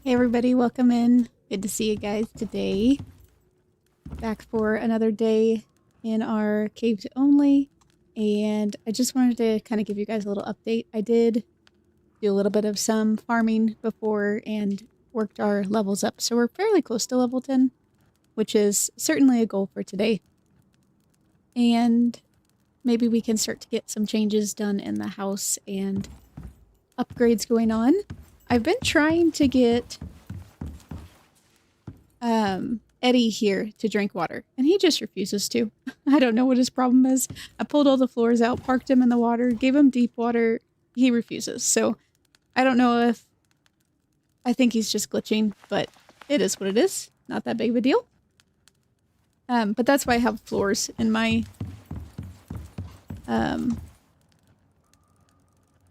Hey everybody, welcome in. Good to see you guys today. Back for another day in our caves only. And I just wanted to kind of give you guys a little update. I did do a little bit of some farming before and worked our levels up. So we're fairly close to level 10, which is certainly a goal for today. And maybe we can start to get some changes done in the house and upgrades going on. I've been trying to get Eddie here to drink water, and he just refuses to. I don't know what his problem is. I pulled all the floors out, parked him in the water, gave him deep water. He refuses. So I don't know if I think he's just glitching, but it is what it is. Not that big of a deal. But that's why I have floors in my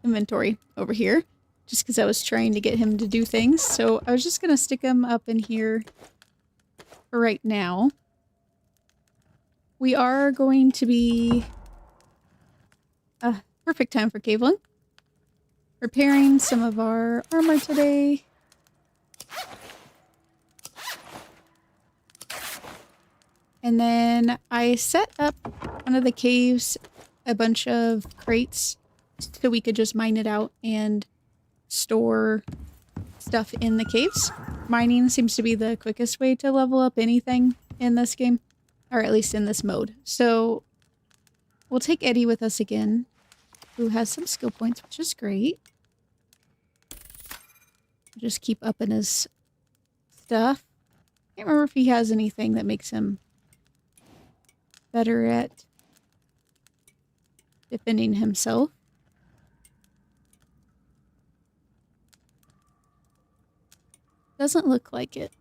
inventory over here, just because I was trying to get him to do things. So I was just going to stick him up in here for right now. We are going to be perfect time for cabling. Repairing some of our armor today. And then I set up one of the caves a bunch of crates so we could just mine it out and store stuff in the caves. Mining seems to be the quickest way to level up anything in this game, or at least in this mode. So we'll take Eddie with us again, who has some skill points, which is great. Just keep upping his stuff. Can't remember if he has anything that makes him better at defending himself. Doesn't look like it.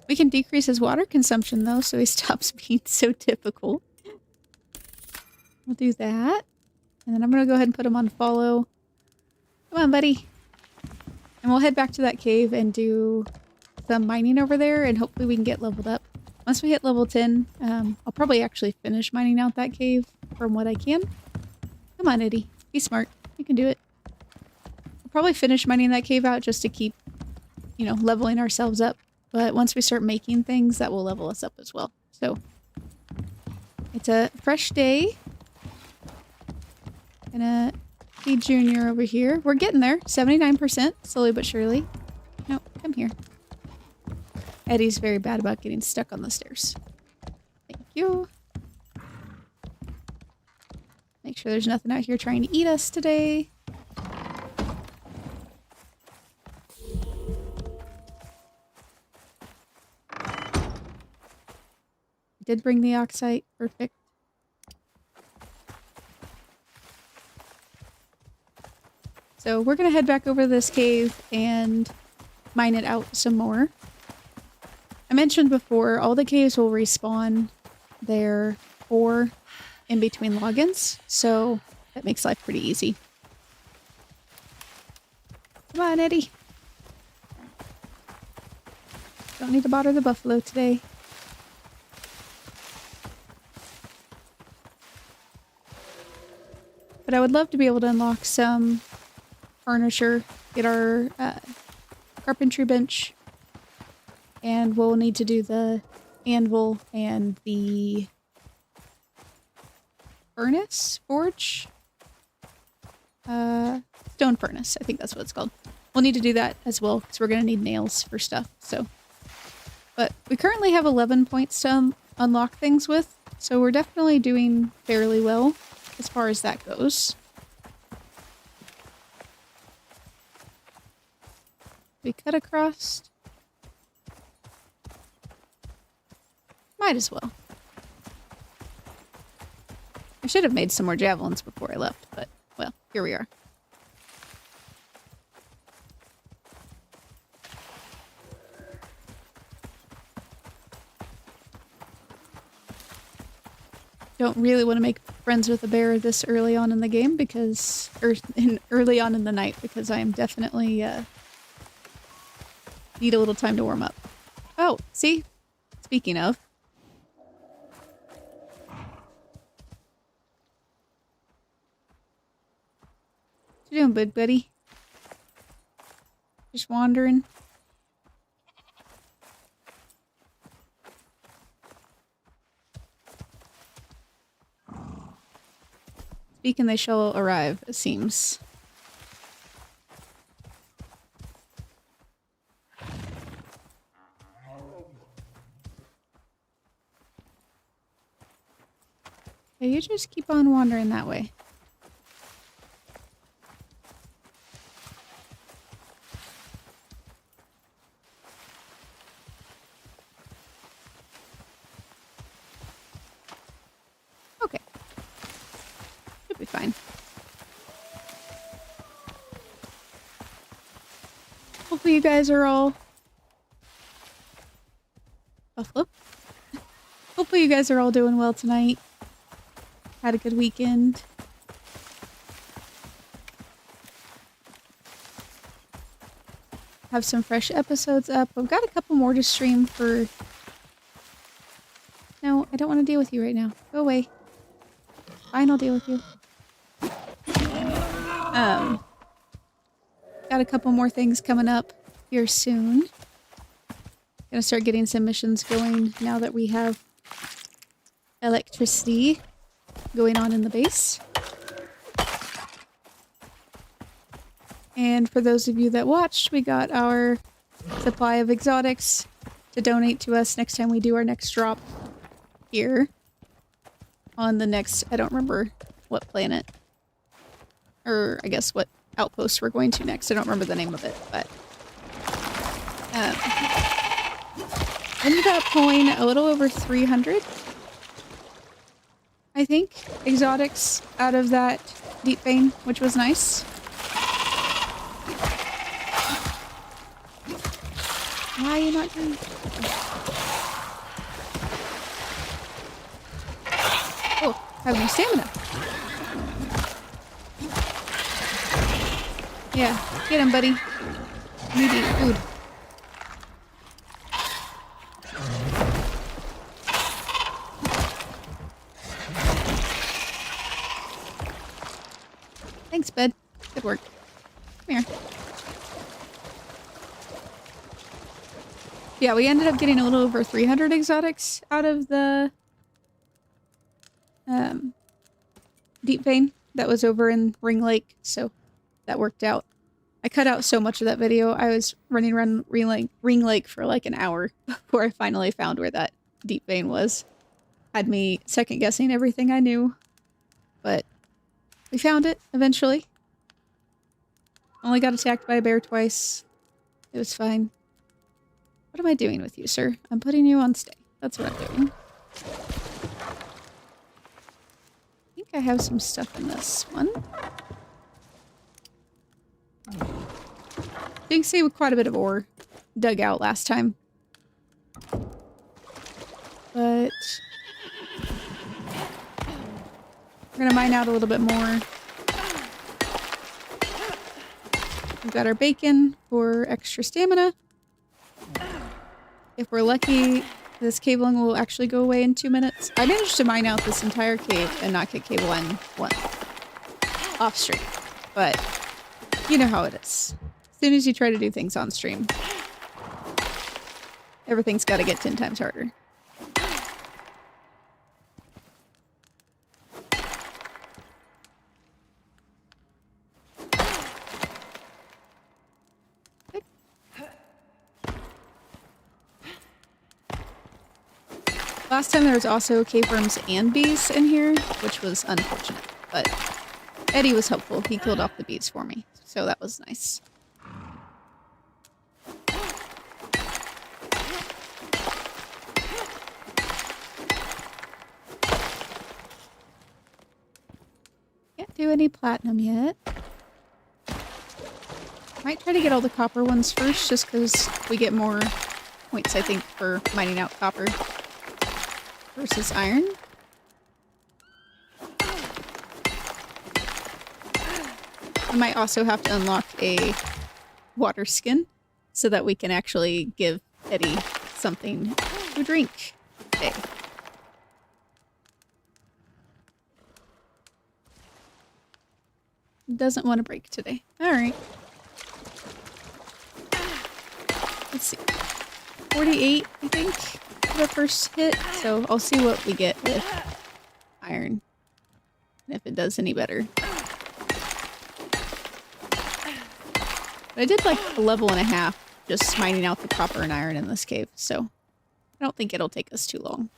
We can decrease his water consumption though, so he stops being so typical. We'll do that. And then I'm gonna go ahead and put him on follow. Come on, buddy. And we'll head back to that cave and do some mining over there, and hopefully we can get leveled up. Once we hit level 10, I'll probably actually finish mining out that cave from what I can. Come on, Eddie. Be smart. You can do it. We'll probably finish mining that cave out just to keep, you know, leveling ourselves up. But once we start making things, that will level us up as well. So, it's a fresh day. Gonna feed Junior over here. We're getting there. 79%, slowly but surely. No, come here. Eddie's very bad about getting stuck on the stairs. Thank you. Make sure there's nothing out here trying to eat us today. Did bring the oxide. Perfect. So we're gonna head back over to this cave and mine it out some more. I mentioned before, all the caves will respawn their ore in between logins, so that makes life pretty easy. Come on, Eddie. Don't need to bother the buffalo today. But I would love to be able to unlock some furniture, get our carpentry bench, and we'll need to do the anvil and the furnace forge. Stone furnace, I think that's what it's called. We'll need to do that as well because we're going to need nails for stuff. So, but we currently have 11 points to unlock things with, so we're definitely doing fairly well as far as that goes. We cut across. Might as well. I should have made some more javelins before I left, but, well, here we are. Don't really want to make friends with a bear this early on in the game because, early on in the night, because I am definitely, need a little time to warm up. Oh, see? Speaking of. What you doing, big buddy? Just wandering? Speaking, they shall arrive, it seems. Yeah, you just keep on wandering that way. Okay. Should be fine. Hopefully you guys are all... Buffalo? Hopefully you guys are all doing well tonight. Had a good weekend. Have some fresh episodes up. I've got a couple more to stream for... No, I don't want to deal with you right now. Go away. Fine, I'll deal with you. Got a couple more things coming up here soon. Gonna start getting some missions going now that we have electricity going on in the base. And for those of you that watched, we got our supply of exotics to donate to us next time we do our next drop here on the next, I don't remember what planet, or I guess what outpost we're going to next. I don't remember the name of it, but ended up pulling a little over 300, I think, exotics out of that deep vein, which was nice. Why are you not doing... Oh, have no stamina. Yeah, get him, buddy. Need to eat food. Thanks, bud. Good work. Come here. Yeah, we ended up getting a little over 300 exotics out of the deep vein that was over in Ring Lake, so that worked out. I cut out so much of that video. I was running around Ring Lake for like an hour before I finally found where that deep vein was. Had me second guessing everything I knew, but we found it eventually. Only got attacked by a bear twice. It was fine. What am I doing with you, sir? I'm putting you on stay. That's what I'm doing. I think I have some stuff in this one. You can see with quite a bit of ore dug out last time. But we're gonna mine out a little bit more. We've got our bacon for extra stamina. If we're lucky, this cabling will actually go away in 2 minutes. I managed to mine out this entire cave and not get cable line one off stream. But you know how it is. As soon as you try to do things on stream, everything's got to get 10 times harder. Last time there was also cave worms and bees in here, which was unfortunate, but Eddie was helpful. He killed off the bees for me, so that was nice. Can't do any platinum yet. Might try to get all the copper ones first, just because we get more points, I think, for mining out copper versus iron. I might also have to unlock a water skin so that we can actually give Eddie something to drink today. Doesn't want to break today. Alright. Let's see. 48, I think, for the first hit. So I'll see what we get with iron. And if it does any better. But I did like a level and a half just mining out the copper and iron in this cave. So I don't think it'll take us too long.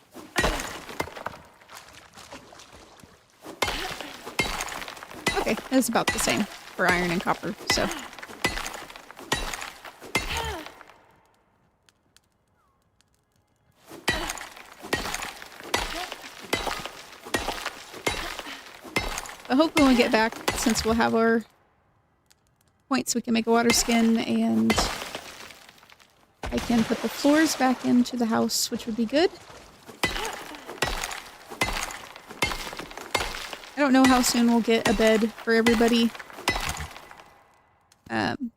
Okay, that's about the same for iron and copper, so. But hopefully when we get back, since we'll have our points, we can make a water skin, and I can put the floors back into the house, which would be good. I don't know how soon we'll get a bed for everybody.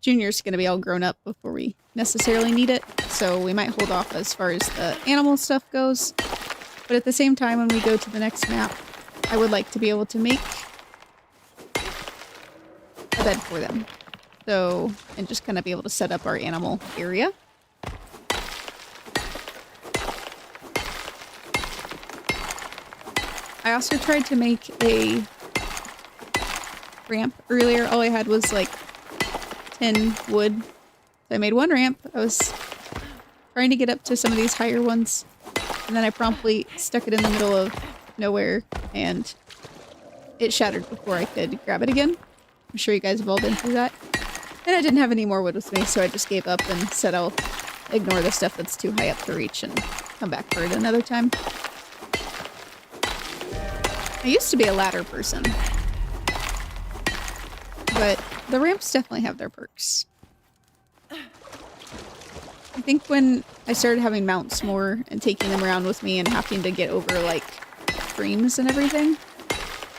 Junior's gonna be all grown up before we necessarily need it, so we might hold off as far as the animal stuff goes. But at the same time, when we go to the next map, I would like to be able to make a bed for them. So, and just kind of be able to set up our animal area. I also tried to make a ramp earlier. All I had was like 10 wood. So I made one ramp. I was trying to get up to some of these higher ones. And then I promptly stuck it in the middle of nowhere and it shattered before I could grab it again. I'm sure you guys have all been through that. And I didn't have any more wood with me, so I just gave up and said I'll ignore the stuff that's too high up to reach and come back for it another time. I used to be a ladder person, but the ramps definitely have their perks. I think when I started having mounts more and taking them around with me and having to get over like streams and everything,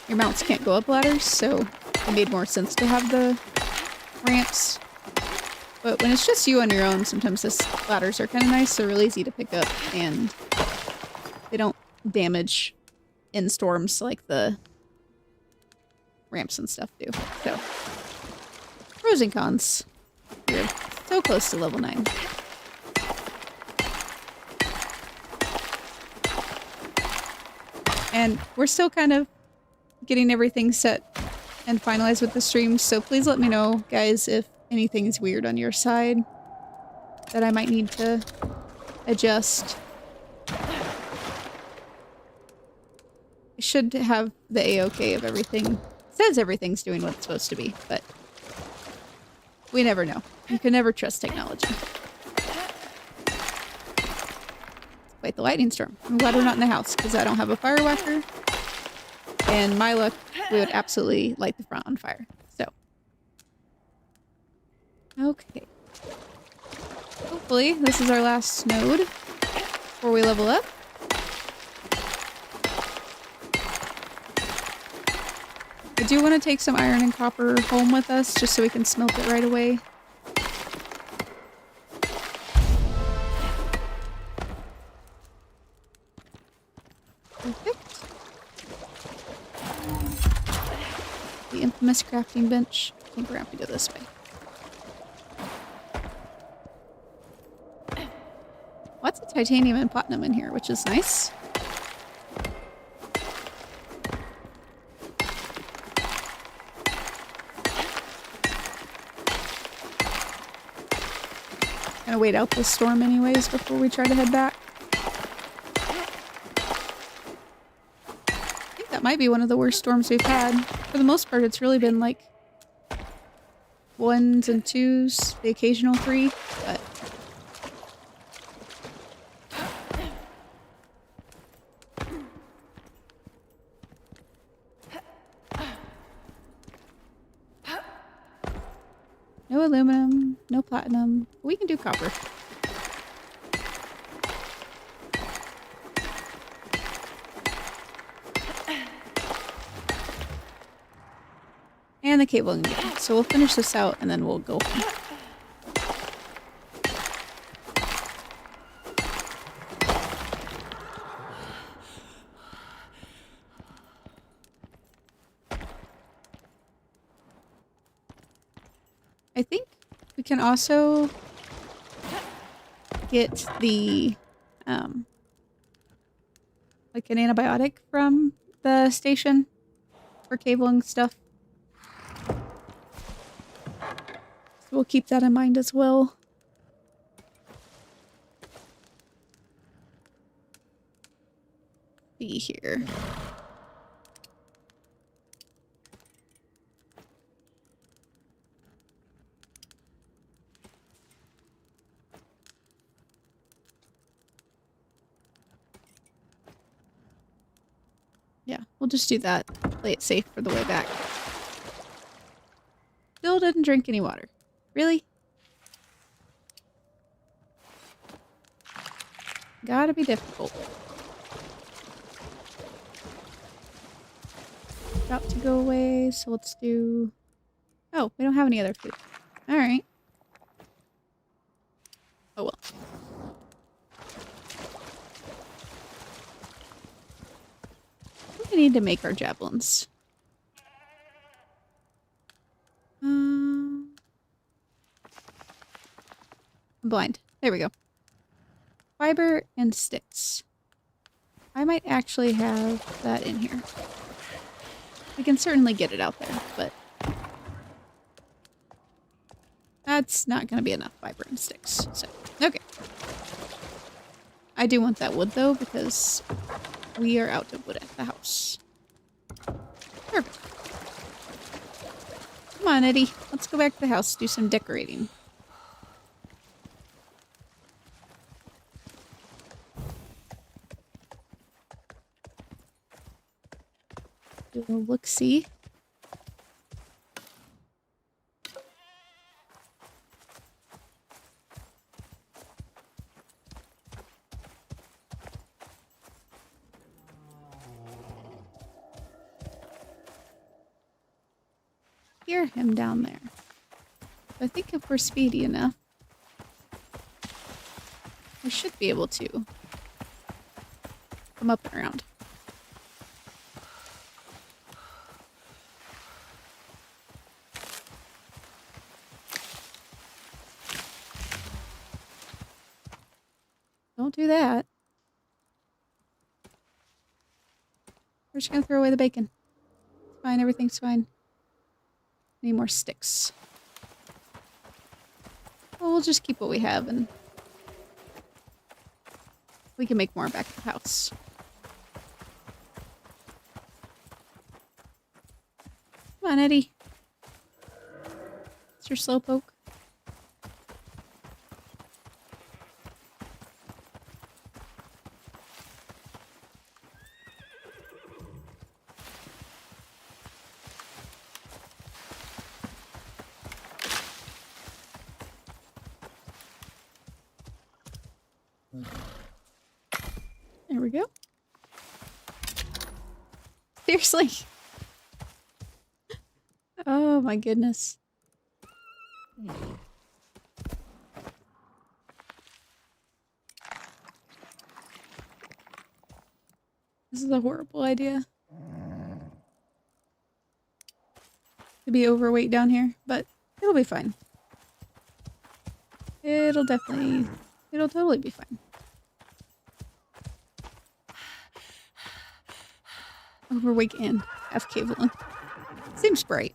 your mounts can't go up ladders, so it made more sense to have the ramps. But when it's just you on your own, sometimes these ladders are kind of nice. They're really easy to pick up and they don't damage in storms like the ramps and stuff do. So, pros and cons. We're so close to level 9. And we're still kind of getting everything set and finalized with the stream, so please let me know, guys, if anything's weird on your side that I might need to adjust. I should have the A-OK of everything. It says everything's doing what it's supposed to be, but we never know. You can never trust technology. Wait, the lightning storm. I'm glad we're not in the house, because I don't have a fire whacker. And my luck, we would absolutely light the front on fire. So. Okay. Hopefully, this is our last node before we level up. I do want to take some iron and copper home with us, just so we can smelt it right away. Perfect. The infamous crafting bench. I think we're going to have to go this way. Lots of titanium and platinum in here, which is nice. Gonna wait out this storm anyways before we try to head back. I think that might be one of the worst storms we've had. For the most part, it's really been like 1s and 2s, the occasional 3, but no aluminum, no platinum. We can do copper. And the cable again. So we'll finish this out and then we'll go home. I think we can also get the, like an antibiotic from the station for cabling stuff. So we'll keep that in mind as well. See here. Yeah, we'll just do that. Play it safe for the way back. Still didn't drink any water. Really? Gotta be difficult. Drop to go away, so let's do... Oh, we don't have any other food. Alright. Oh well. We need to make our javelins. I'm blind. There we go. Fiber and sticks. I might actually have that in here. We can certainly get it out there, but that's not going to be enough fiber and sticks. So, okay. I do want that wood though, because we are out of wood at the house. Perfect. Come on, Eddie. Let's go back to the house, do some decorating. Do a look-see. Hear him down there. I think if we're speedy enough, we should be able to come up and around. Don't do that. We're just gonna throw away the bacon. It's fine, everything's fine. Need more sticks. Well, we'll just keep what we have and we can make more back at the house. Come on, Eddie. It's your slowpoke. There we go. Seriously. Oh my goodness. This is a horrible idea. To be overweight down here, but it'll be fine. It'll totally be fine. Overweight and F cabling. Seems bright.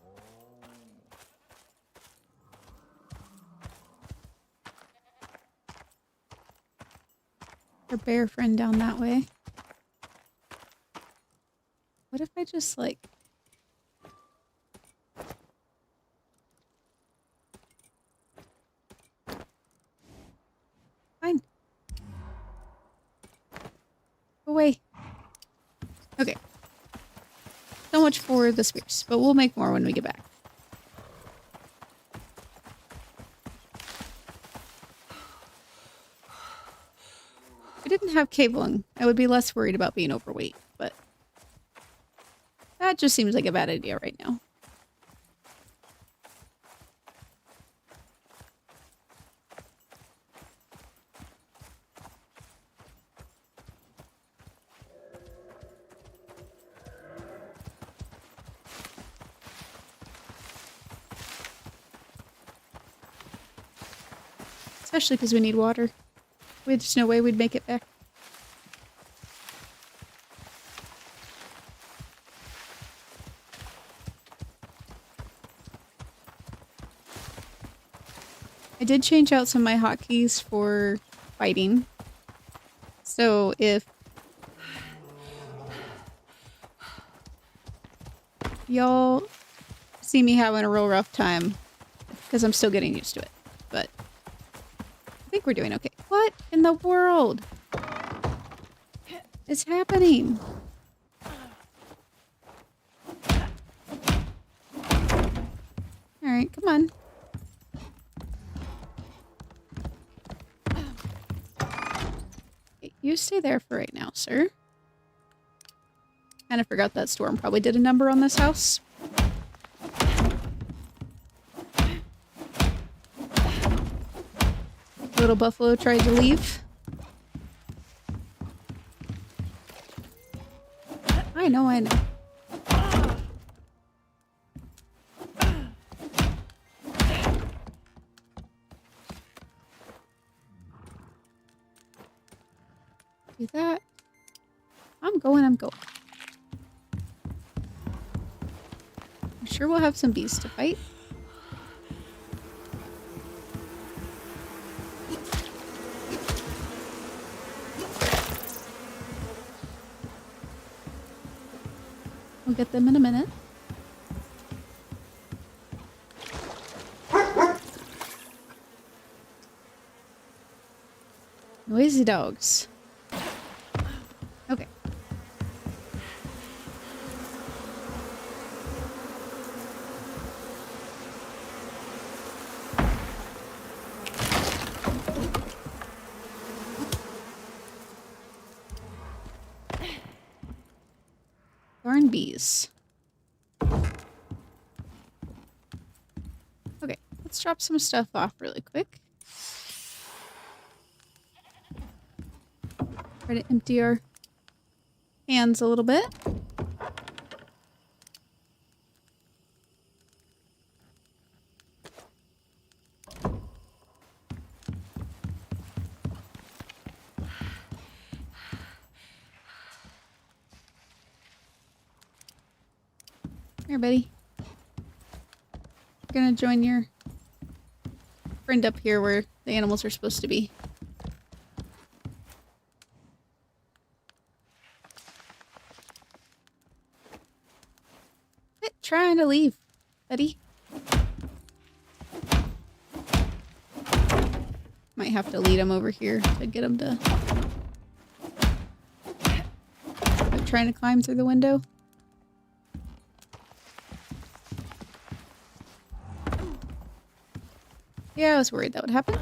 Our bear friend down that way. What if I just like... Fine. Go away. Okay. So much for the spears, but we'll make more when we get back. If we didn't have cabling, I would be less worried about being overweight, but that just seems like a bad idea right now. Especially because we need water. There's no way we'd make it back. I did change out some of my hotkeys for fighting. So if y'all see me having a real rough time, because I'm still getting used to it, but I think we're doing okay. What in the world is happening? Alright, come on. You stay there for right now, sir. Kind of forgot that storm probably did a number on this house. Little buffalo tried to leave. I know, I know. Do that. I'm going. I'm sure we'll have some bees to fight. We'll get them in a minute. Noisy dogs. Okay. Darn bees. Okay, let's drop some stuff off really quick. Try to empty our hands a little bit. Here, buddy. We're gonna join your friend up here where the animals are supposed to be. Quit trying to leave, buddy. Might have to lead him over here to get him to... Quit trying to climb through the window. Yeah, I was worried that would happen.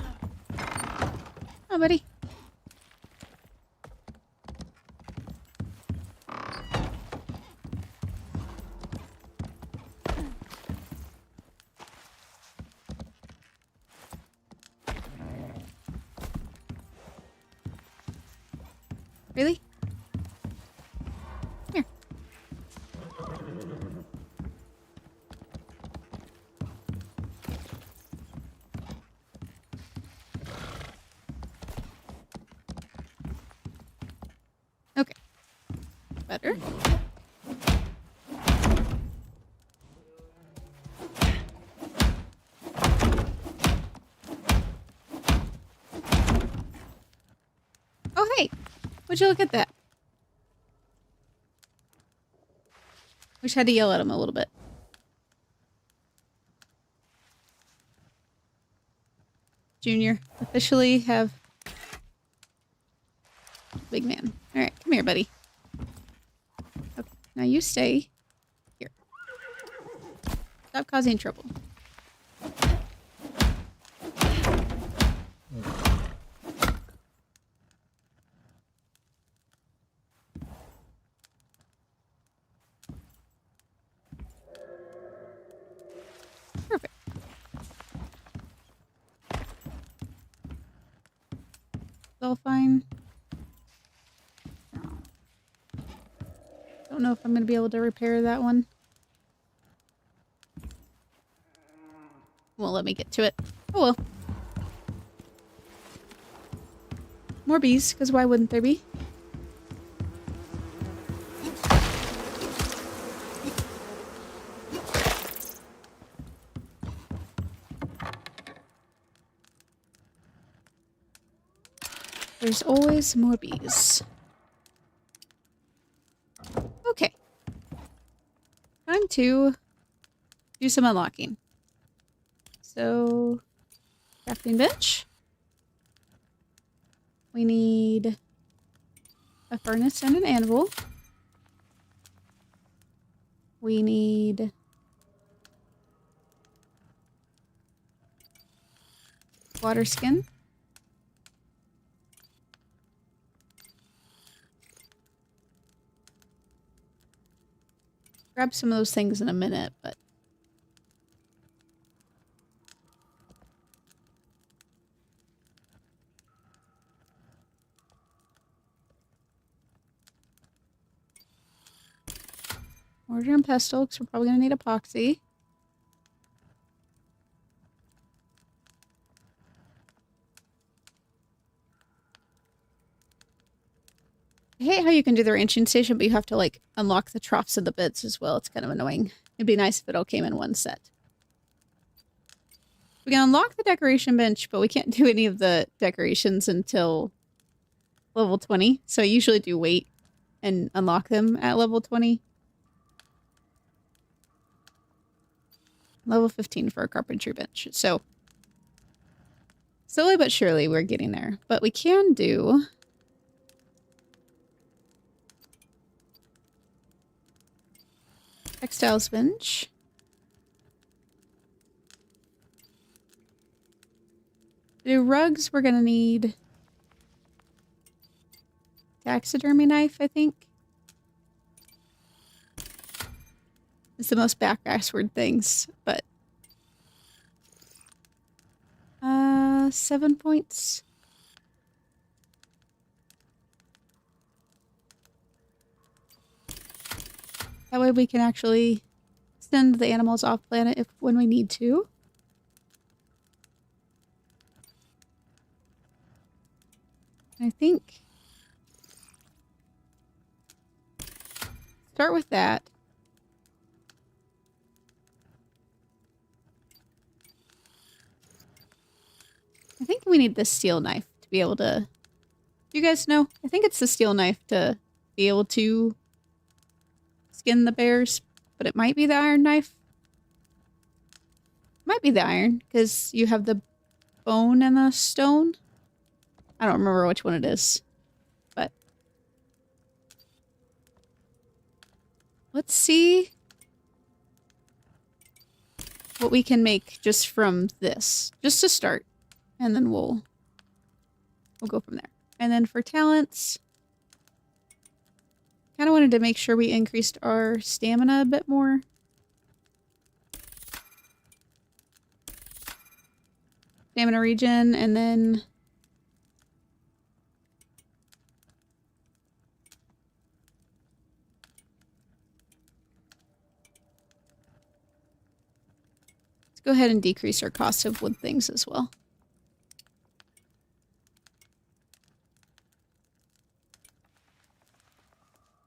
Oh, buddy. Really? Here. Okay. Better. Oh, hey! Would you look at that? Wish I had to yell at him a little bit. Junior, officially have... Big man. Alright, come here, buddy. Okay, now you stay here. Stop causing trouble. Perfect. It's all fine. Don't know if I'm going to be able to repair that one. Won't let me get to it. Oh well. More bees, because why wouldn't there be? There's always more bees. Okay. Time to do some unlocking. So, crafting bench. We need a furnace and an anvil. We need water skin. Grab some of those things in a minute, but mortar and pestle, because we're probably going to need epoxy. I hate how you can do the ranching station, but you have to, like, unlock the troughs of the bits as well. It's kind of annoying. It'd be nice if it all came in one set. We can unlock the decoration bench, but we can't do any of the decorations until level 20. So I usually do wait and unlock them at level 20. Level 15 for a carpentry bench. So slowly but surely we're getting there. But we can do textiles bench. To do rugs, we're gonna need taxidermy knife, I think. It's the most back-assward things, but 7 points. That way we can actually send the animals off planet when we need to. I think start with that. I think we need the steel knife to be able to... Do you guys know? I think it's the steel knife to be able to skin the bears, but it might be the iron knife. Might be the iron, because you have the bone and the stone. I don't remember which one it is, but let's see what we can make just from this, just to start, and then we'll go from there. And then for talents, kind of wanted to make sure we increased our stamina a bit more. Stamina regen, and then let's go ahead and decrease our cost of wood things as well.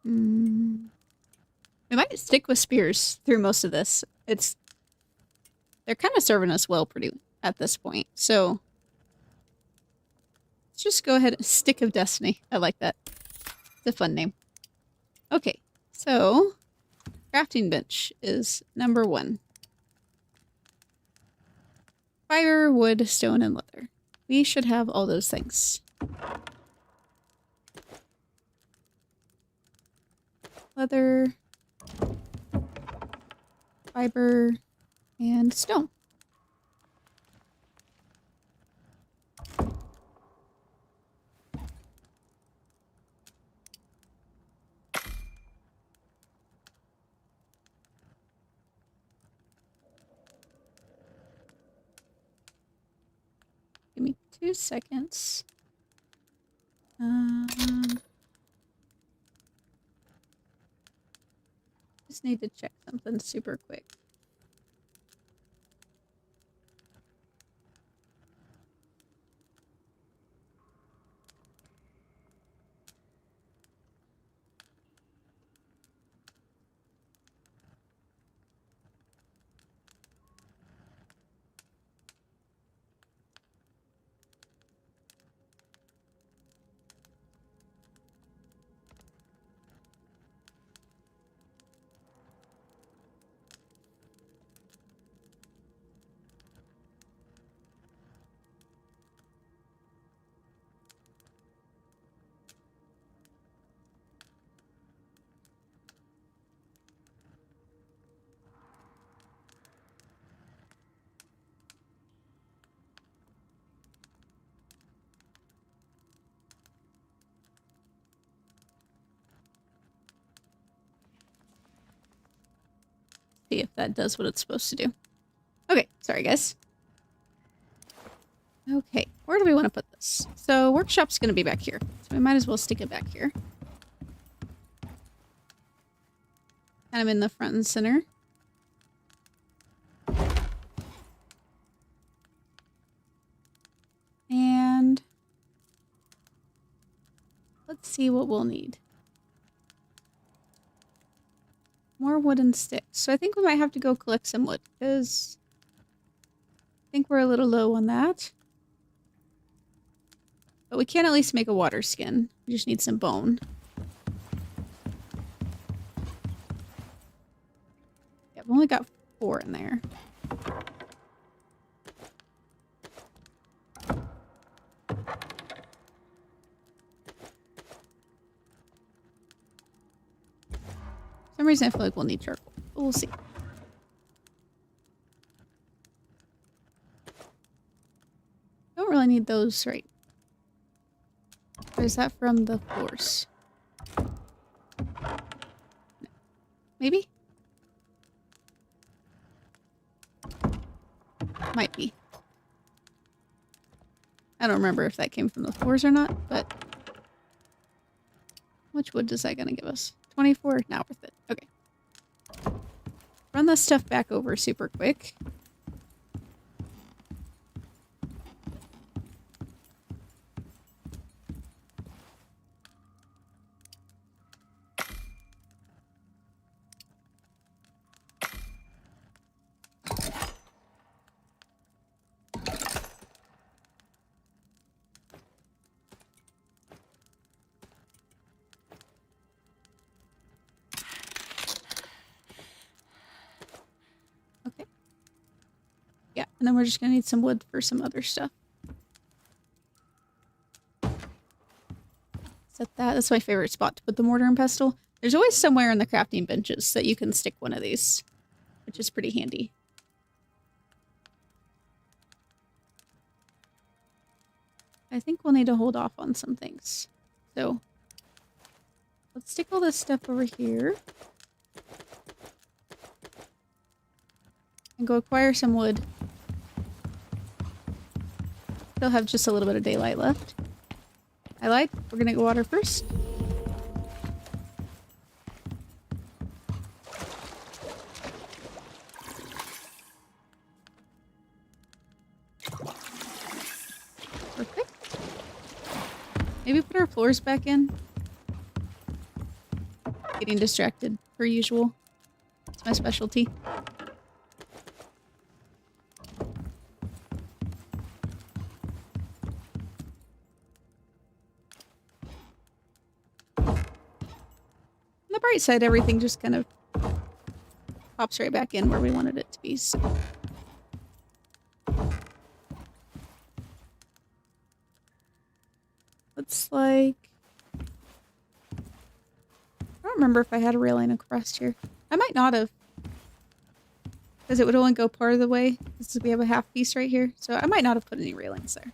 We might stick with spears through most of this. They're kind of serving us well pretty at this point. So let's just go ahead and Stick of Destiny. I like that. It's a fun name. Okay, so crafting bench is number 1. Fire, wood, stone, and leather. We should have all those things. Leather, fiber, and stone. Give me 2 seconds. Just need to check something super quick. See if that does what it's supposed to do. Okay, sorry guys. Okay, where do we want to put this? So workshop's going to be back here. So we might as well stick it back here. Kind of in the front and center. And let's see what we'll need. More wooden sticks. So I think we might have to go collect some wood because I think we're a little low on that. But we can at least make a water skin. We just need some bone. Yeah, I've only got 4 in there. For some reason I feel like we'll need charcoal. But we'll see. Don't really need those right. Or is that from the floors? No. Maybe? Might be. I don't remember if that came from the floors or not, but... Which wood is that gonna give us? 24? Not worth it. Okay. Run this stuff back over super quick. Yeah, and then we're just gonna need some wood for some other stuff. Set that. That's my favorite spot to put the mortar and pestle. There's always somewhere in the crafting benches that you can stick one of these, which is pretty handy. I think we'll need to hold off on some things. So, let's stick all this stuff over here. And go acquire some wood. Still have just a little bit of daylight left. I lied. We're gonna go water first. Perfect. Maybe put our floors back in. Getting distracted, per usual. It's my specialty. On the bright side, everything just kind of pops right back in where we wanted it to be. So. Looks like... I don't remember if I had a railing across here. I might not have. Because it would only go part of the way. Because we have a half piece right here. So I might not have put any railings there.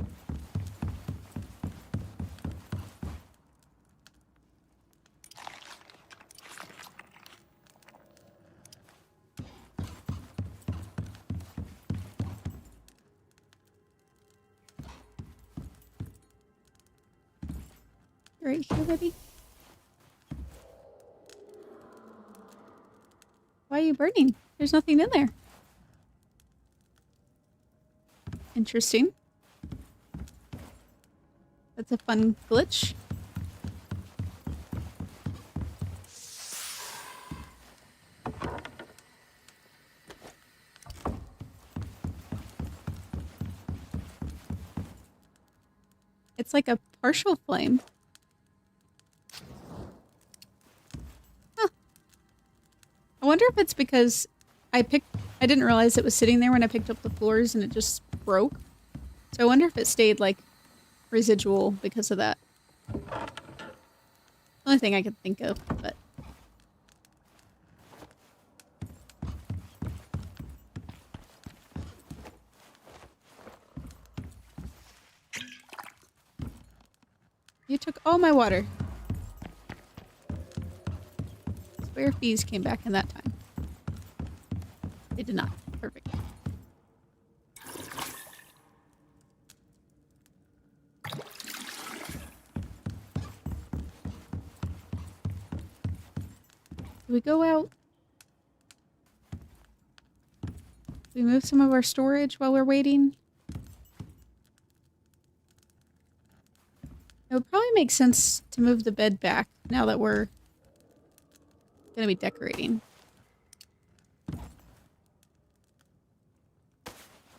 Right here, buddy. Why are you burning? There's nothing in there. Interesting. That's a fun glitch. It's like a partial flame. I wonder if it's because I didn't realize it was sitting there when I picked up the floors and it just broke. So I wonder if it stayed like residual because of that. Only thing I could think of, but. You took all my water. Square fees came back in that time. They did not. Perfect. Do we go out? Do we move some of our storage while we're waiting? It would probably make sense to move the bed back now that we're gonna be decorating.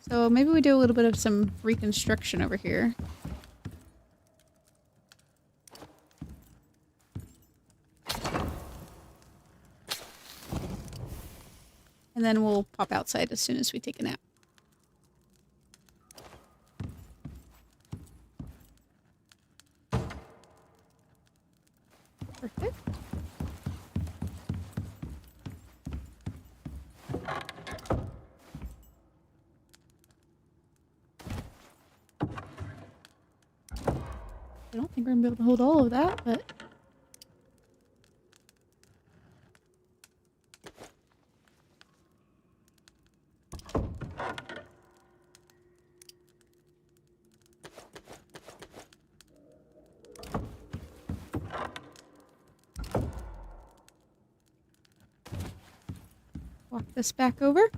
So maybe we do a little bit of some reconstruction over here. And then we'll pop outside as soon as we take a nap. Perfect. I don't think we're gonna be able to hold all of that, but... walk this back over.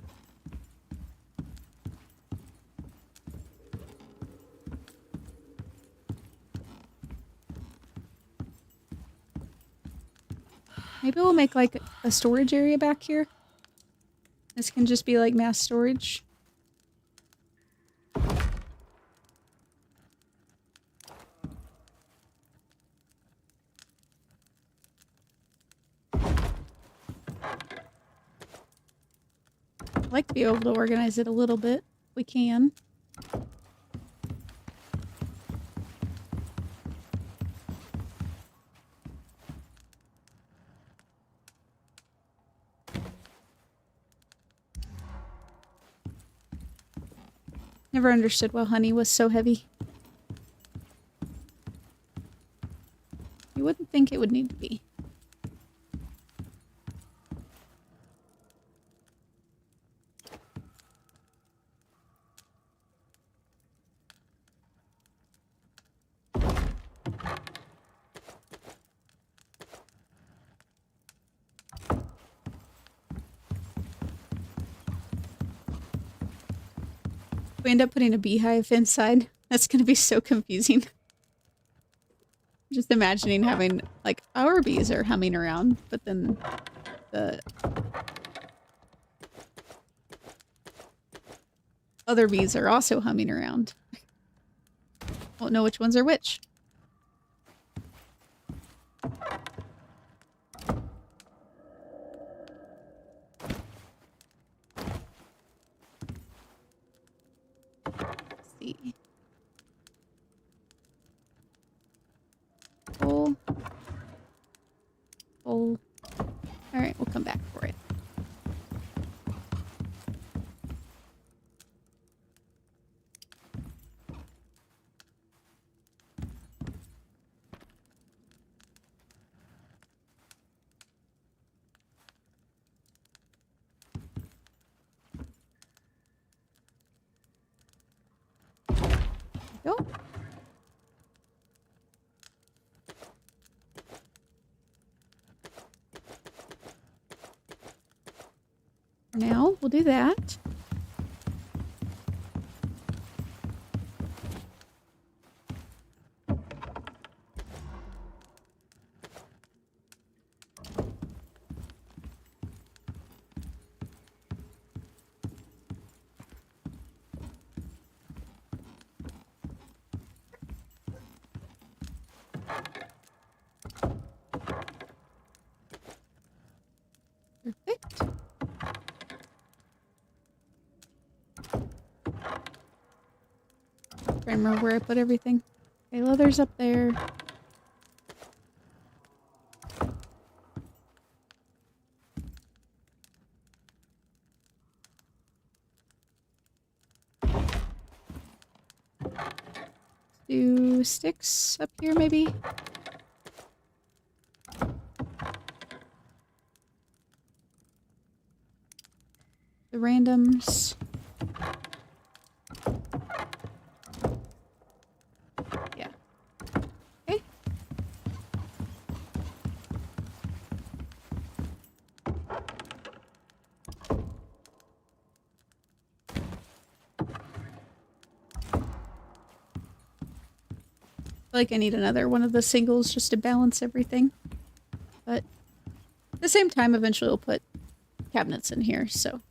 Maybe we'll make like a storage area back here. This can just be like mass storage. I'd like to be able to organize it a little bit if we can. Never understood why honey was so heavy. You wouldn't think it would need to be. If we end up putting a beehive inside, that's going to be so confusing. Just imagining having, like, our bees are humming around, but then the other bees are also humming around. Won't know which ones are which. See. Full. Full. Alright, we'll come back for it. Go. For now, we'll do that. Perfect. Trying to remember where I put everything. Okay, leather's up there. Do sticks up here, maybe? the randoms. Yeah. Okay. I feel like I need another one of the singles just to balance everything. But at the same time, eventually we'll put cabinets in here, so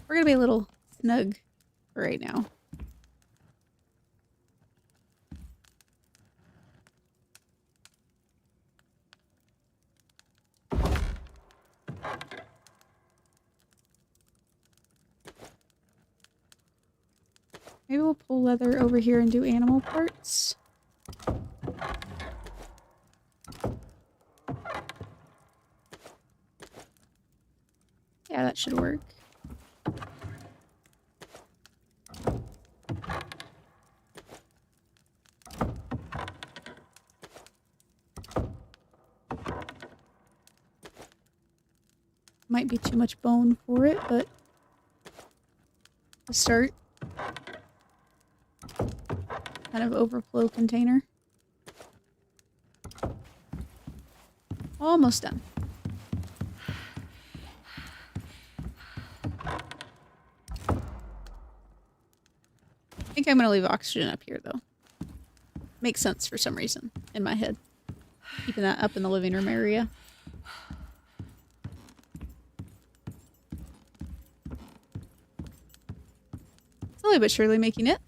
we're gonna be a little snug for right now. Maybe we'll pull leather over here and do animal parts. Yeah, that should work. Might be too much bone for it, but to start. Kind of overflow container. Almost done. I think I'm gonna leave oxygen up here though. Makes sense for some reason in my head. Keeping that up in the living room area. Slowly but surely making it.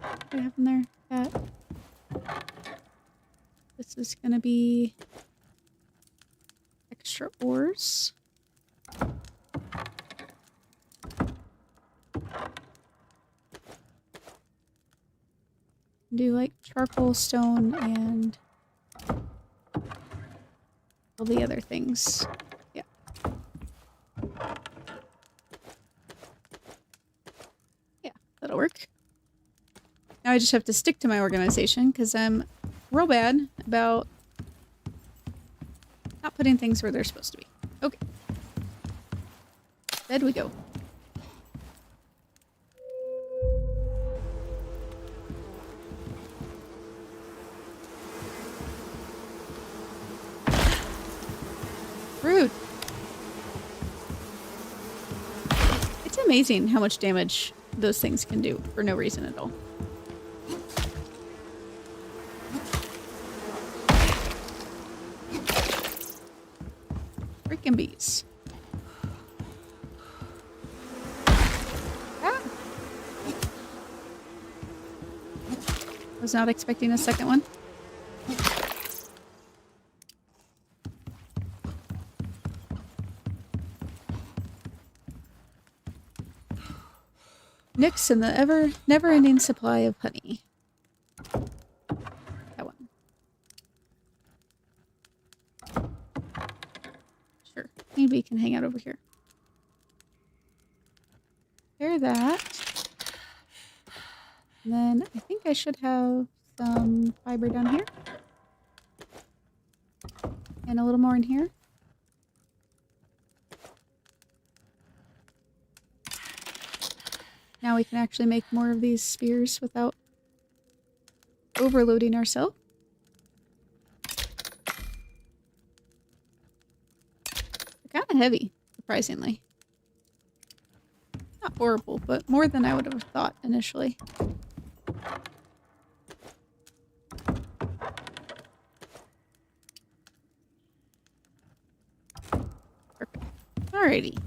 What do I have in there? That. This is gonna be extra ores. Do like charcoal, stone, and all the other things. Yeah. Yeah, that'll work. Now I just have to stick to my organization because I'm real bad about not putting things where they're supposed to be. Okay. Bed we go. Rude. It's amazing how much damage those things can do for no reason at all. Freaking bees. Ah. Was not expecting a second one. Nix and the never-ending supply of honey. That one. Sure. Maybe we can hang out over here. Repair that. And then I think I should have some fiber down here. And a little more in here. Now we can actually make more of these spears without overloading ourselves. They're kind of heavy, surprisingly. Not horrible, but more than I would have thought initially. Perfect. Alrighty.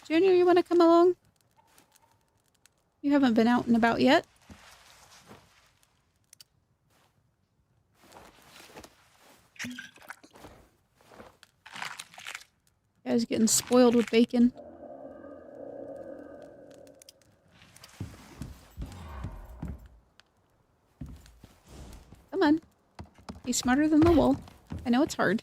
Junior, you want to come along? You haven't been out and about yet. Guy's getting spoiled with bacon. Come on. Be smarter than the wool. I know it's hard.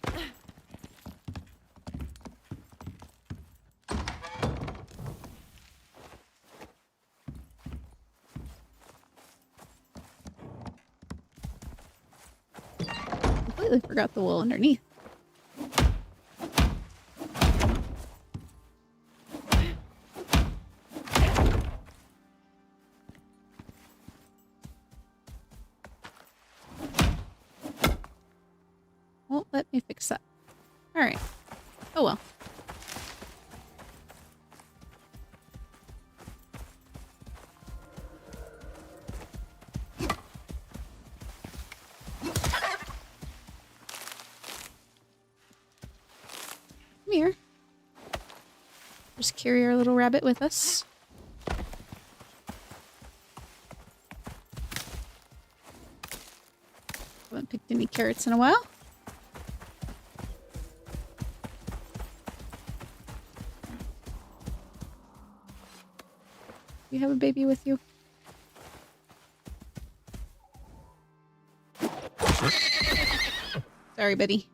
Completely forgot the wool underneath. Well, let me fix that. Alright. Oh well. Come here. Just carry our little rabbit with us. Haven't picked any carrots in a while. You have a baby with you? Sorry, buddy.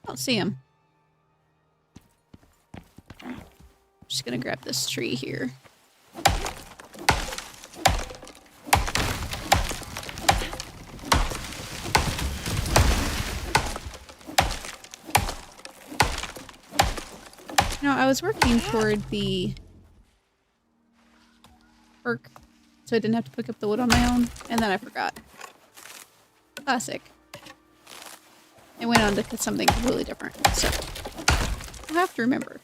I don't see him. I'm just gonna grab this tree here. No, I was working toward the perk, so I didn't have to pick up the wood on my own, and then I forgot. Classic. I went on to something completely different, so I'll have to remember.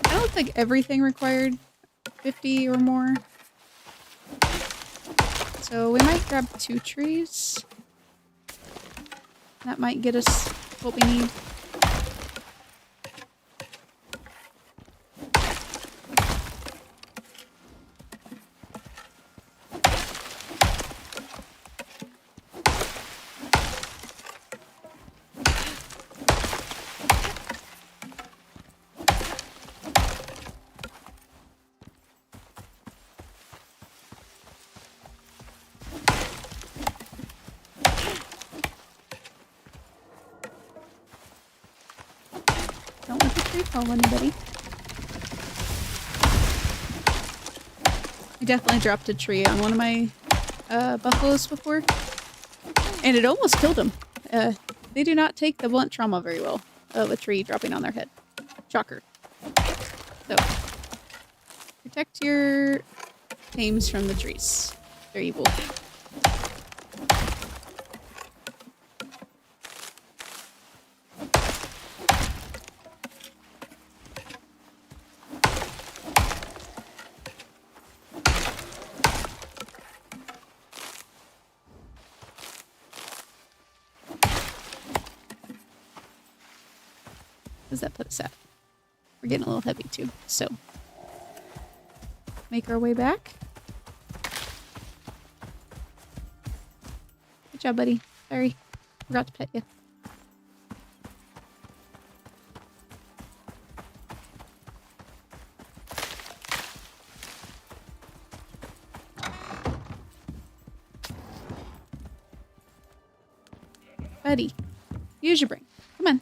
I don't think everything required 50 or more. So we might grab 2 trees. That might get us what we need. Don't let the tree fall, anybody. I definitely dropped a tree on one of my buffaloes before, and it almost killed him. They do not take the blunt trauma very well of a tree dropping on their head. Shocker. So, protect your tames from the trees. They're evil. Does that put us at? We're getting a little heavy too, so make our way back. Good job, buddy. Sorry, forgot to pet you. Buddy, use your brain. Come on.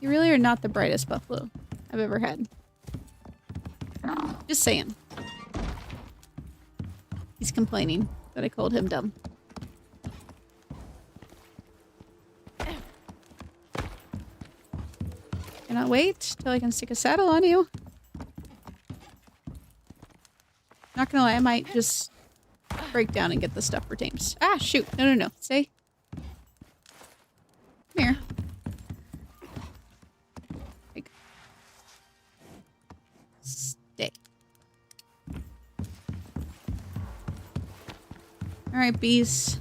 You really are not the brightest buffalo I've ever had. Just saying. He's complaining that I called him dumb. Cannot wait till I can stick a saddle on you. Not gonna lie, I might just break down and get the stuff for tames. Ah, shoot. No, no, no. Stay. Come here. Like, stay. Alright, bees.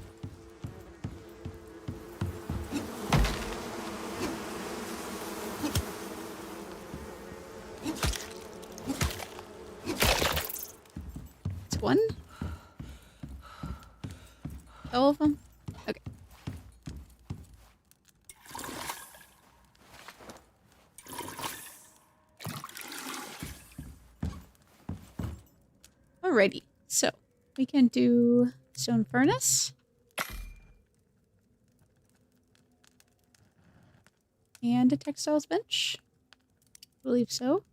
It's one. All of them? Okay. Alrighty. So, we can do stone furnace. And a textiles bench. I believe so.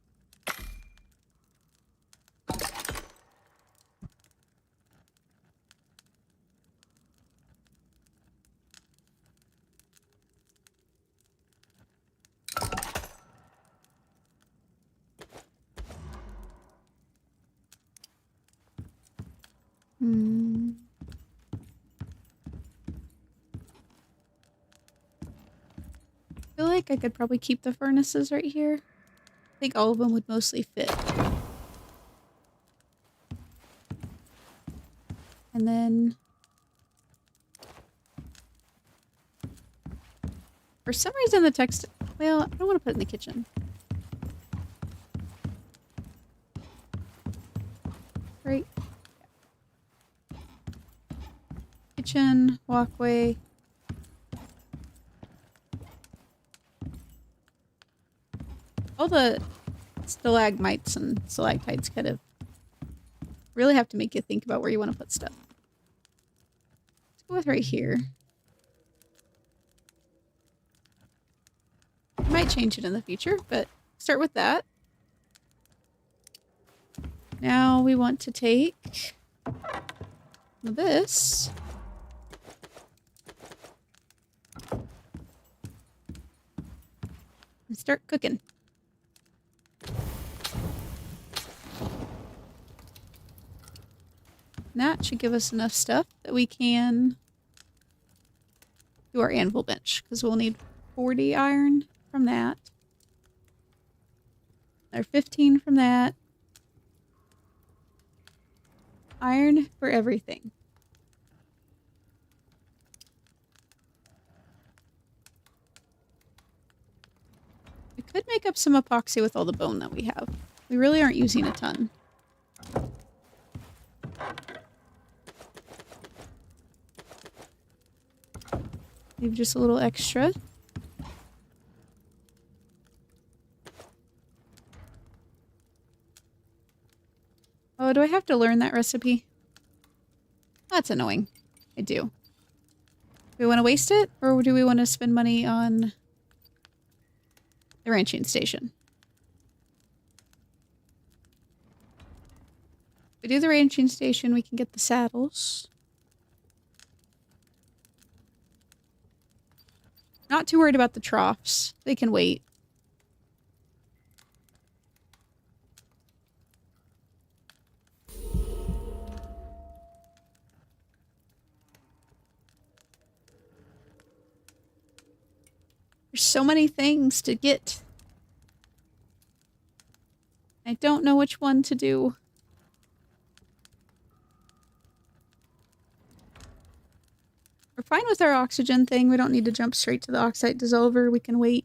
I feel like I could probably keep the furnaces right here. I think all of them would mostly fit. And then... for some reason the text... well, I don't want to put it in the kitchen. Right. Kitchen, walkway. All the stalagmites and stalactites kind of really have to make you think about where you want to put stuff. Let's go with right here. I might change it in the future, but start with that. Now we want to take this. And start cooking. And that should give us enough stuff that we can do our anvil bench, because we'll need 40 iron from that. Another 15 from that. Iron for everything. We could make up some epoxy with all the bone that we have. We really aren't using a ton. Leave just a little extra. Oh, do I have to learn that recipe? That's annoying. I do. Do we want to waste it? Or do we want to spend money on the ranching station? If we do the ranching station, we can get the saddles. Not too worried about the troughs. They can wait. There's so many things to get. I don't know which one to do. We're fine with our oxygen thing. We don't need to jump straight to the oxide dissolver. We can wait.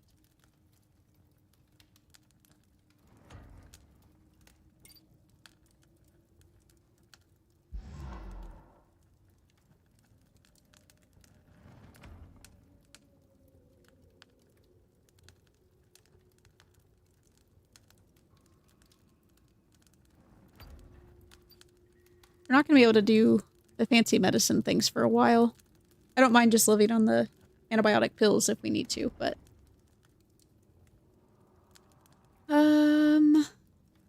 We're not going to be able to do the fancy medicine things for a while. I don't mind just living on the antibiotic pills if we need to, but...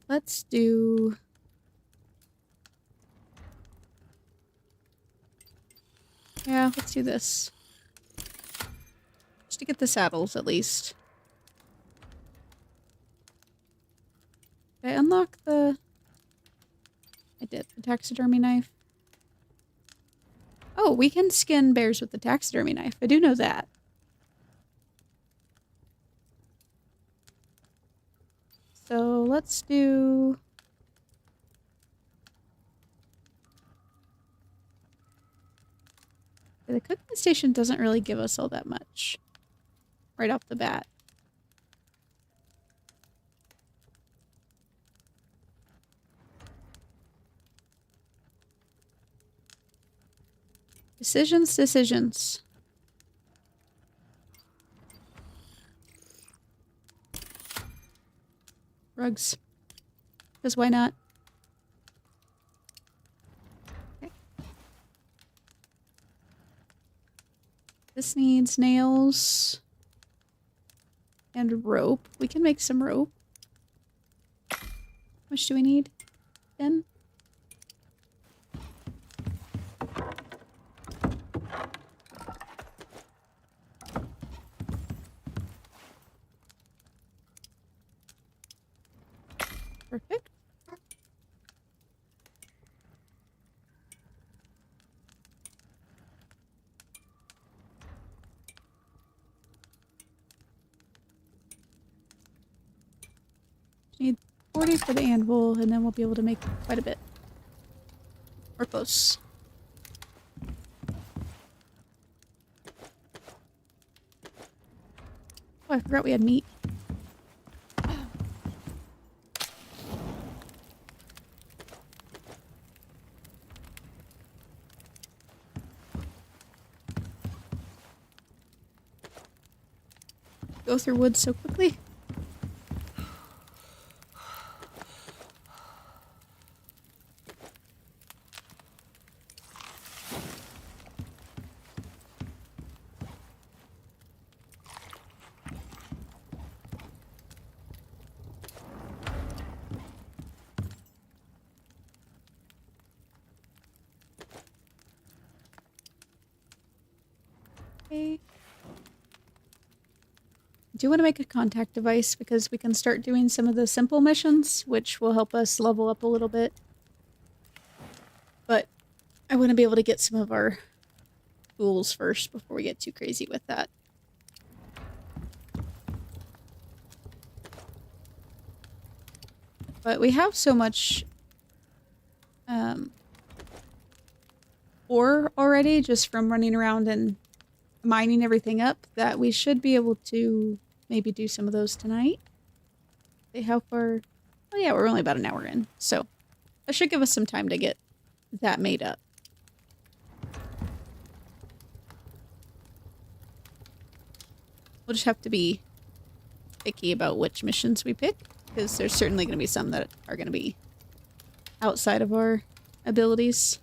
let's do... yeah, let's do this. Just to get the saddles, at least. Did I unlock the... I did. The taxidermy knife. Oh, we can skin bears with the taxidermy knife. I do know that. So let's do... The cooking station doesn't really give us all that much right off the bat. Decisions, decisions. Rugs. Because why not? Okay. This needs nails and rope. We can make some rope. How much do we need? 10? Perfect. Need 40 for the anvil, and then we'll be able to make quite a bit. Or close. Oh, I forgot we had meat. Go through wood so quickly. Okay. I do want to make a contact device because we can start doing some of the simple missions, which will help us level up a little bit. But I want to be able to get some of our tools first before we get too crazy with that. But we have so much ore already just from running around and mining everything up that we should be able to maybe do some of those tonight. How far? Oh yeah, we're only about an hour in, so that should give us some time to get that made up. We'll just have to be picky about which missions we pick, because there's certainly going to be some that are going to be outside of our abilities.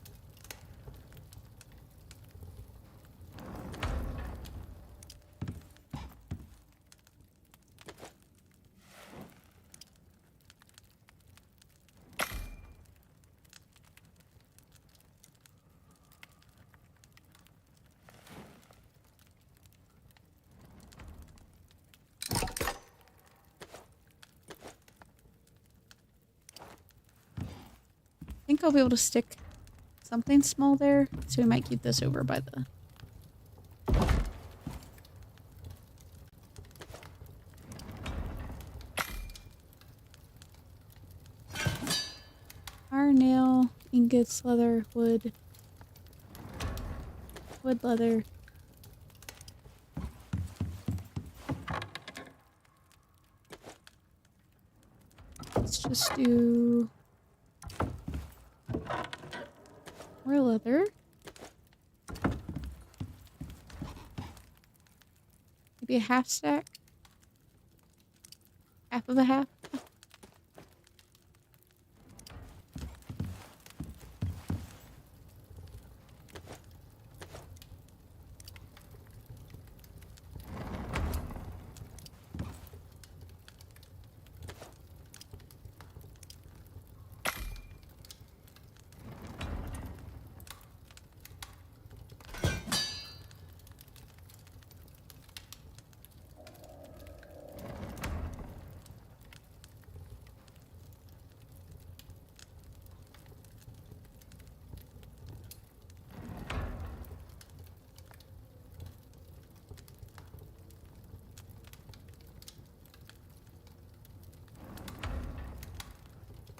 I think I'll be able to stick something small there, so we might keep this over by the... Iron, nail, ingots, leather, wood. Wood, leather. Let's just do... more leather. Maybe a half stack. Half of a half.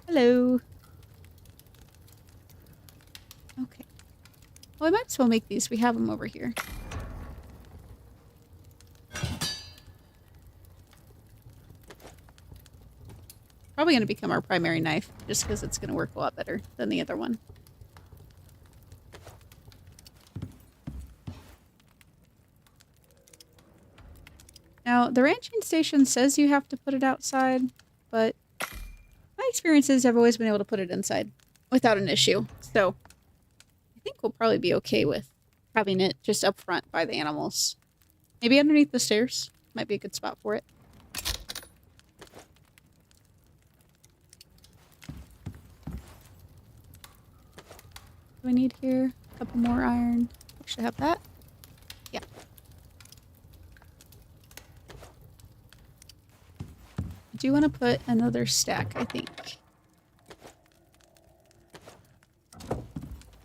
Hello. Okay. Well, I might as well make these. We have them over here. Probably going to become our primary knife, just because it's going to work a lot better than the other one. Now, the ranching station says you have to put it outside, but my experiences have always been able to put it inside without an issue. So I think we'll probably be okay with having it just up front by the animals. Maybe underneath the stairs. Might be a good spot for it. What do we need here? A couple more iron. Should have that. Yeah. I do want to put another stack, I think.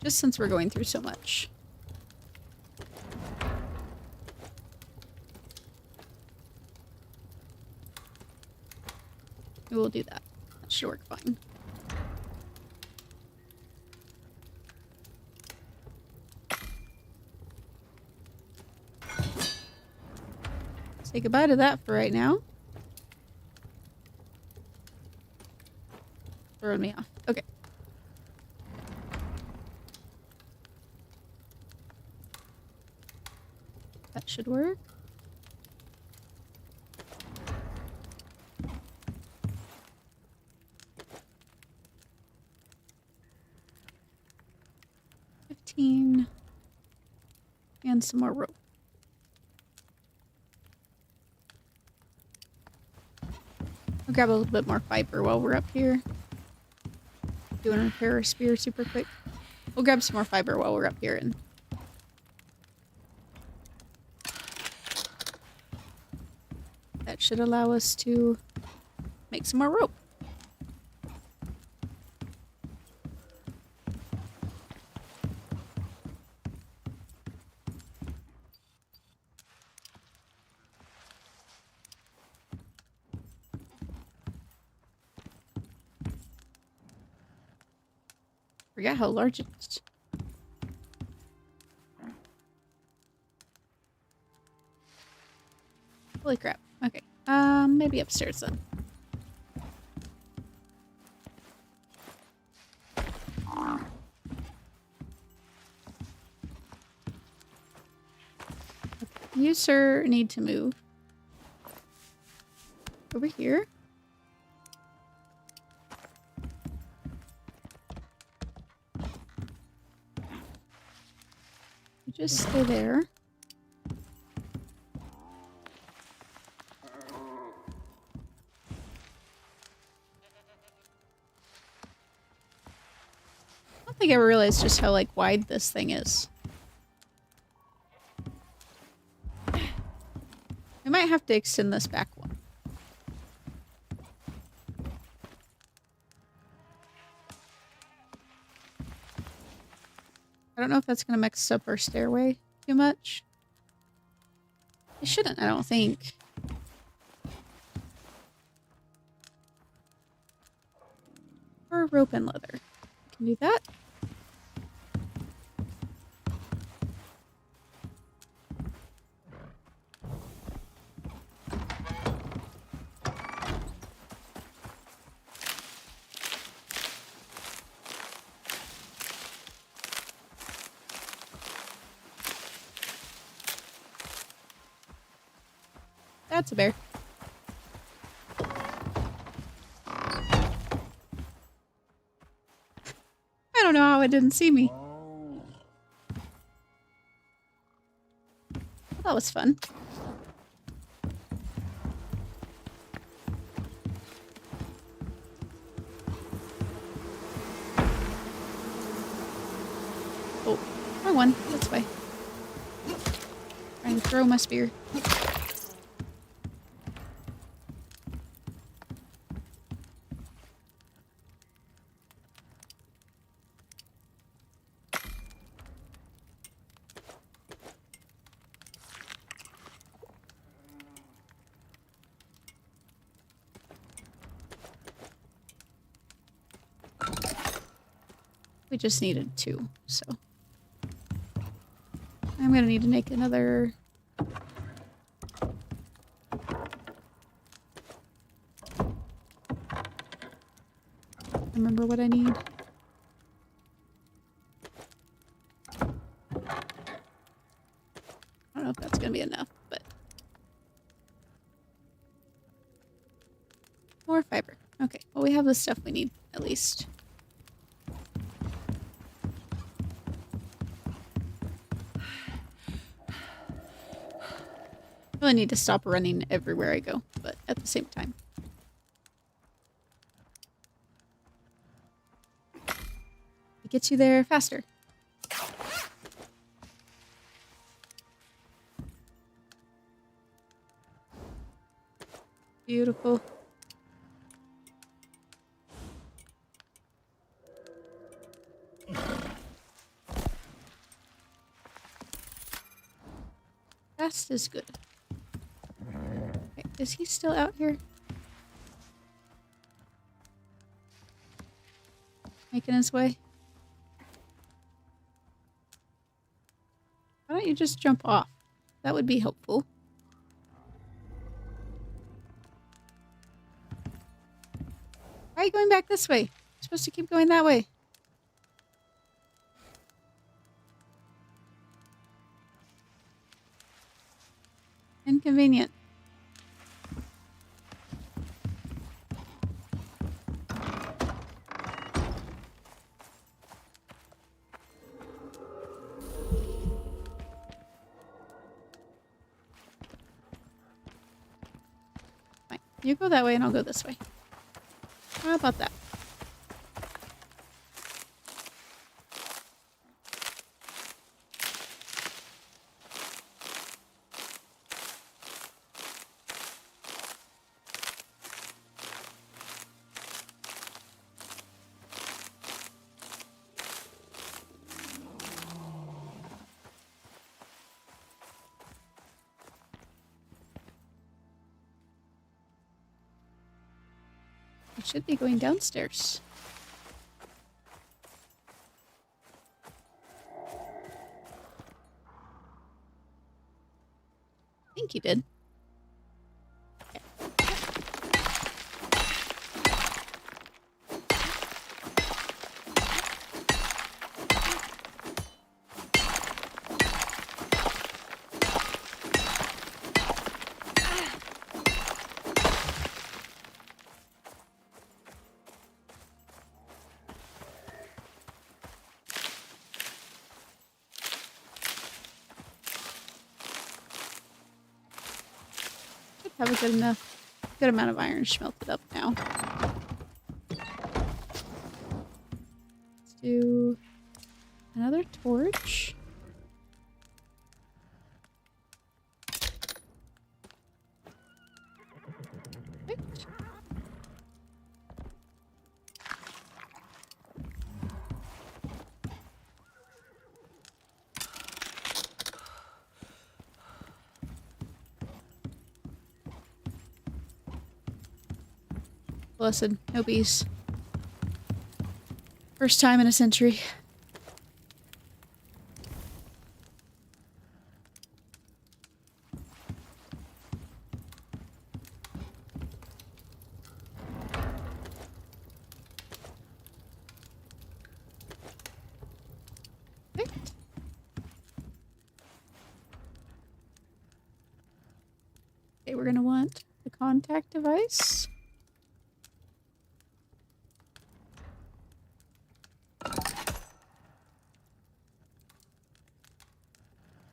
Just since we're going through so much. We'll do that. That should work fine. Say goodbye to that for right now. Throwing me off. Okay. That should work. And some more rope. I'll grab a little bit more fiber while we're up here. Doing a repair our spear super quick. We'll grab some more fiber while we're up here and that should allow us to make some more rope. Forgot how large it is. Holy crap. Okay. Maybe upstairs then. You, sir, need to move. Over here. You just stay there. I don't think I ever realized just how, like, wide this thing is. We might have to extend this back one. I don't know if that's going to mix up our stairway too much. It shouldn't, I don't think. Or rope and leather. Can do that. That's a bear. I don't know how it didn't see me. That was fun. Oh, wrong one. That's why. Trying to throw my spear. we just needed 2, so. I'm gonna need to make another... Remember what I need. I don't know if that's gonna be enough, but... More fiber. Okay, well we have the stuff we need, at least. I really need to stop running everywhere I go, but at the same time. It gets you there faster. Beautiful. Fast is good. Okay, is he still out here? Making his way? Why don't you just jump off? That would be helpful. Why are you going back this way? You're supposed to keep going that way. Inconvenient. Fine. You go that way and I'll go this way. How about that? I should be going downstairs. I think he did. Have a good amount of iron smelted up now. Let's do another torch. Perfect. Blessed, no bees. First time in a century. Perfect. Okay, we're gonna want the contact device.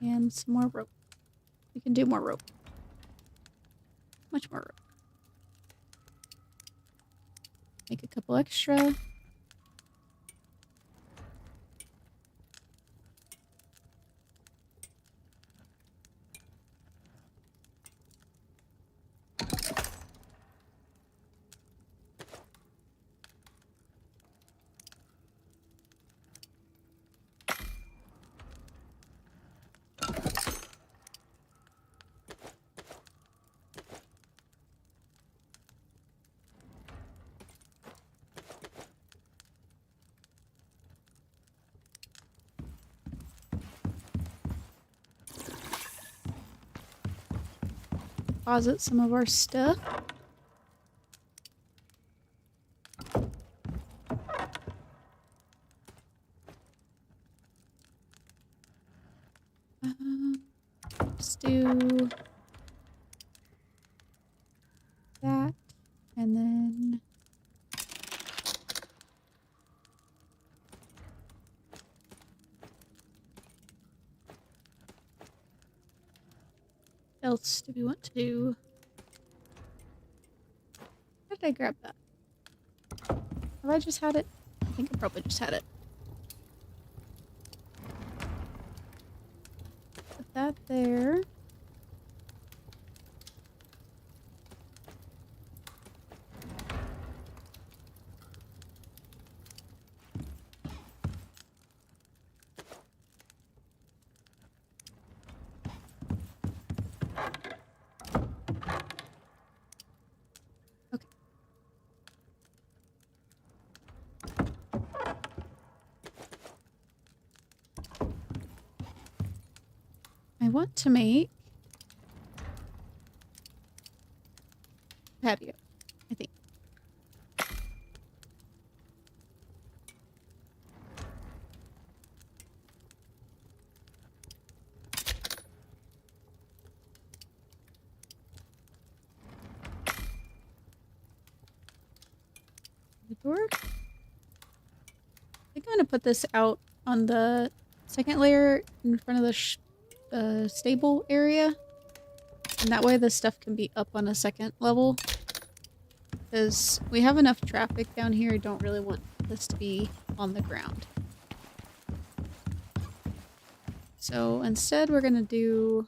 And some more rope. We can do more rope. Much more rope. Make a couple extra. deposit some of our stuff. Let's do that, and then what else do we want to do? How did I grab that? Have I just had it? I think I probably just had it. Put that there. I want to make patio, I think. The door? I think I'm gonna put this out on the second layer in front of the stable area. And that way the stuff can be up on a second level. Because we have enough traffic down here, I don't really want this to be on the ground. So instead we're gonna do...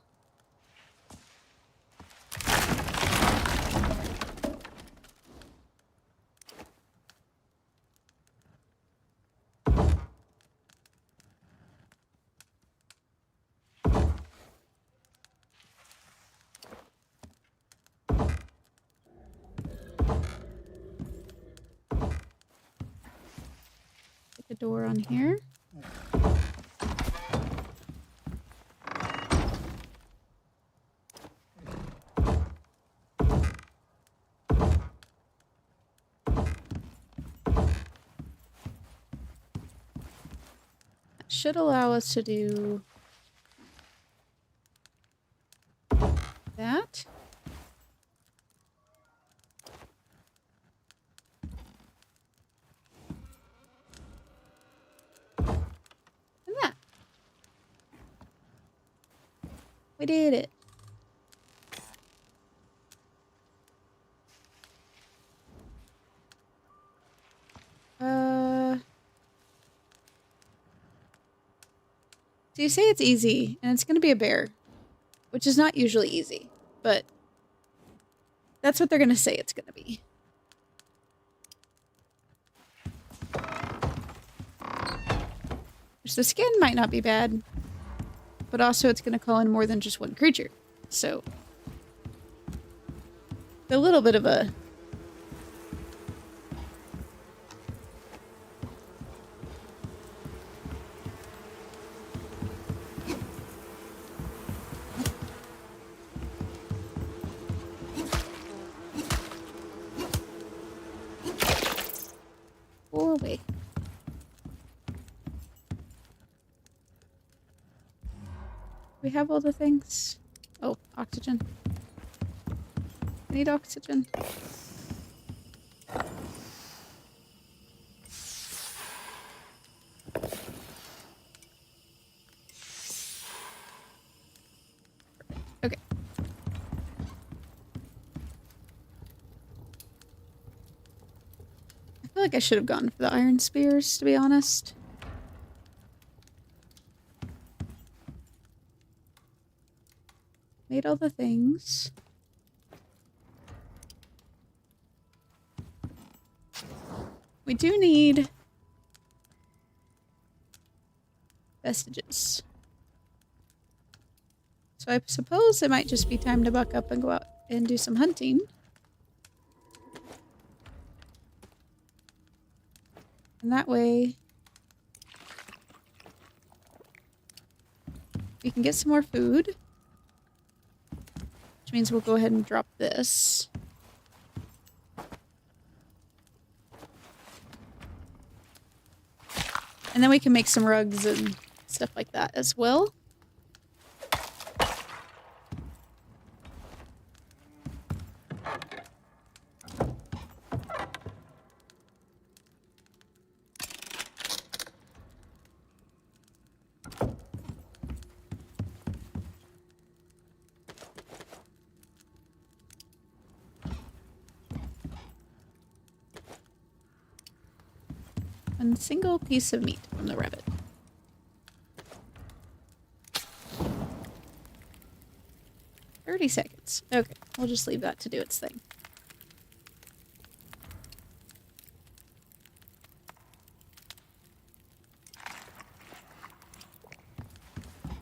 Put the door on here. Should allow us to do that. And that. We did it. So you say it's easy, and it's gonna be a bear. Which is not usually easy, but that's what they're gonna say it's gonna be. Which the skin might not be bad, but also it's gonna call in more than just one creature. So, a little bit of a... Go away. We have all the things. Oh, oxygen. I need oxygen. Okay. I feel like I should have gone for the iron spears, to be honest. Made all the things. We do need vestiges. So I suppose it might just be time to buck up and go out and do some hunting. And that way we can get some more food. Which which means we'll go ahead and drop this. And then we can make some rugs and stuff like that as well. One single piece of meat from the rabbit. $30 seconds. Okay, we'll just leave that to do its thing.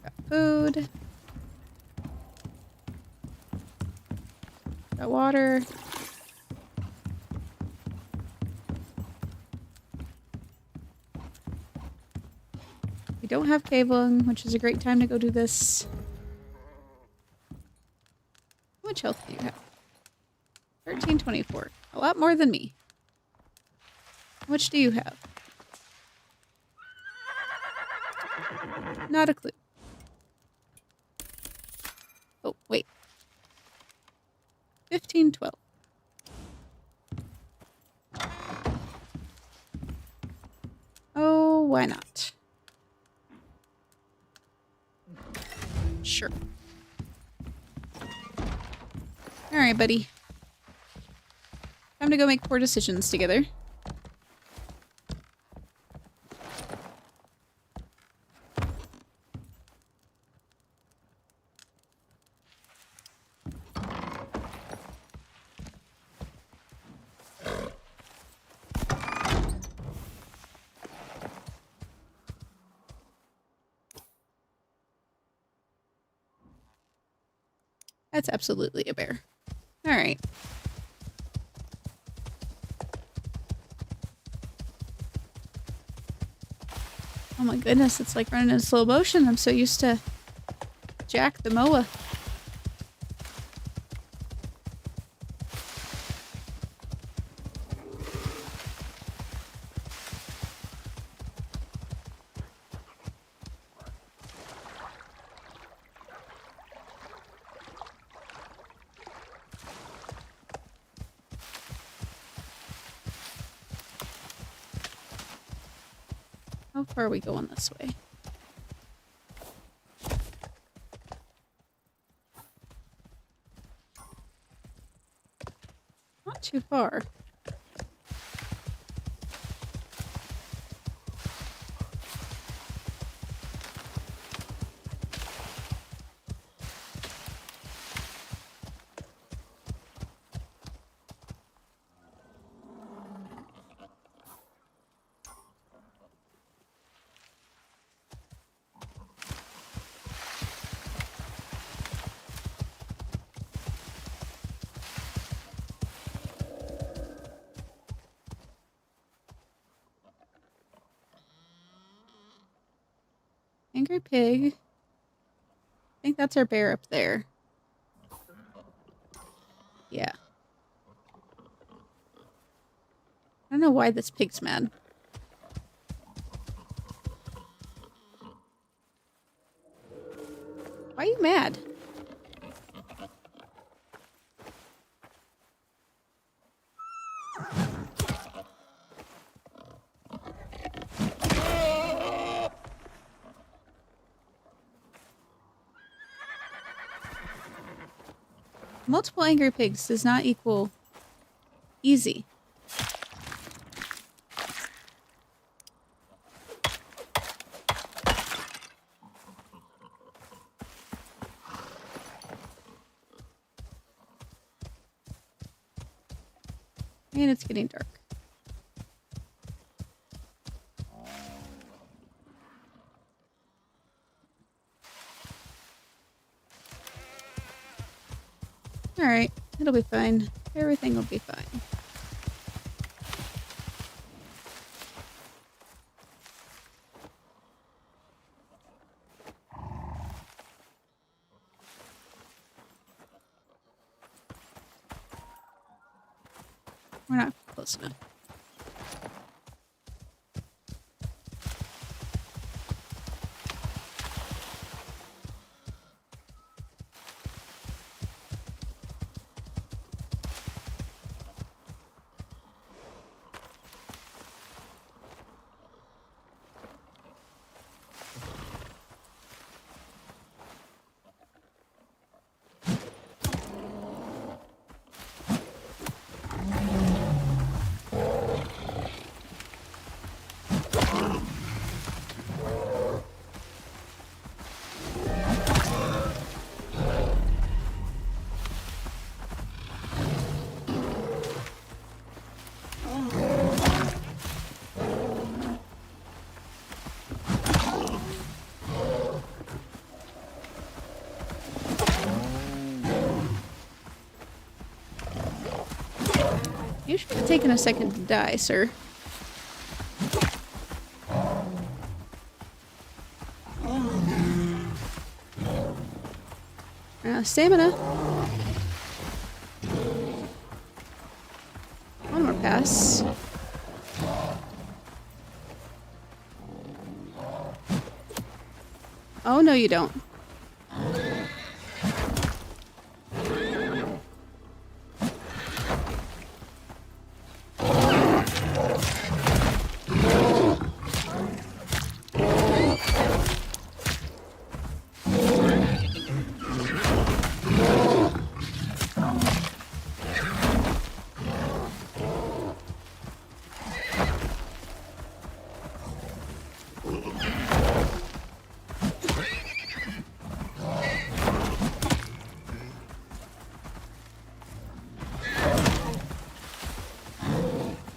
Got food. Got water. We don't have cabling, which is a great time to go do this. How much health do you have? 1324. A lot more than me. How much do you have? Not a clue. Oh, wait. 1512. Oh, why not? Sure. Alright, buddy. Time to go make poor decisions together. That's absolutely a bear. Alright. Oh my goodness, it's like running in slow motion. I'm so used to Jack the Moa. How far are we going this way? Not too far. Angry pig. I think that's our bear up there. Yeah. I don't know why this pig's mad. Why are you mad? Multiple angry pigs does not equal easy. And it's getting dark. Alright, it'll be fine. Everything will be fine. We're not close enough. You should have taken a second to die, sir. Stamina. One more pass. Oh, no, you don't.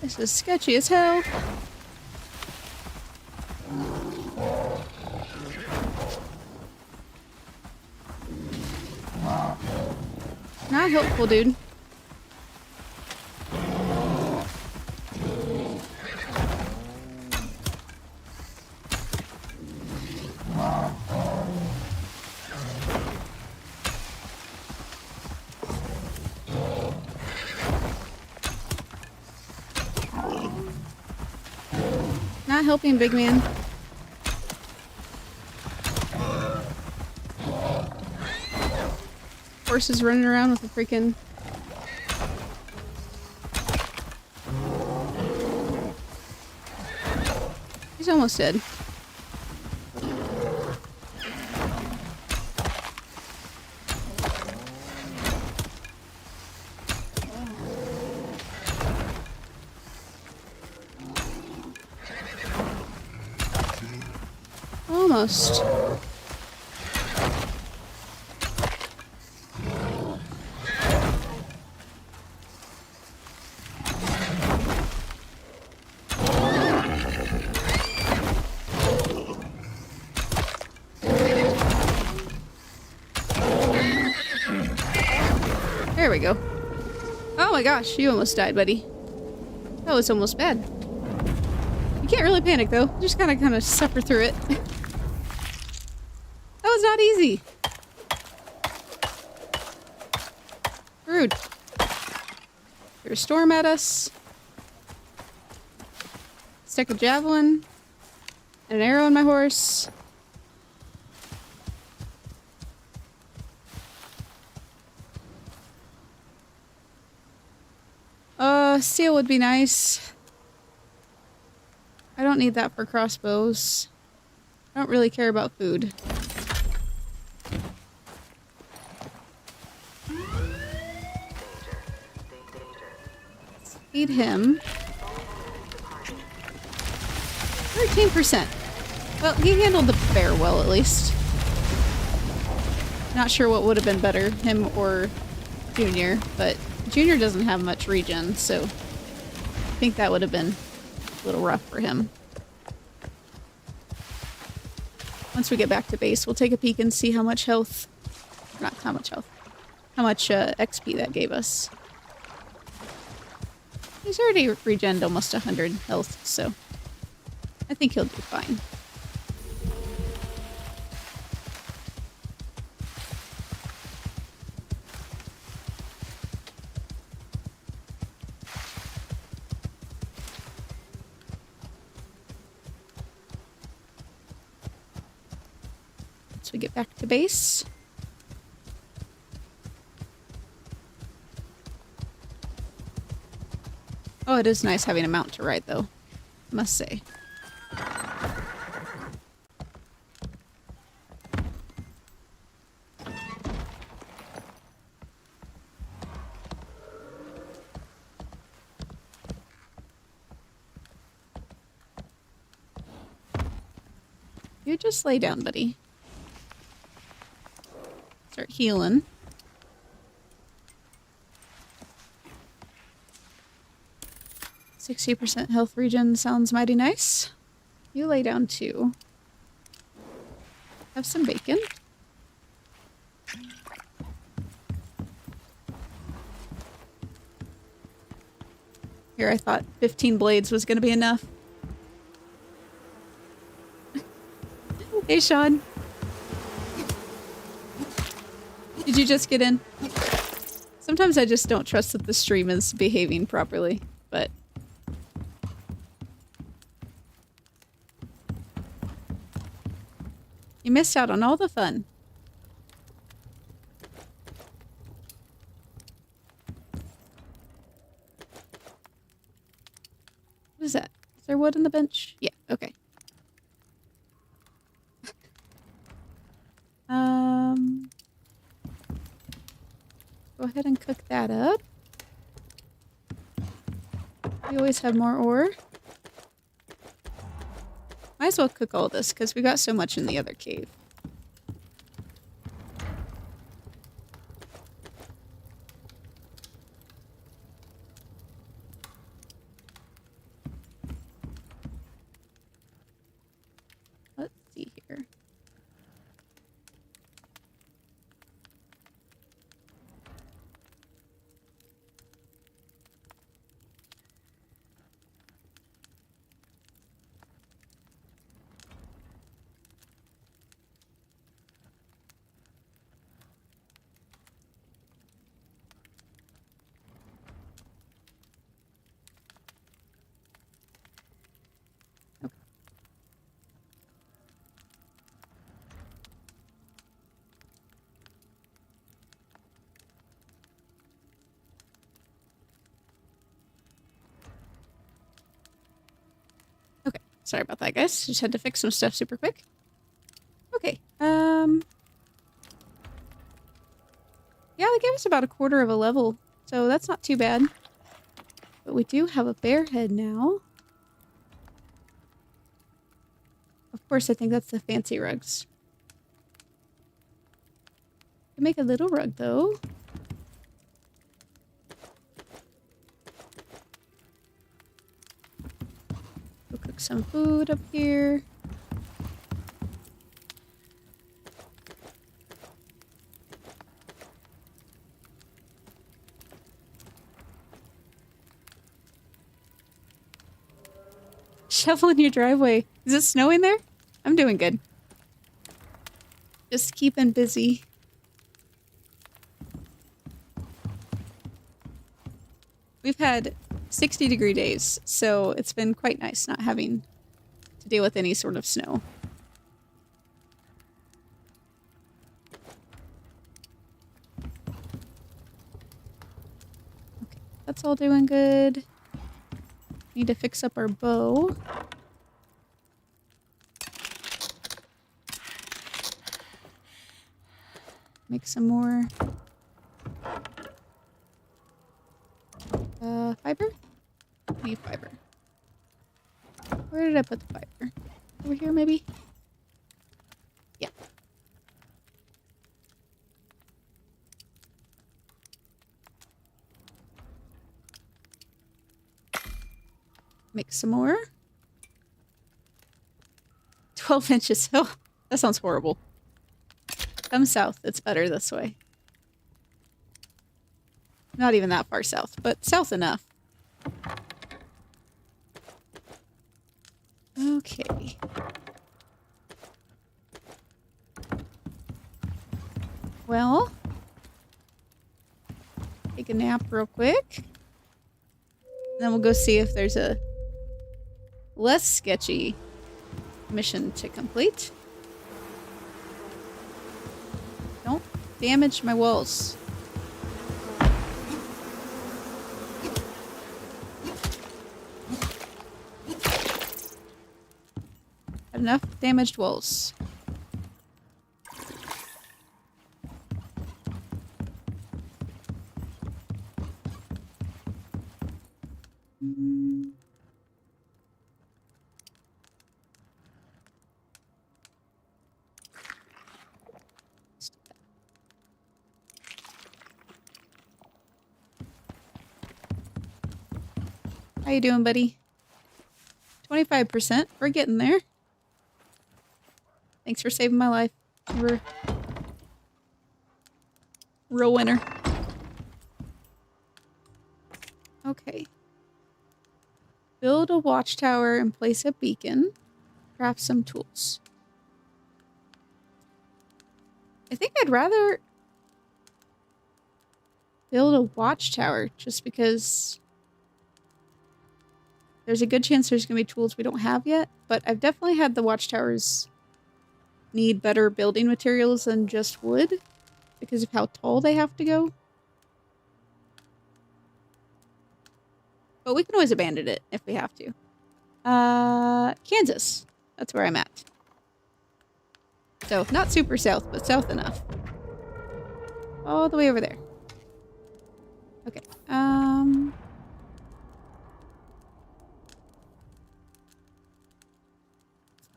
This is sketchy as hell. Not helpful, dude. Not helping, big man. Horse is running around with a freaking... He's almost dead. Almost. There we go. Oh my gosh, you almost died, buddy. That was almost bad. You can't really panic though. Just kind of suffer through it. That was not easy. Rude. There's a storm at us. Stick a javelin. And an arrow in my horse. Steel would be nice. I don't need that for crossbows. I don't really care about food. Let's feed him. 13%. Well, he handled the bear well, at least. Not sure what would have been better, him or Junior, but Junior doesn't have much regen, so I think that would have been a little rough for him. Once we get back to base, we'll take a peek and see how much health... Not how much health. How much XP that gave us. He's already regened almost 100 health, so I think he'll do fine. we get back to base. Oh, it is nice having a mount to ride, though, I must say. You just lay down, buddy. Start healing. %60 health regen sounds mighty nice. You lay down too. Have some bacon. Here, I thought 15 blades was going to be enough. Hey, Sean. Did you just get in? Sometimes I just don't trust that the stream is behaving properly, but... You missed out on all the fun. What is that? Is there wood on the bench? Yeah, okay. Go ahead and cook that up. We always have more ore. Might as well cook all this, because we got so much in the other cave. Let's see here. Sorry about that, guys. Just had to fix some stuff super quick. Okay. Yeah, they gave us about a quarter of a level, so that's not too bad. But we do have a bear head now. Of course, I think that's the fancy rugs. Can make a little rug, though. We'll cook some food up here. Shovel in your driveway. Is it snowing there? I'm doing good. Just keeping busy. We've had 60-degree days, so it's been quite nice not having to deal with any sort of snow. Okay, that's all doing good. Need to fix up our bow. Make some more fiber? I need fiber. Where did I put the fiber? Over here, maybe? Yeah. Make some more. 12 inches. Oh, that sounds horrible. Come south. It's better this way. Not even that far south, but south enough. Okay. Well, take a nap real quick. Then we'll go see if there's a less sketchy mission to complete. damaged my walls. Enough damaged walls. How you doing, buddy? 25%. We're getting there. Thanks for saving my life. We're real winner. Okay. Build a watchtower and place a beacon. Craft some tools. I think I'd rather build a watchtower just because there's a good chance there's going to be tools we don't have yet, but I've definitely had the watchtowers need better building materials than just wood because of how tall they have to go. But we can always abandon it if we have to. Kansas. That's where I'm at. So, not super south, but south enough. All the way over there. Okay.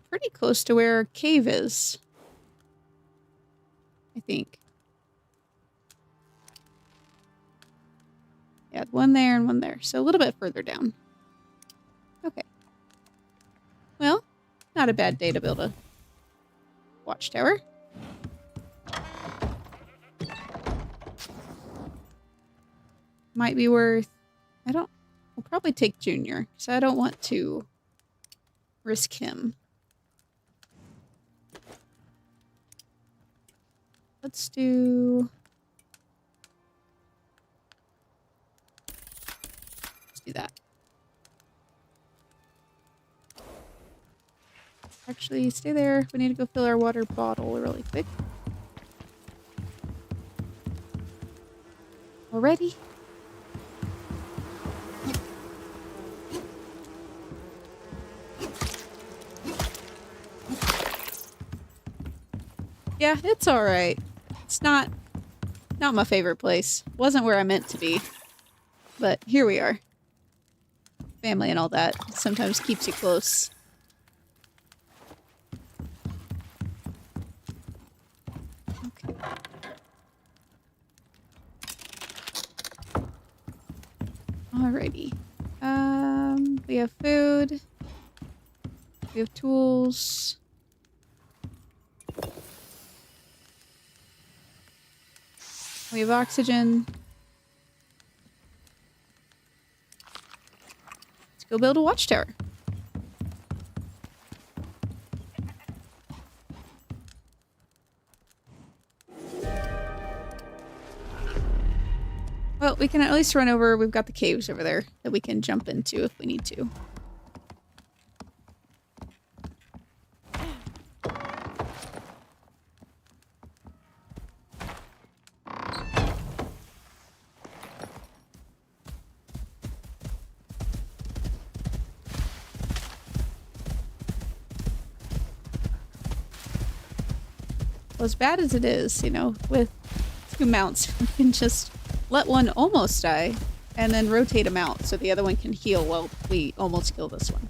Pretty close to where our cave is. I think. Yeah, one there and one there. So a little bit further down. Okay. Well, not a bad day to build a watchtower. Might be worth... we'll probably take Junior, because I don't want to risk him. Let's do that. Actually, stay there. We need to go fill our water bottle really quick. Already? Yeah, it's alright. It's not my favorite place. Wasn't where I meant to be. But here we are. Family and all that sometimes keeps you close. Okay. Alrighty. We have food. We have tools. We have oxygen. Let's go build a watchtower. Well, we can at least run over. We've got the caves over there that we can jump into if we need to. Well, as bad as it is, you know, with 2 mounts, we can just let one almost die and then rotate them out so the other one can heal while we almost kill this one.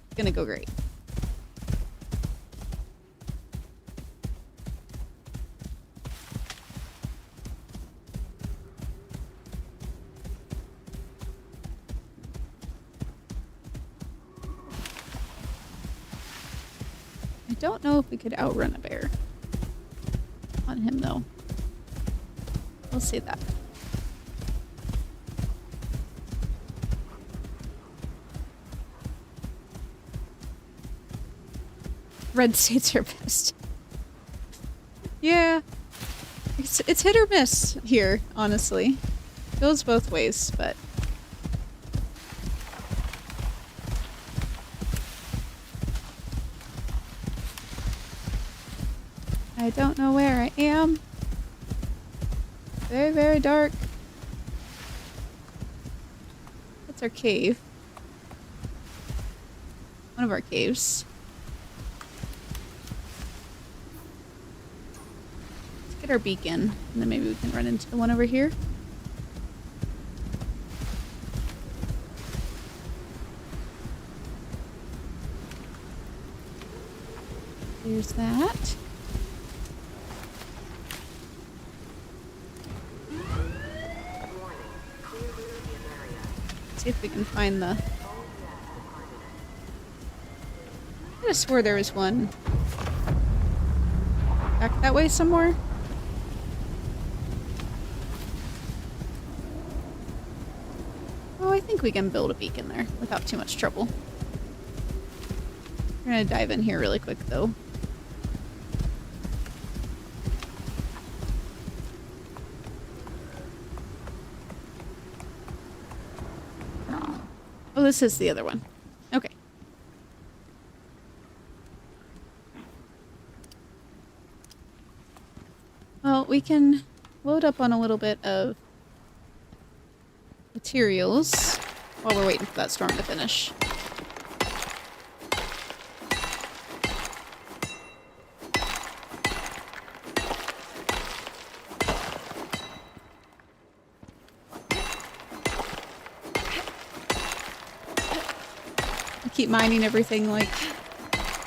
It's gonna go great. I don't know if we could outrun a bear on him, though. We'll see that. Red states are best. Yeah. It's hit or miss here, honestly. Goes both ways, but... I don't know where I am. Very, very dark. That's our cave. One of our caves. Let's get our beacon, and then maybe we can run into the one over here. There's that. See if we can find the... I could have swore there was one back that way somewhere. Oh, I think we can build a beacon there without too much trouble. We're gonna dive in here really quick though. Oh, this is the other one. Okay. Well, we can load up on a little bit of materials while we're waiting for that storm to finish. Keep mining everything, like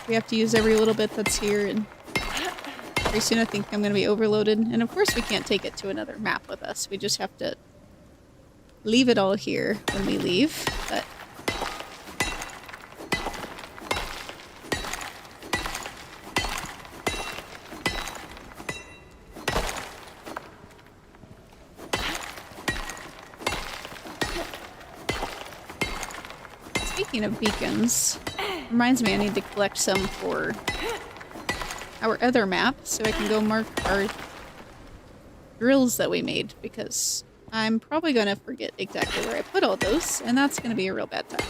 we have to use every little bit that's here, and pretty soon I think I'm gonna be overloaded. And of course we can't take it to another map with us. We just have to leave it all here when we leave, but speaking of beacons, reminds me I need to collect some for our other map so I can go mark our drills that we made, because I'm probably going to forget exactly where I put all those, and that's going to be a real bad time.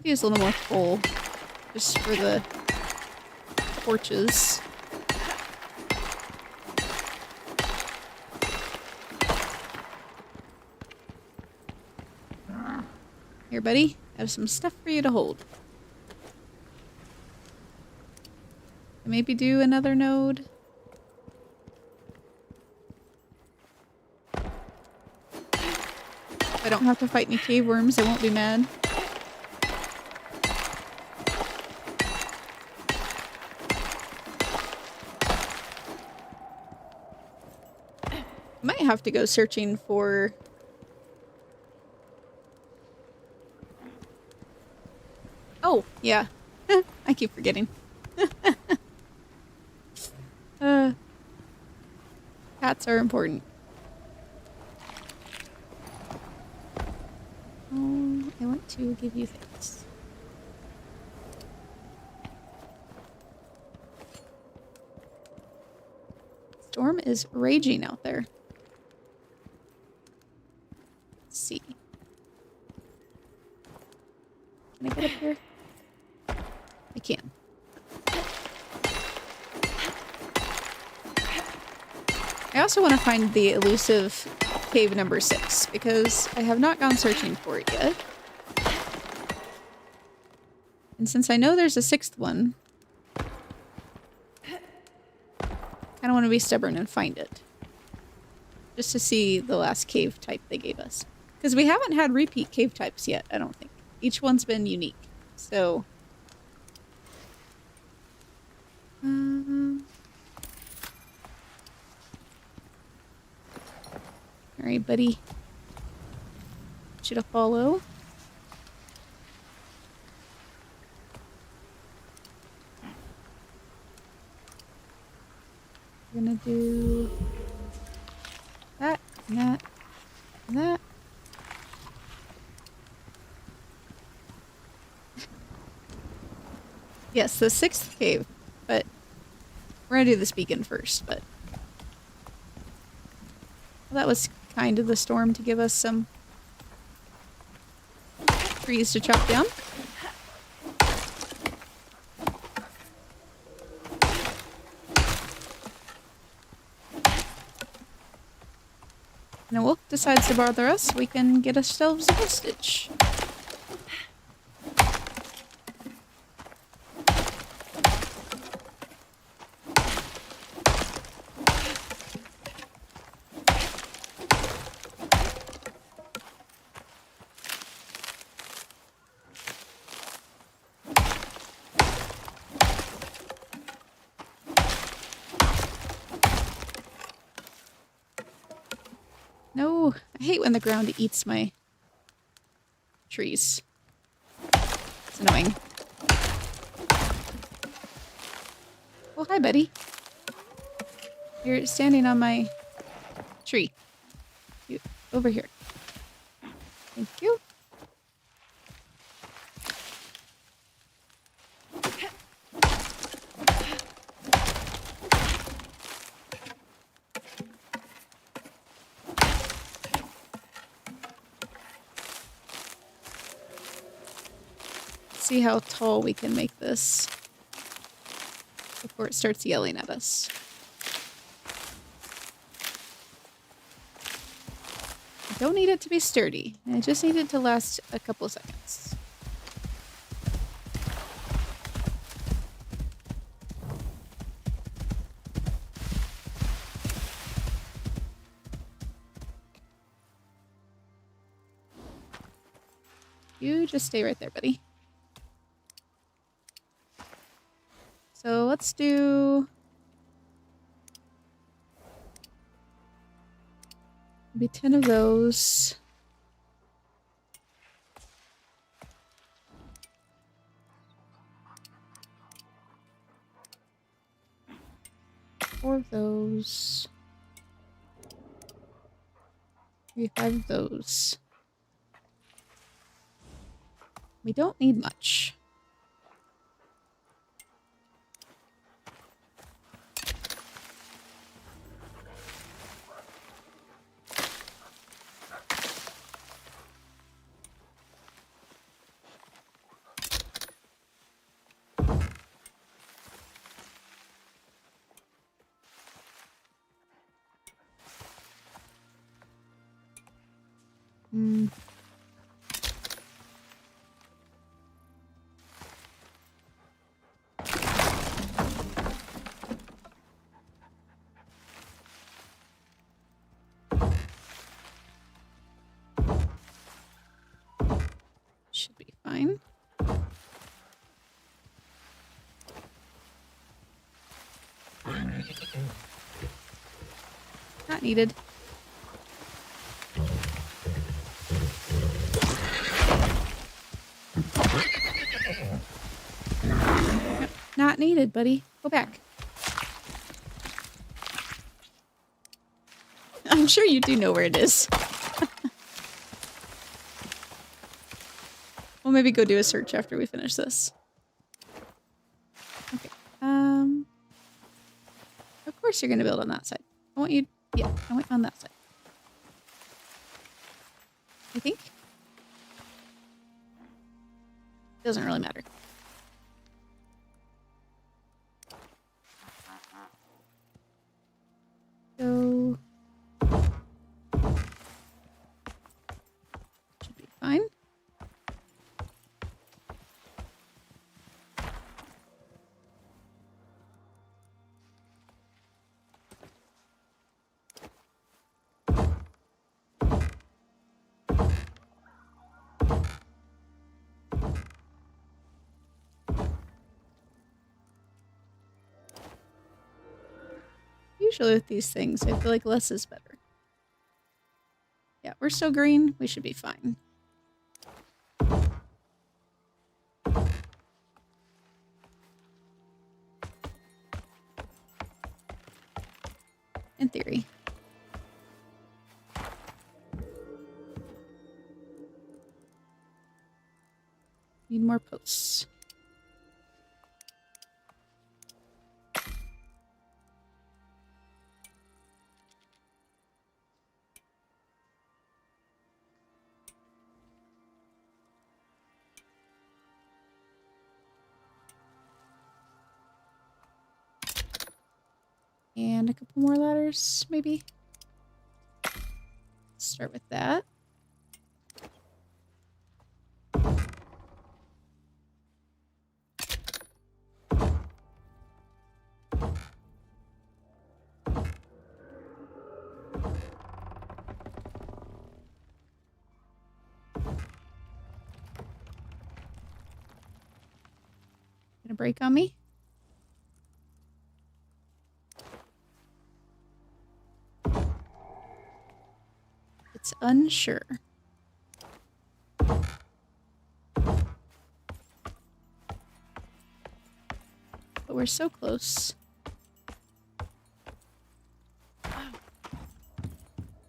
Use a little more coal just for the torches. Here, buddy. I have some stuff for you to hold. Maybe do another node. If I don't have to fight any cave worms, I won't be mad. Might have to go searching for... Oh, yeah. I keep forgetting. Cats are important. Oh, I want to give you things. Storm is raging out there. Let's see. Can I get up here? I can. I also want to find the elusive cave number 6, because I have not gone searching for it yet. And since I know there's a 6th one, I kind of want to be stubborn and find it. Just to see the last cave type they gave us. Because we haven't had repeat cave types yet, I don't think. Each one's been unique. So... Alright, buddy. Want you to follow. We're gonna do that, and that, and that. Yes, the 6th cave, but we're gonna do this beacon first, but... Well, that was kind of the storm to give us some trees to chop down. And a wolf decides to bother us, we can get ourselves a hostage. No, I hate when the ground eats my trees. It's annoying. Oh, hi, buddy. You're standing on my tree. You, over here. Thank you. See how tall we can make this before it starts yelling at us. I don't need it to be sturdy. I just need it to last a couple of seconds. You just stay right there, buddy. So let's do maybe 10 of those. Four of those. Maybe 5 of those. We don't need much. Hmm. Should be fine. Not needed. Not needed, buddy. Go back. I'm sure you do know where it is. We'll maybe go do a search after we finish this. Okay. Of course you're gonna build on that side. I want you, yeah, I want you on that side. I think. Doesn't really matter. So should be fine. Usually with these things, I feel like less is better. Yeah, we're still green. We should be fine. In theory. Need more posts. And a couple more ladders, maybe. Start with that. Gonna break on me? It's unsure. But we're so close. I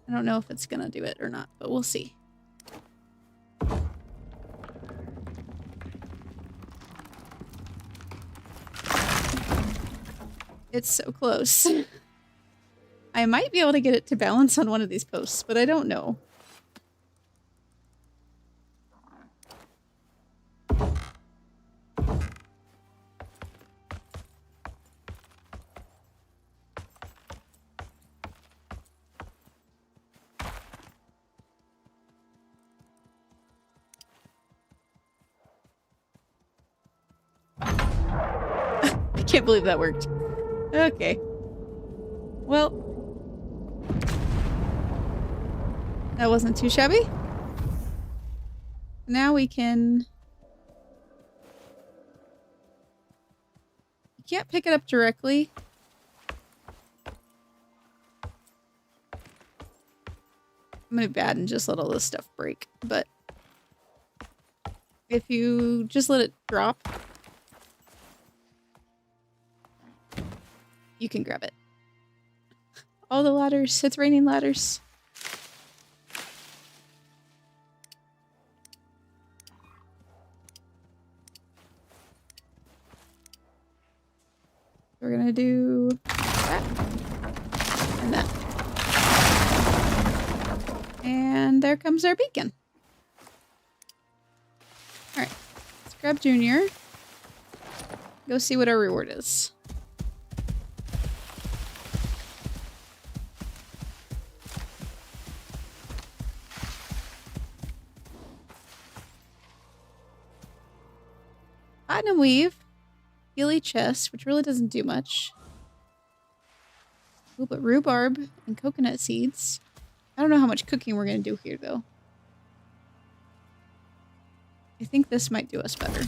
don't know if it's gonna do it or not, but we'll see. It's so close. I might be able to get it to balance on one of these posts, but I don't know. I can't believe that worked. Okay. Well, that wasn't too shabby. Now we can... You can't pick it up directly. I'm gonna be bad and just let all this stuff break, but if you just let it drop, you can grab it. All the ladders. It's raining ladders. We're gonna do that and that. And there comes our beacon. Alright. Let's grab Junior. Go see what our reward is. Platinum weave. Healy chest, which really doesn't do much. Oh, but rhubarb and coconut seeds. I don't know how much cooking we're going to do here, though. I think this might do us better.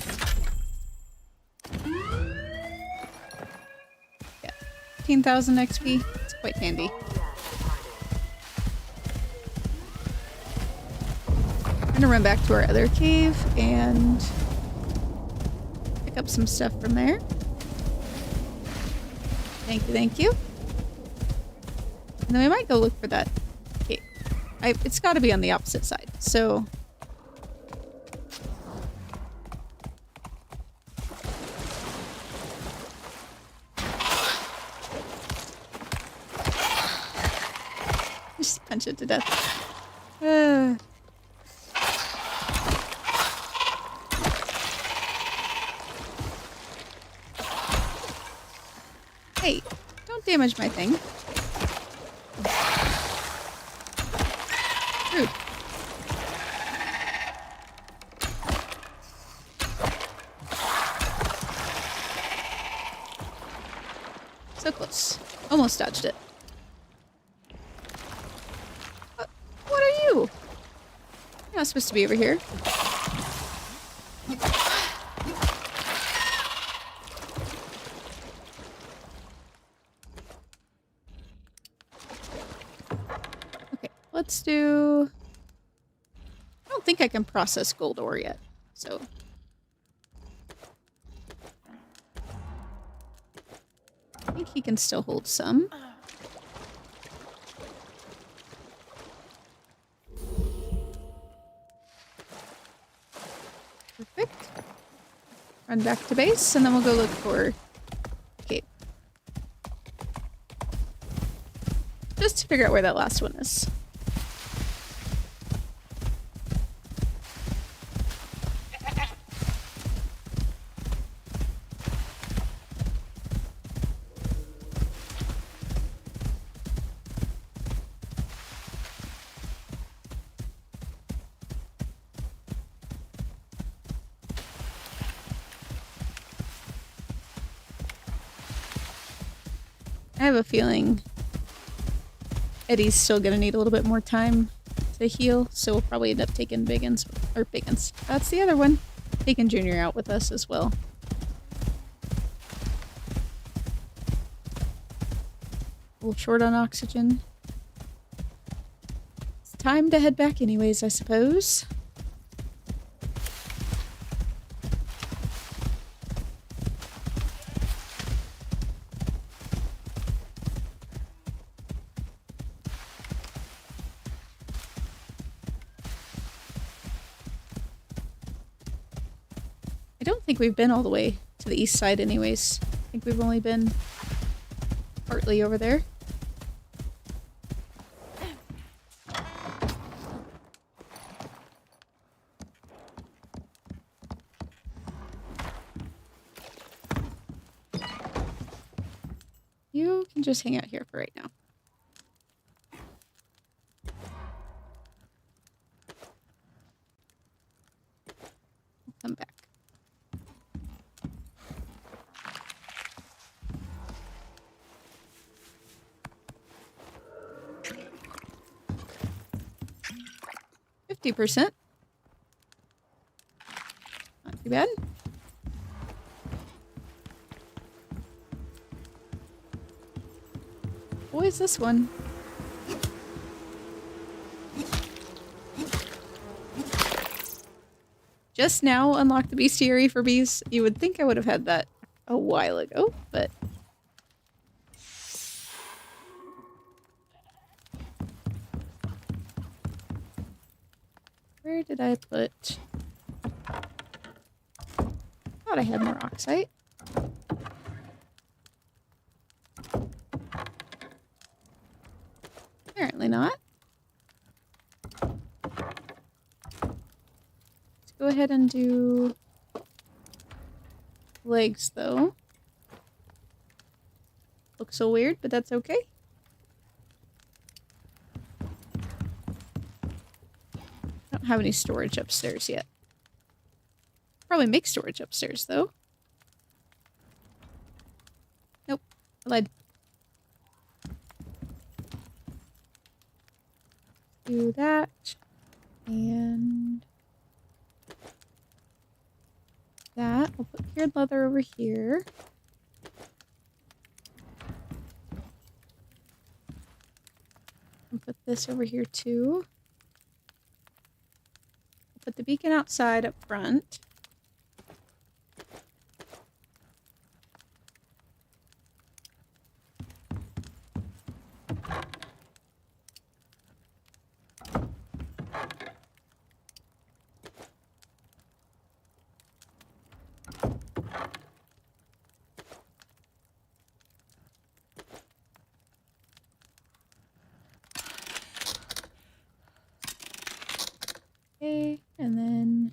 Yeah. 15,000 XP. It's quite handy. I'm going to run back to our other cave and pick up some stuff from there. Thank you, thank you. And then we might go look for that cave. It's got to be on the opposite side, so... Just punch it to death. Hey, don't damage my thing. Rude. So close. Almost dodged it. What are you? You're not supposed to be over here. Okay, let's do... I don't think I can process gold ore yet, so... I think he can still hold some. Perfect. Run back to base, and then we'll go look for Kate. Just to figure out where that last one is. I have a feeling Eddie's still gonna need a little bit more time to heal, so we'll probably end up taking Biggins, or Biggins. That's the other one. Taking Junior out with us as well. A little short on oxygen. It's time to head back anyways, I suppose. I don't think we've been all the way to the east side anyways. I think we've only been partly over there. You can just hang out here for right now. We'll come back. %. Not too bad. What is this one? Just now unlocked the bestiary for bees. You would think I would have had that a while ago, but... Where did I put... Thought I had more oxite. Apparently not. Let's go ahead and do legs, though. Looks so weird, but that's okay. I don't have any storage upstairs yet. Probably make storage upstairs, though. Nope. I lied. Do that. And that. We'll put cured leather over here. And put this over here too. Put the beacon outside up front. Okay, and then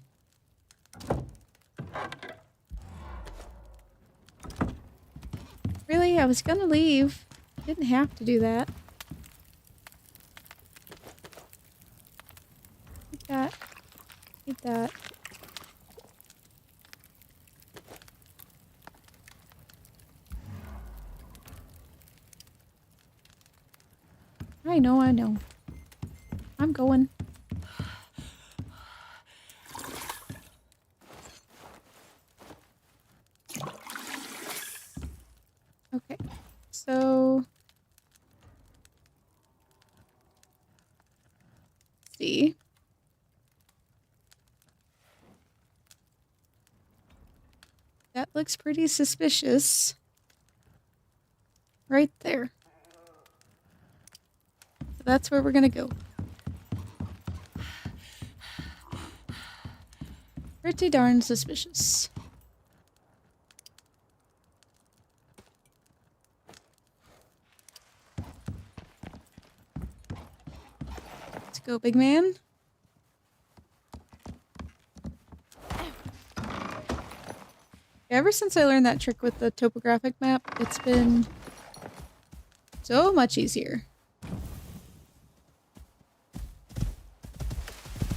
really, I was gonna leave. Didn't have to do that. Eat that. Eat that. I know, I know. I'm going. Okay, so let's see. That looks pretty suspicious. Right there. So that's where we're gonna go. Pretty darn suspicious. Let's go, big man. Ever since I learned that trick with the topographic map, it's been so much easier. I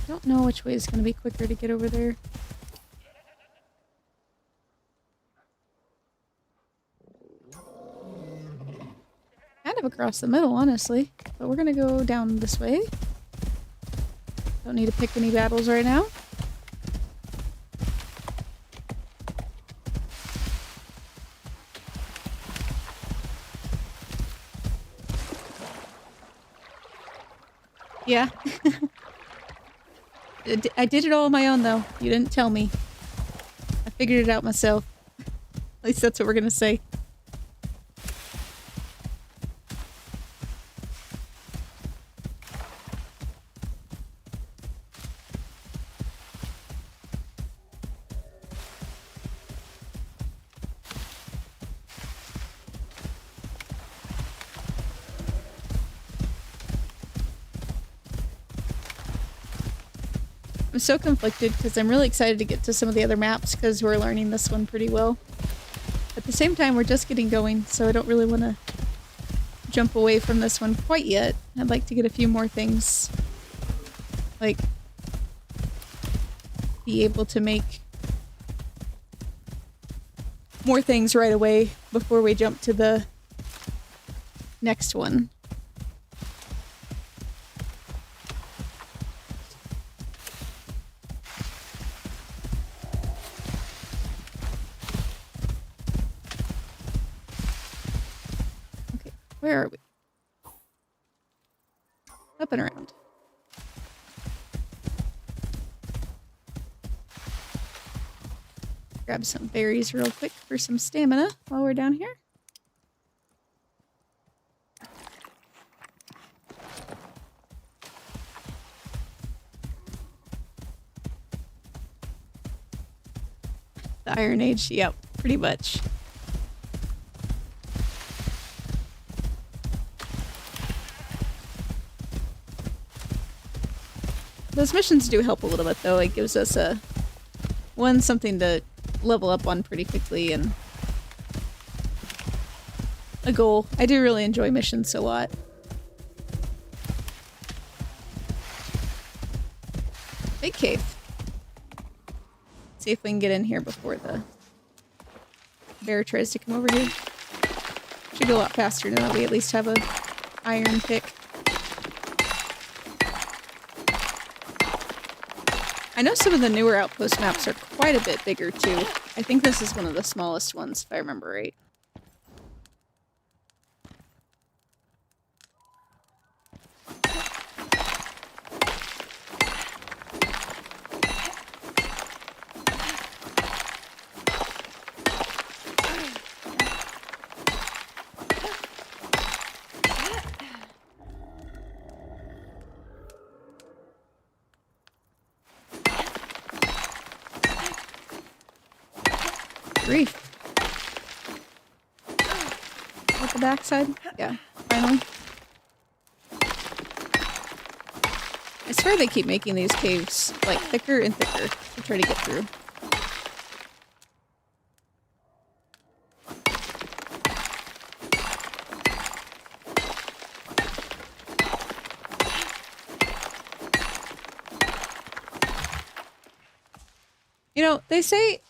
don't know which way is going to be quicker to get over there. kind of across the middle, honestly. But we're gonna go down this way. Don't need to pick any battles right now. Yeah. I did it all on my own, though. You didn't tell me. I figured it out myself. At least that's what we're gonna say. I'm so conflicted because I'm really excited to get to some of the other maps because we're learning this one pretty well. At the same time, we're just getting going, so I don't really want to jump away from this one quite yet. I'd like to get a few more things. Like, be able to make more things right away before we jump to the next one. Where are we? Up and around. Grab some berries real quick for some stamina while we're down here. The Iron Age, yep, pretty much. Those missions do help a little bit, though. It gives us something to level up on pretty quickly, and a goal. I do really enjoy missions a lot. Big cave. See if we can get in here before the bear tries to come over here. Should go a lot faster now that we at least have a iron pick. I know some of the newer outpost maps are quite a bit bigger too. I think this is one of the smallest ones, if I remember right. Grief. At the backside? Yeah, finally. I swear they keep making these caves, like, thicker and thicker to try to get through. You know, they say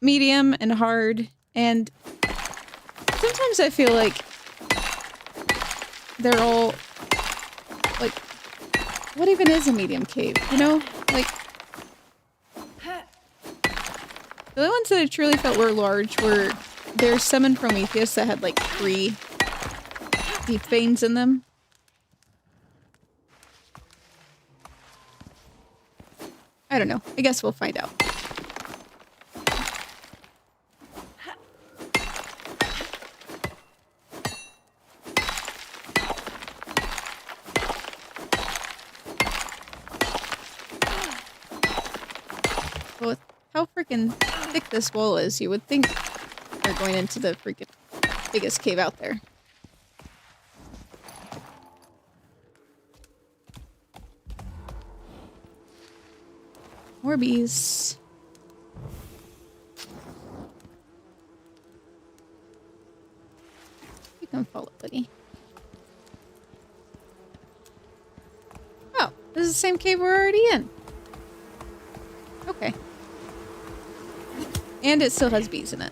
medium and hard, and sometimes I feel like they're all like, what even is a medium cave, you know? Like, the only ones that I truly felt were large were there's some in Prometheus that had like 3 deep veins in them. I don't know. I guess we'll find out. With how freaking thick this wall is, you would think we're going into the freaking biggest cave out there. More bees. You can follow, buddy. Oh, this is the same cave we're already in. Okay. And it still has bees in it.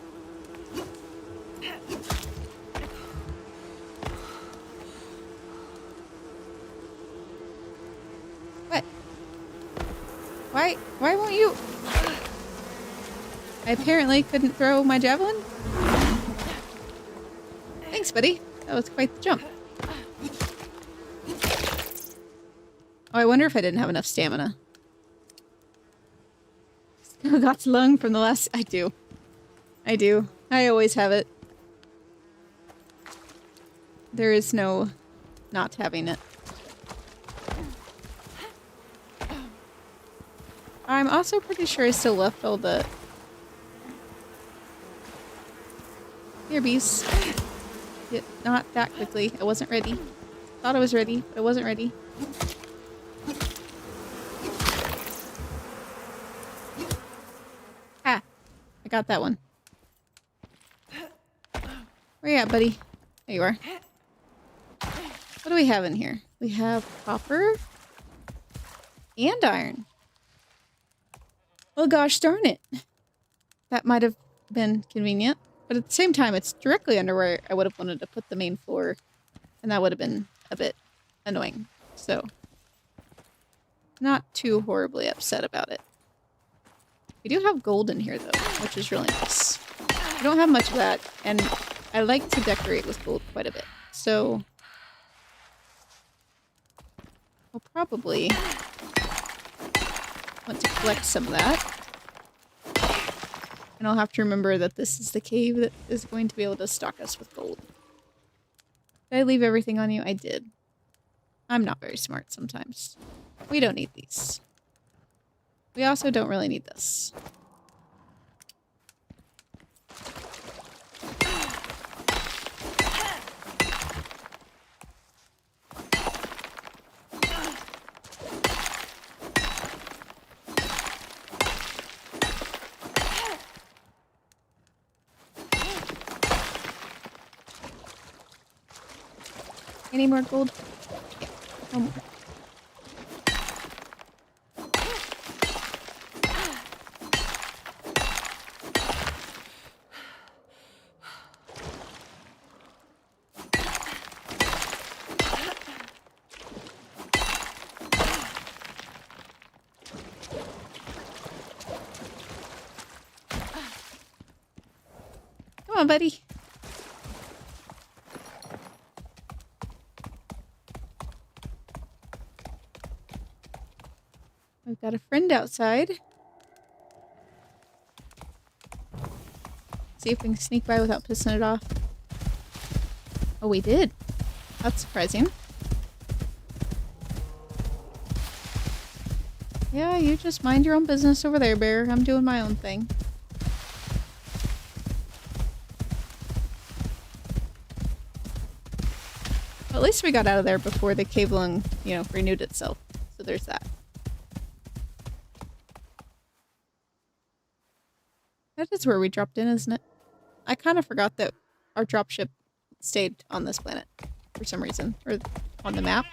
Why won't you? I apparently couldn't throw my javelin. Thanks, buddy. That was quite the jump. Oh, I wonder if I didn't have enough stamina. Still got lung from the last... I do. I do. I always have it. There is no not having it. I'm also pretty sure I still left all the... Here, bees. Yeah, not that quickly. I wasn't ready. Thought I was ready, but I wasn't ready. Ah! I got that one. Where you at, buddy? There you are. What do we have in here? We have copper and iron. Well, gosh darn it. That might have been convenient. But at the same time, it's directly under where I would have wanted to put the main floor. And that would have been a bit annoying. So, not too horribly upset about it. We do have gold in here, though, which is really nice. We don't have much of that, and I like to decorate with gold quite a bit. So, we'll probably want to collect some of that. And I'll have to remember that this is the cave that is going to be able to stock us with gold. Did I leave everything on you? I did. I'm not very smart sometimes. We don't need these. We also don't really need this. Any more gold? Yeah. No more. Come on, buddy. We've got a friend outside. See if we can sneak by without pissing it off. Oh, we did. That's surprising. Yeah, you just mind your own business over there, bear. I'm doing my own thing. Well, at least we got out of there before the cave lung, you know, renewed itself. So there's that. That is where we dropped in, isn't it? I kind of forgot that our dropship stayed on this planet for some reason, or on the map.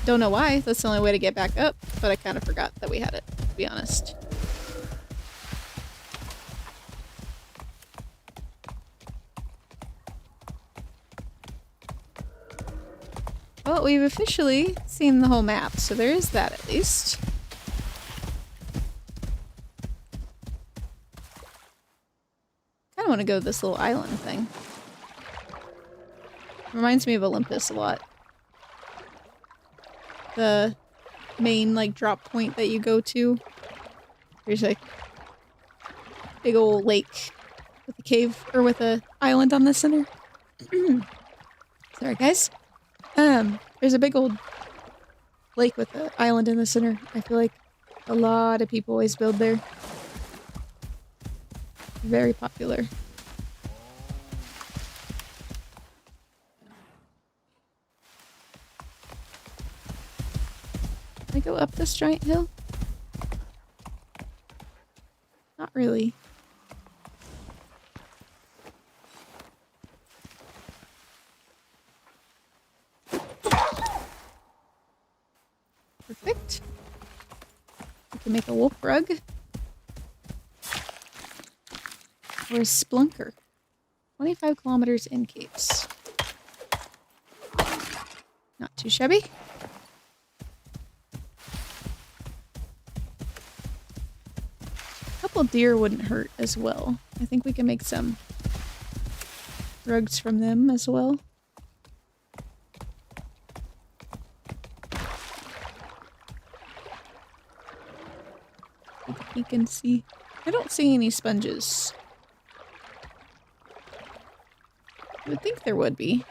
Don't know why, that's the only way to get back up, but I kind of forgot that we had it, to be honest. Well, we've officially seen the whole map, so there is that at least. I want to go to this little island thing. Reminds me of Olympus a lot. The main, like, drop point that you go to. There's a big old lake with a cave, or with a island on the center. Sorry, guys. There's a big old lake with an island in the center. I feel like a lot of people always build there. Very popular. Can I go up this giant hill? Not really. Perfect. We can make a wolf rug. Or a splunker. 25 kilometers in caves. Not too shabby. couple deer wouldn't hurt as well. I think we can make some rugs from them as well. You can see. I don't see any sponges. I would think there would be.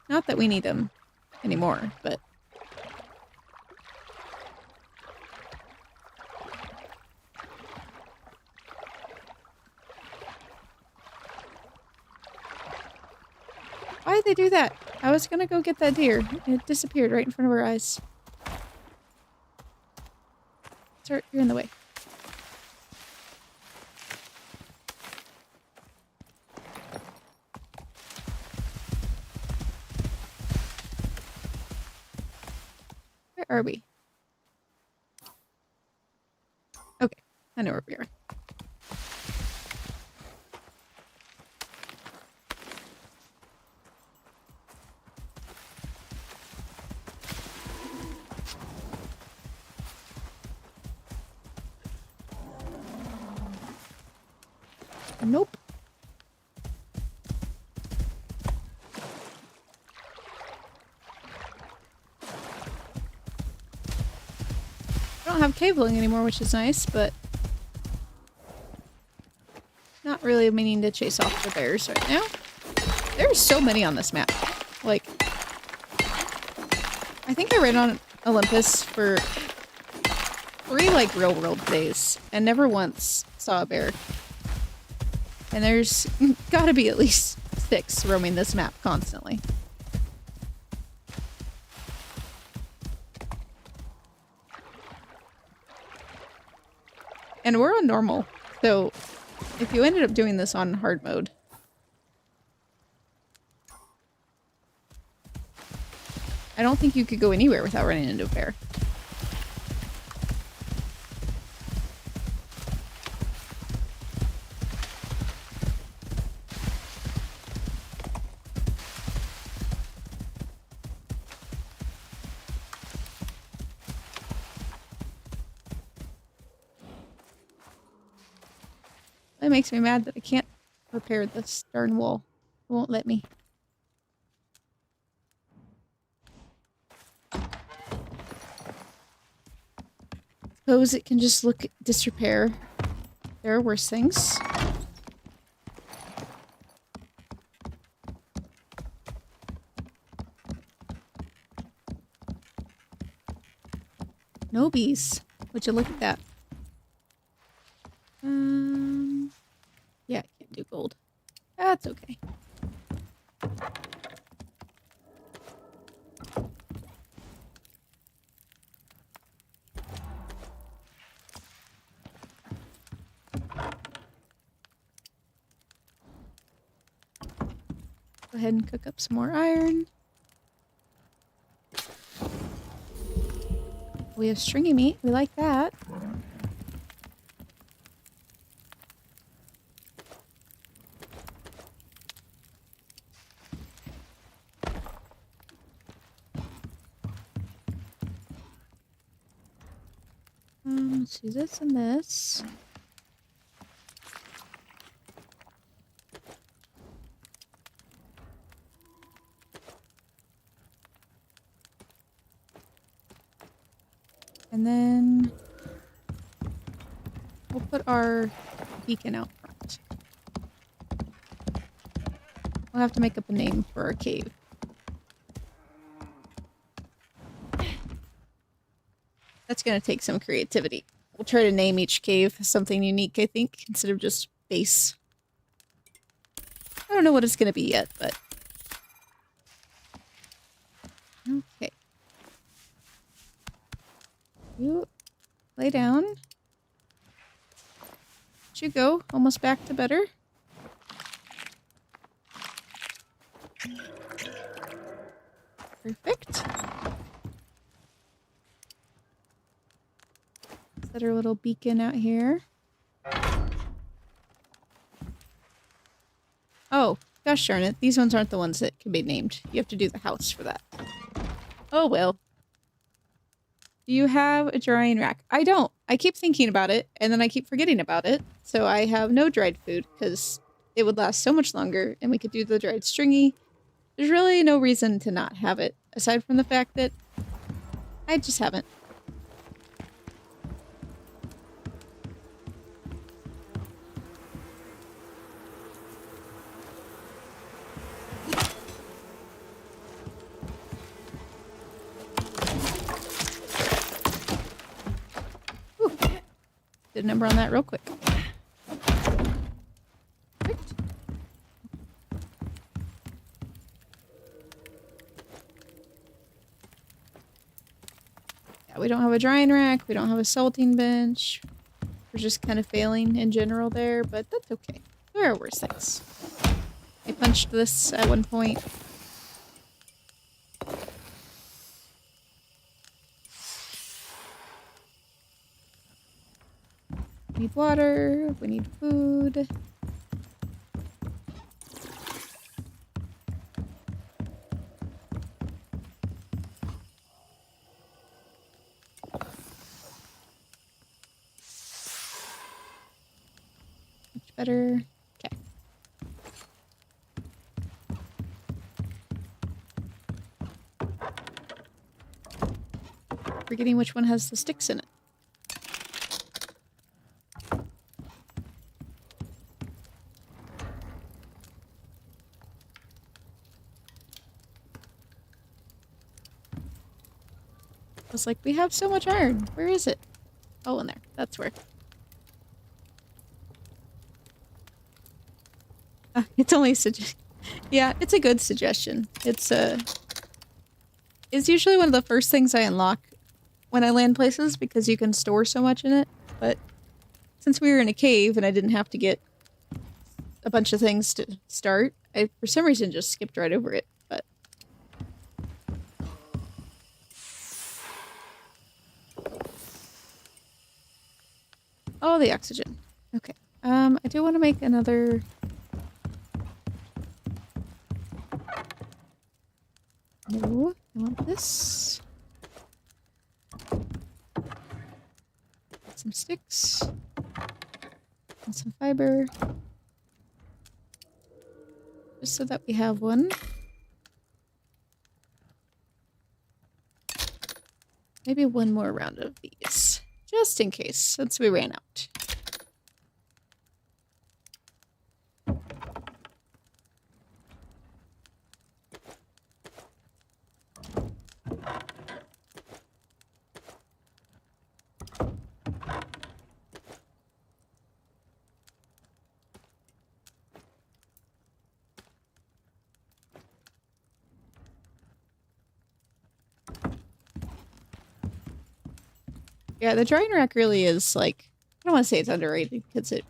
Not that we need them anymore, but... Why'd they do that? I was gonna go get that deer. It disappeared right in front of our eyes. Sir, you're in the way. Where are we? Okay, I know where we are. Nope. I don't have cabling anymore, which is nice, but not really meaning to chase off the bears right now. There's so many on this map. Like, I think I ran on Olympus for 3 like real world days and never once saw a bear. And there's gotta be at least 6 roaming this map constantly. And we're on normal, so if you ended up doing this on hard mode, I don't think you could go anywhere without running into a bear. It makes me mad that I can't repair this darn wall. It won't let me. Suppose it can just look disrepair. There are worse things. No bees. Would you look at that? Yeah, I can't do gold. That's okay. Go ahead and cook up some more iron. We have stringy meat. We like that. Let's do this and this. And then we'll put our beacon out front. We'll have to make up a name for our cave. That's going to take some creativity. We'll try to name each cave something unique, I think, instead of just base. I don't know what it's going to be yet, but... Okay. You lay down. Let you go. Almost back to better. Perfect. Set our little beacon out here. Oh, gosh darn it. These ones aren't the ones that can be named. You have to do the house for that. Oh well. Do you have a drying rack? I don't. I keep thinking about it, and then I keep forgetting about it. So I have no dried food, because it would last so much longer, and we could do the dried stringy. There's really no reason to not have it, aside from the fact that I just haven't. Whew. Did a number on that real quick. Perfect. Yeah, we don't have a drying rack. We don't have a salting bench. We're just kind of failing in general there, but that's okay. There are worse things. I punched this at one point. We need water. We need food. Much better. Okay. Forgetting which one has the sticks in it. I was like, we have so much iron. Where is it? Oh, in there. That's where. It's only yeah, it's a good suggestion. It's usually one of the first things I unlock when I land places because you can store so much in it. But since we were in a cave and I didn't have to get a bunch of things to start, I for some reason just skipped right over it. But oh, the oxygen. Okay. I do want to make another. No, I want this. Some sticks. And some fiber. Just so that we have one. Maybe one more round of these. Just in case, since we ran out. Yeah, the drying rack really is like, I don't want to say it's underrated because I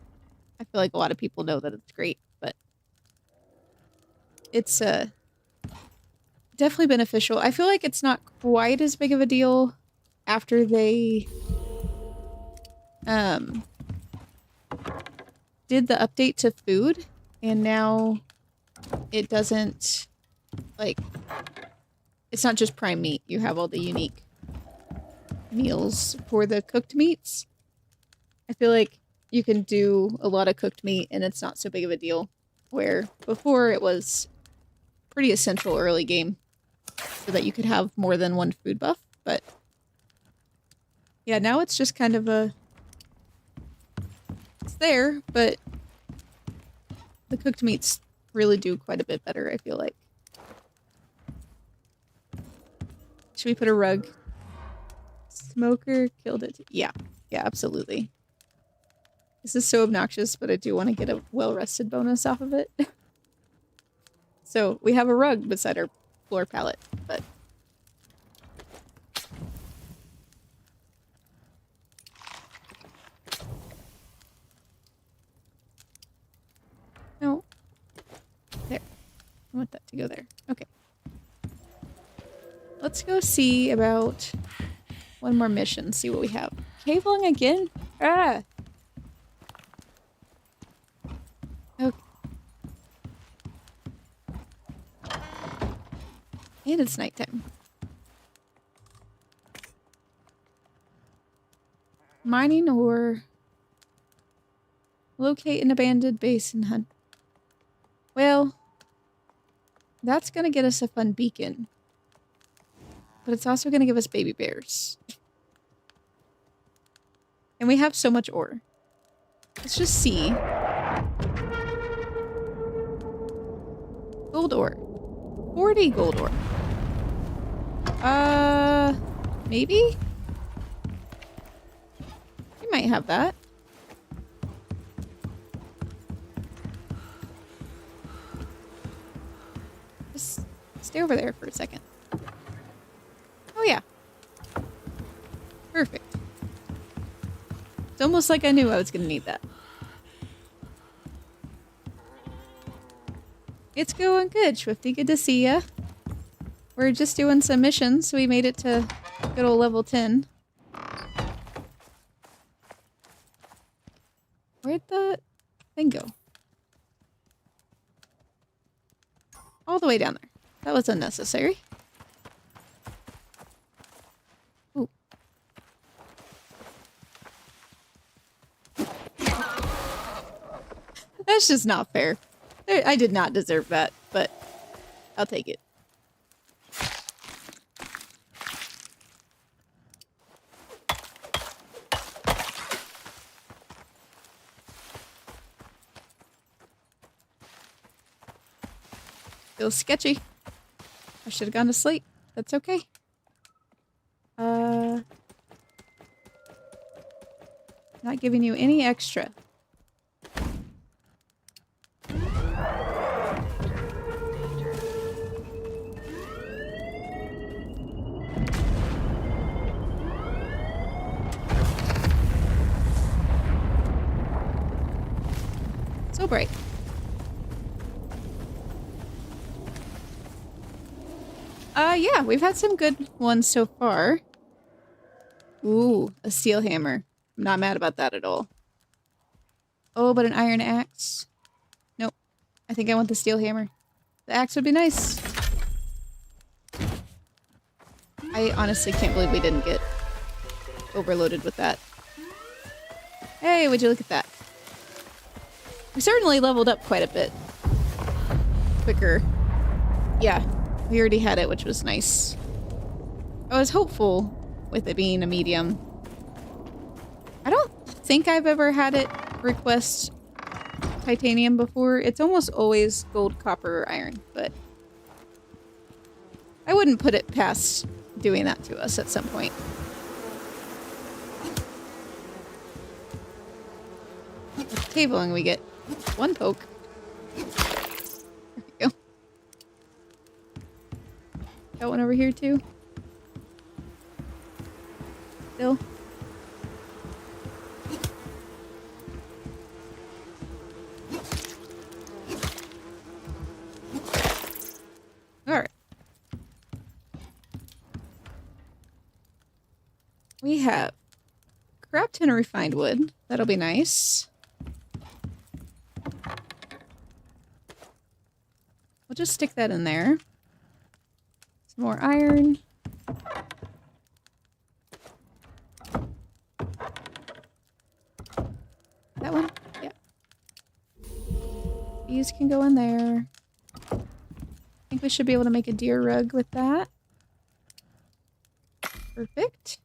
feel like a lot of people know that it's great, but it's definitely beneficial. I feel like it's not quite as big of a deal after they did the update to food, and now it doesn't, like, it's not just prime meat. You have all the unique meals for the cooked meats. I feel like you can do a lot of cooked meat and it's not so big of a deal, where before it was pretty essential early game so that you could have more than one food buff. But yeah, now it's just kind of a, it's there, but the cooked meats really do quite a bit better, I feel like. Should we put a rug? Smoker killed it. Yeah. Yeah, absolutely. This is so obnoxious, but I do want to get a well-rested bonus off of it. So, we have a rug beside our floor pallet, but... No. There. I want that to go there. Okay. Let's go see about one more mission, see what we have. Cave lung again? Ah! Okay. And it's nighttime. Mining ore. Locate an abandoned base and hunt. Well, that's gonna get us a fun beacon. But it's also gonna give us baby bears. And we have so much ore. Let's just see. Gold ore. 40 gold ore. Maybe? We might have that. Just stay over there for a second. Oh yeah. Perfect. It's almost like I knew I was gonna need that. It's going good, Swifty. Good to see ya. We're just doing some missions, so we made it to good old level 10. Where'd the thing go? All the way down there. That was unnecessary. Ooh. That's just not fair. I did not deserve that, but I'll take it. Feels sketchy. I should have gone to sleep. That's okay. Not giving you any extra. So bright. Yeah, we've had some good ones so far. Ooh, a steel hammer. I'm not mad about that at all. Oh, but an iron axe? Nope. I think I want the steel hammer. The axe would be nice. I honestly can't believe we didn't get overloaded with that. Hey, would you look at that? We certainly leveled up quite a bit quicker. Yeah, we already had it, which was nice. I was hopeful with it being a medium. I don't think I've ever had it request titanium before. It's almost always gold, copper, or iron, but I wouldn't put it past doing that to us at some point. With tabling, we get one poke. There we go. Got one over here too. Still. Alright. We have crap tin of refined wood. That'll be nice. We'll just stick that in there. Some more iron. That one? Yeah. These can go in there. I think we should be able to make a deer rug with that. Perfect.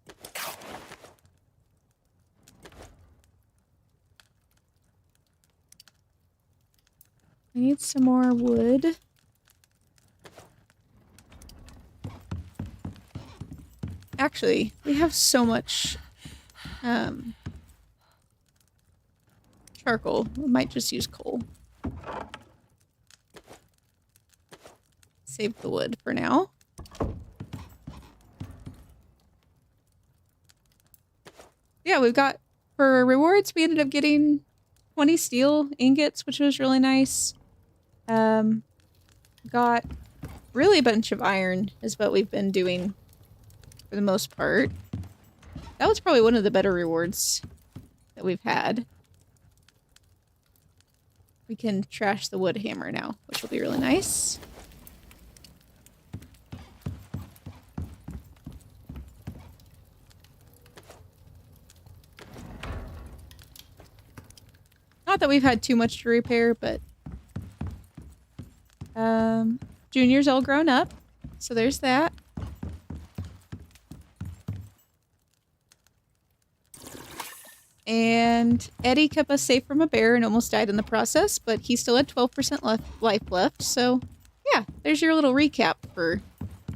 We need some more wood. Actually, we have so much charcoal. We might just use coal. Save the wood for now. Yeah, we've got, for rewards, we ended up getting 20 steel ingots, which was really nice. Got really a bunch of iron is what we've been doing for the most part. That was probably one of the better rewards that we've had. We can trash the wood hammer now, which will be really nice. that we've had too much to repair, but Junior's all grown up, so there's that. And Eddie kept us safe from a bear and almost died in the process, but he still had 12% life left, so yeah, there's your little recap for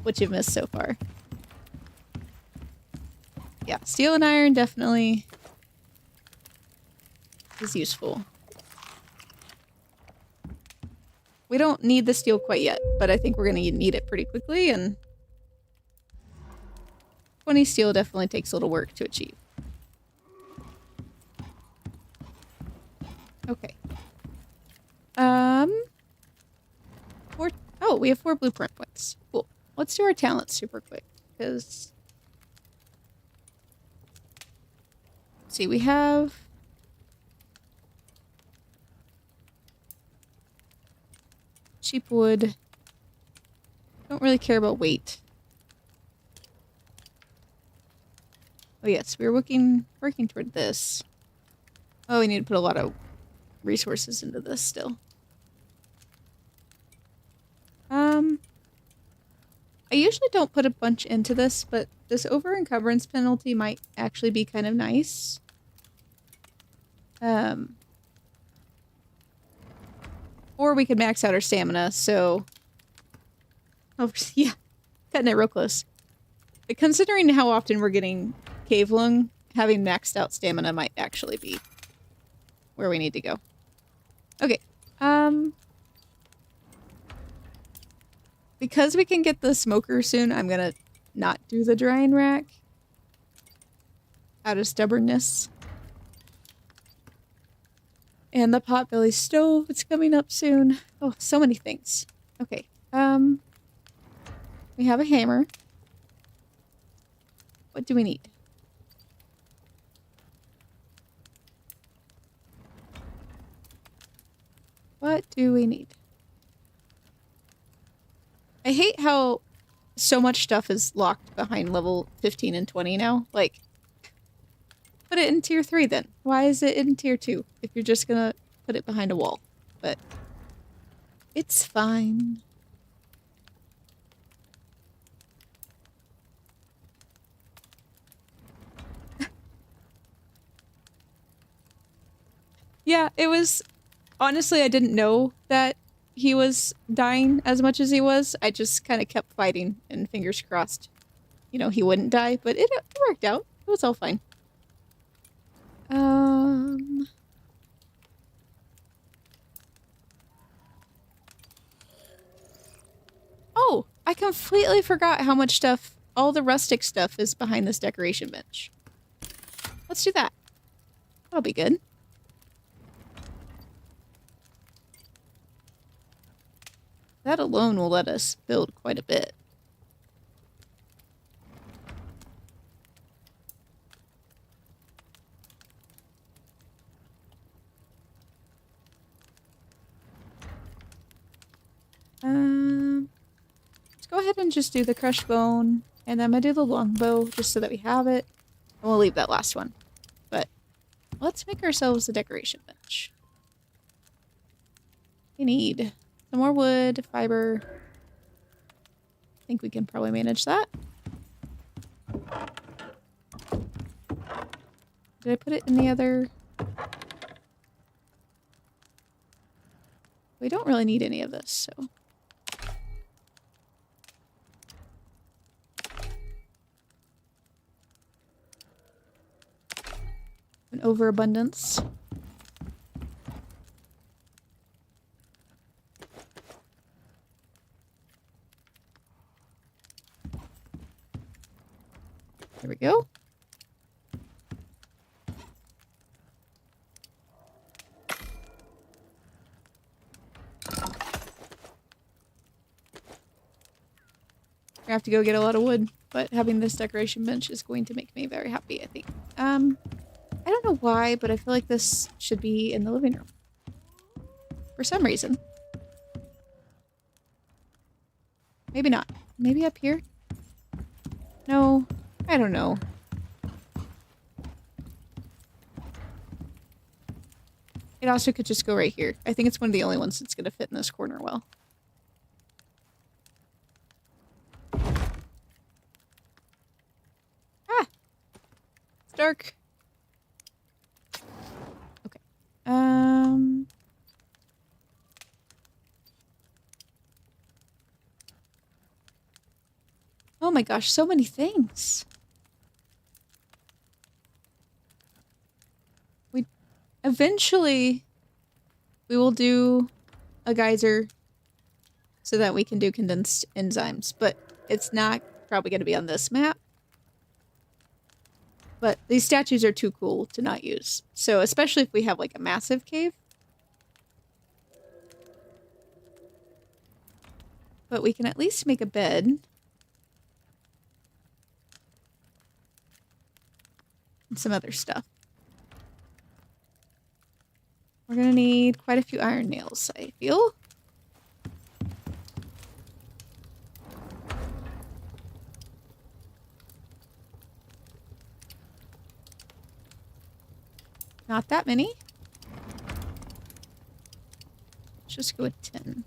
what you've missed so far. Yeah, steel and iron definitely is useful. We don't need the steel quite yet, but I think we're gonna need it pretty quickly, and 20 steel definitely takes a little work to achieve. Okay. Oh, we have 4 blueprint points. Cool. Let's do our talents super quick, because... See, we have... cheap wood. Don't really care about weight. Oh yes, we were working toward this. Oh, we need to put a lot of resources into this still. I usually don't put a bunch into this, but this over encumbrance penalty might actually be kind of nice. Or we could max out our stamina, so... Oh, yeah. Cutting it real close. But considering how often we're getting cave lung, having maxed out stamina might actually be where we need to go. Okay. Because we can get the smoker soon, I'm gonna not do the drying rack. Out of stubbornness. And the potbelly stove, it's coming up soon. Oh, so many things. Okay. We have a hammer. What do we need? What do we need? I hate how so much stuff is locked behind level 15 and 20 now. Like, put it in tier 3 then. Why is it in tier 2 if you're just gonna put it behind a wall? But it's fine. Yeah, it was... Honestly, I didn't know that he was dying as much as he was. I just kind of kept fighting and fingers crossed, you know, he wouldn't die. But it worked out. It was all fine. Oh, I completely forgot how much stuff, all the rustic stuff is behind this decoration bench. Let's do that. That'll be good. That alone will let us build quite a bit. Let's go ahead and just do the crushed bone, and then I'm gonna do the longbow just so that we have it. And we'll leave that last one. But let's make ourselves a decoration bench. We need some more wood, fiber. I think we can probably manage that. Did I put it in the other? We don't really need any of this, so. An overabundance. There we go. I have to go get a lot of wood, but having this decoration bench is going to make me very happy, I think. I don't know why, but I feel like this should be in the living room. For some reason. Maybe not. Maybe up here? No, I don't know. It It also could just go right here. I think it's one of the only ones that's going to fit in this corner well. Ah! It's dark. Okay. Oh my gosh, so many things. Eventually, we will do a geyser so that we can do condensed enzymes, but it's not probably going to be on this map. But these statues are too cool to not use. So especially if we have like a massive cave. But we can at least make a bed. And some other stuff. We're gonna need quite a few iron nails, I feel. Not that many. Let's just go with 10.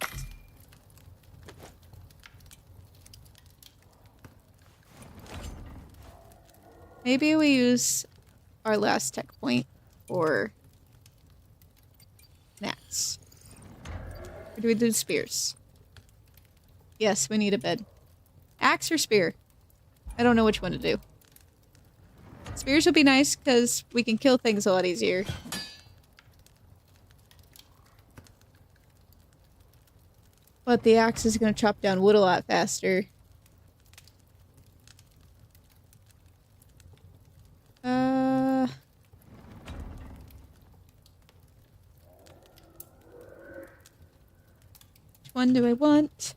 Maybe we use our last tech point for mats. Or do we do spears? Yes, we need a bed. Axe or spear? I don't know which one to do. Spears would be nice because we can kill things a lot easier. But the axe is going to chop down wood a lot faster. Which one do I want?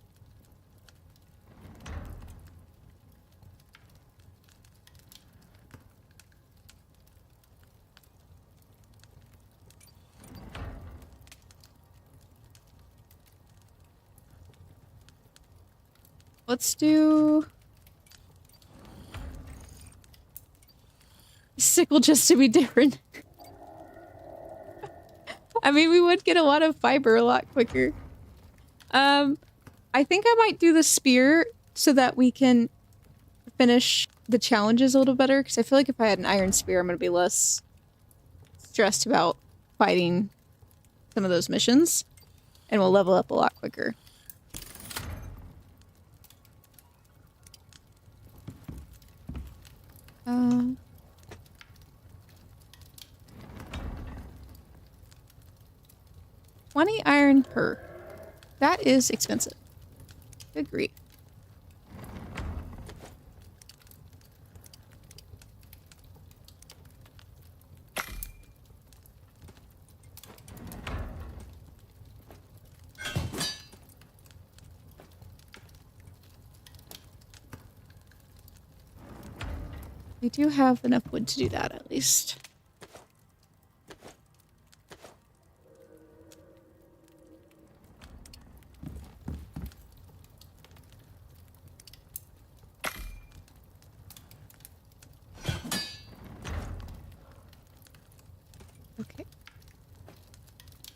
Let's do sickle just to be different. I mean, we would get a lot of fiber a lot quicker. I think I might do the spear so that we can finish the challenges a little better, because I feel like if I had an iron spear, I'm going to be less stressed about fighting some of those missions, and we'll level up a lot quicker. $20 iron per. That is expensive. Good grief. We do have enough wood to do that, at least. Okay.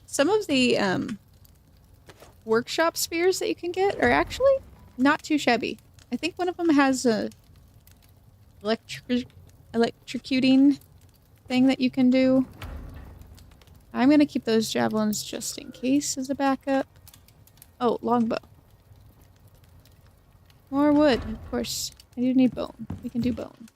Some of the workshop spears that you can get are actually not too shabby. I think one of them has a electrocuting thing that you can do. I'm gonna keep those javelins just in case as a backup. Oh, longbow. More wood, of course. I do need bone. We can do bone.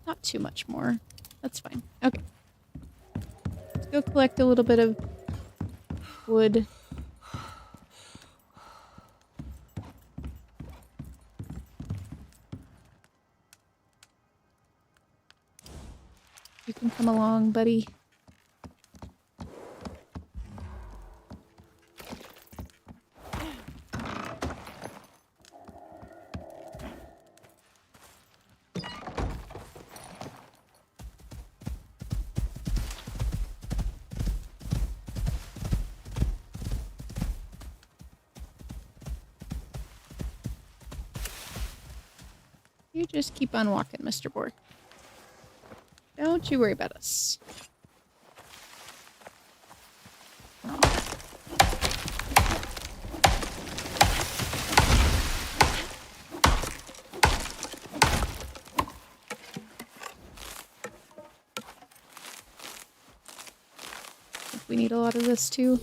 Not too much more. That's fine. Okay. Let's go collect a little bit of wood. You can come along, buddy. You just keep on walking, Mr. Boar. Don't you worry about us. We need a lot of this too.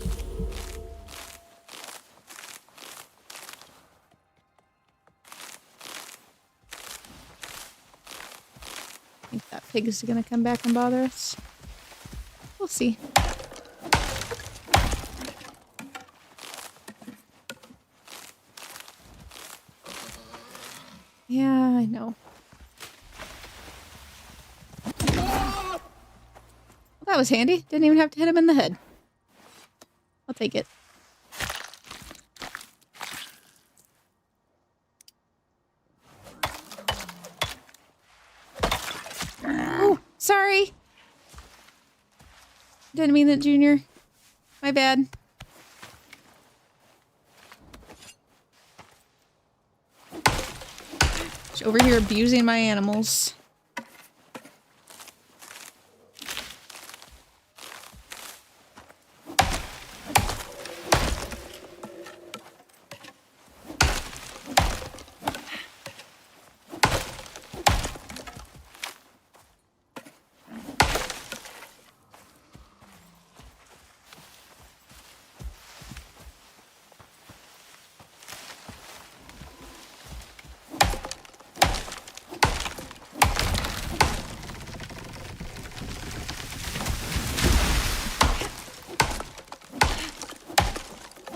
I think that pig is gonna come back and bother us. We'll see. Yeah, I know. Well, that was handy. Didn't even have to hit him in the head. I'll take it. Oh, sorry. Didn't mean that, Junior. My bad. She's over here abusing my animals.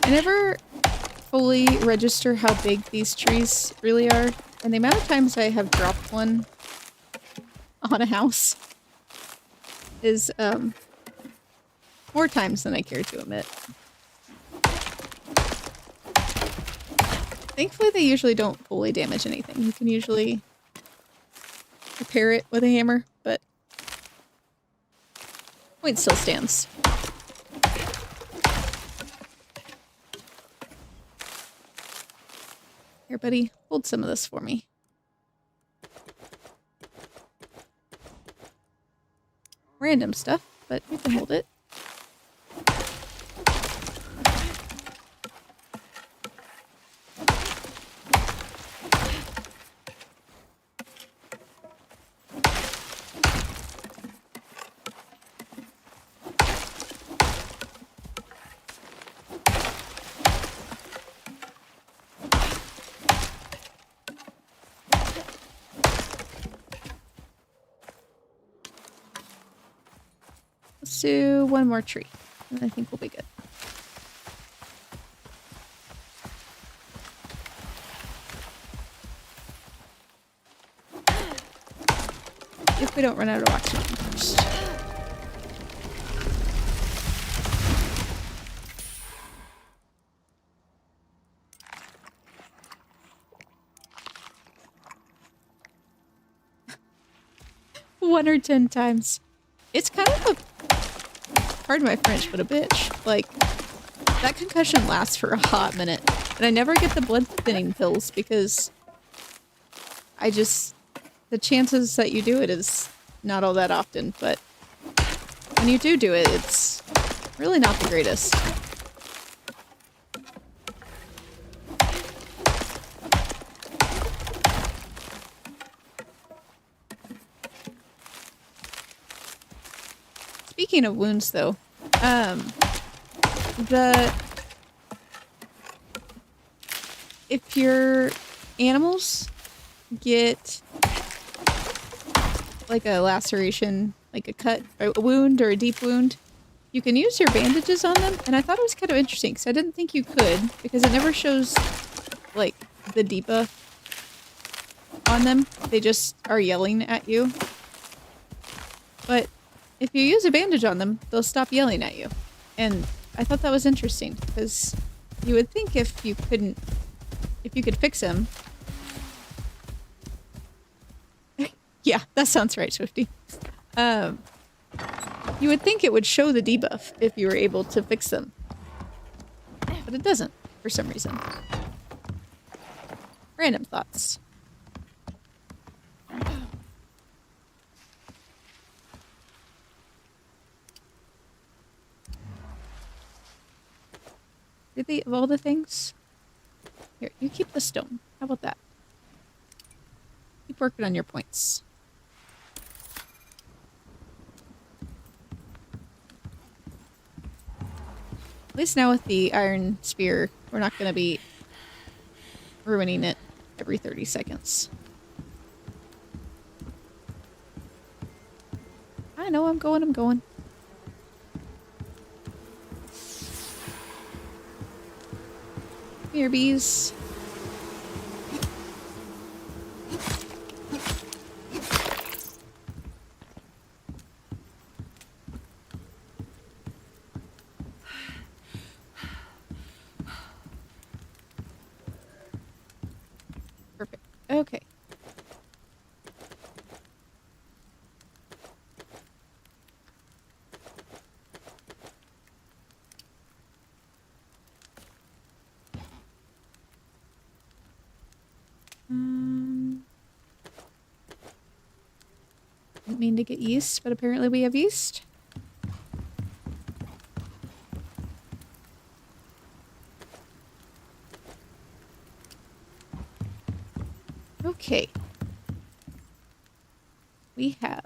I never fully register how big these trees really are, and the amount of times I have dropped one on a house is more times than I care to admit. Thankfully, they usually don't fully damage anything. You can usually repair it with a hammer, but point still stands. Here, buddy, hold some of this for me. Random stuff, but you can hold it. Let's do one more tree, and I think we'll be good. If we don't run out of oxygen first. One or 10 times. It's kind of a, pardon my French, but a bitch. Like, that concussion lasts for a hot minute. And I never get the blood thinning pills because the chances that you do it is not all that often, but when you do it, it's really not the greatest. Speaking of wounds, though, if your animals get like a laceration, like a cut, or a wound, or a deep wound, you can use your bandages on them, and I thought it was kind of interesting, because I didn't think you could, because it never shows, like, the debuff on them. They just are yelling at you. But if you use a bandage on them, they'll stop yelling at you. And I thought that was interesting, because you would think if you could fix them. Yeah, that sounds right, Swifty. You would think it would show the debuff if you were able to fix them. But it doesn't, for some reason. Random thoughts. Really, of all the things? Here, you keep the stone. How about that? Keep working on your points. At least now with the iron spear, we're not going to be ruining it every 30 seconds. I know, I'm going. Come here, bees. Perfect. Okay. Didn't mean to get yeast, but apparently we have yeast. Okay. We have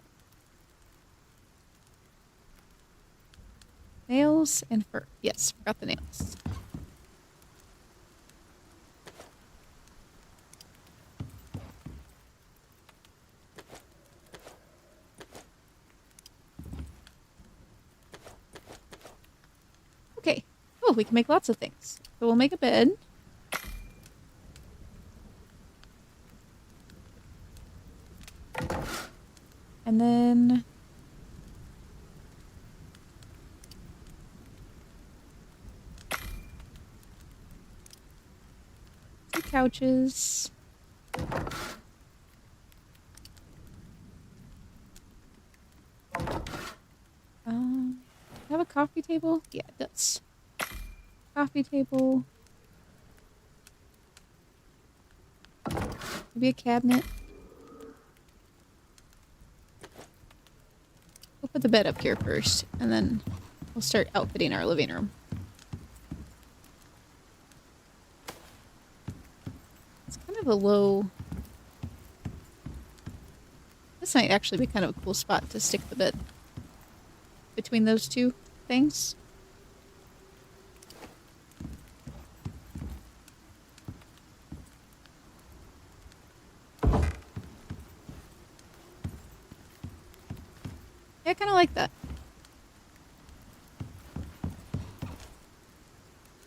nails and fur. Yes, forgot the nails. Okay. Oh, we can make lots of things. So we'll make a bed. And then two couches. Have a coffee table? Yeah, it does. Coffee table. Maybe a cabinet. We'll put the bed up here first, and then we'll start outfitting our living room. It's kind of a low... This might actually be kind of a cool spot to stick the bed between those two things. Yeah, I kind of like that.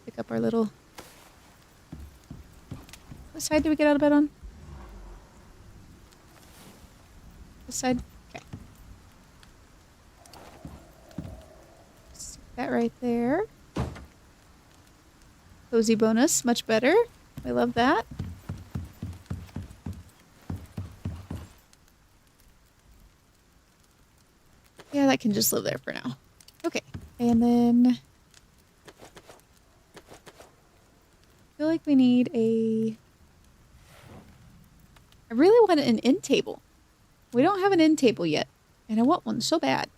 Pick up our little... What side do we get out of bed on? This side? Okay. Stick that right there. Cozy bonus, much better. I love that. Yeah, that can just live there for now. Okay, and then... I feel like we need a... I really want an end table. We don't have an end table yet, and I want one so bad.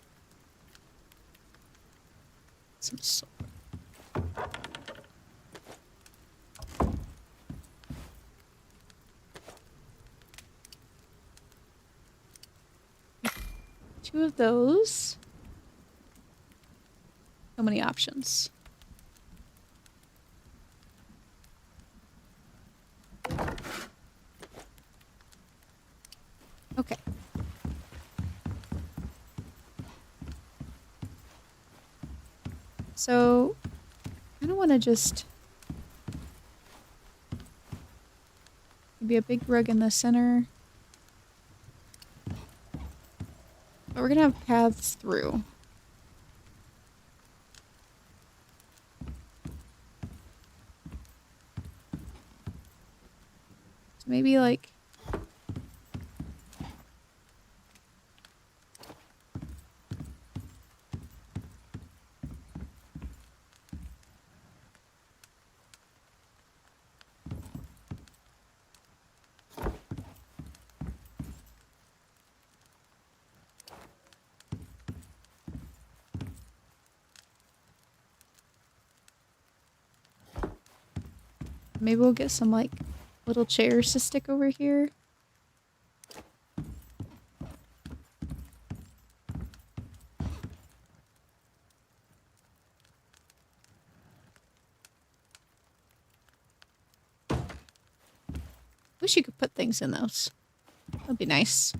Some solar. Two of those. So many options. Okay. So, I don't want to just... Maybe a big rug in the center. But we're gonna have paths through. So maybe like... Maybe we'll get some like little chairs to stick over here. Wish you could put things in those. That'd be nice.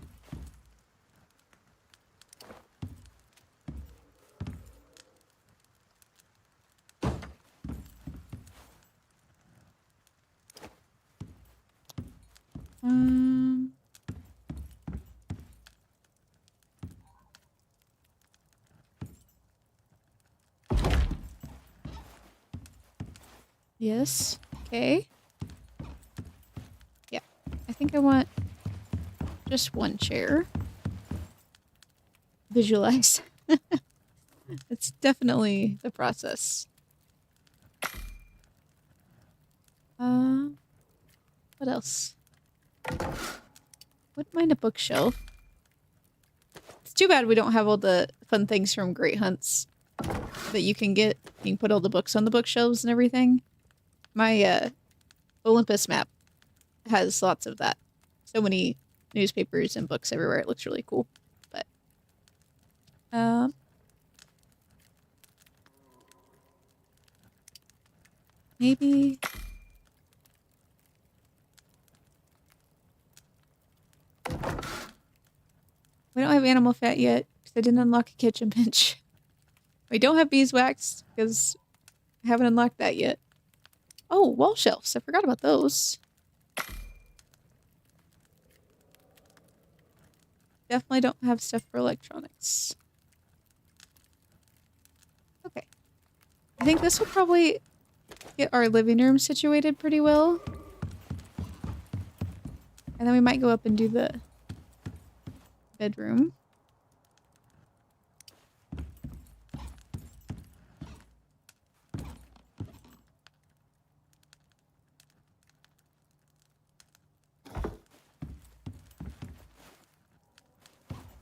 Yes. Okay. Yeah. I think I want just one chair. Visualize. It's definitely the process. What else? Wouldn't mind a bookshelf. It's too bad we don't have all the fun things from Great Hunts that you can get. You can put all the books on the bookshelves and everything. My Olympus map has lots of that. So many newspapers and books everywhere. It looks really cool. But maybe we don't have animal fat yet because I didn't unlock a kitchen bench. We don't have beeswax because I haven't unlocked that yet. Oh, wall shelves. I forgot about those. Definitely don't have stuff for electronics. Okay. I think this will probably get our living room situated pretty well. And then we might go up and do the bedroom.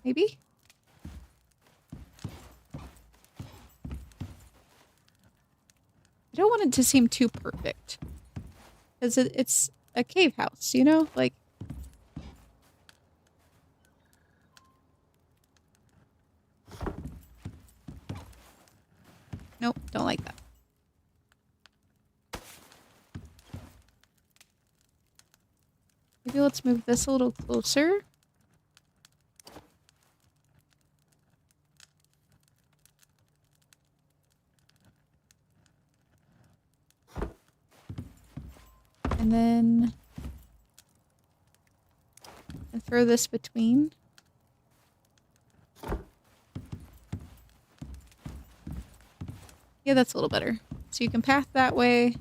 Maybe? I don't want it to seem too perfect. Because it's a cave house, you know? Like... Nope, don't like that. Maybe let's move this a little closer. And then throw this between. Yeah, that's a little better. So you can path that way.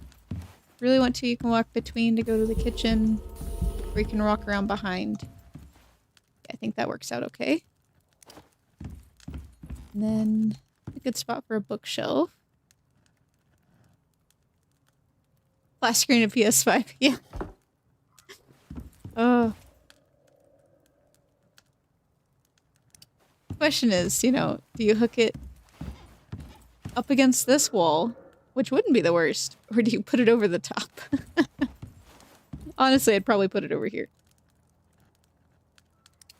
Really want to, you can walk between to go to the kitchen. Or you can walk around behind. Yeah, I think that works out okay. And then a good spot for a bookshelf. Flash screen of PS5, yeah. Oh. Question is, you know, do you hook it up against this wall, which wouldn't be the worst, or do you put it over the top? Honestly, I'd probably put it over here.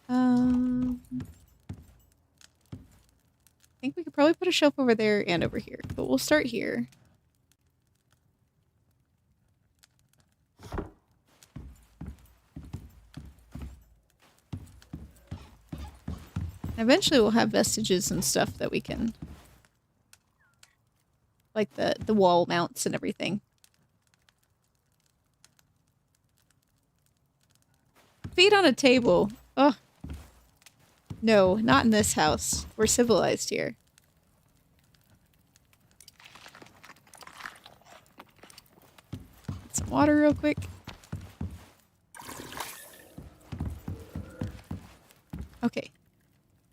I think we could probably put a shelf over there and over here, but we'll start here. Eventually we'll have vestiges and stuff that we can... Like the wall mounts and everything. Feet on a table. Oh. No, not in this house. We're civilized here. Get some water real quick. Okay.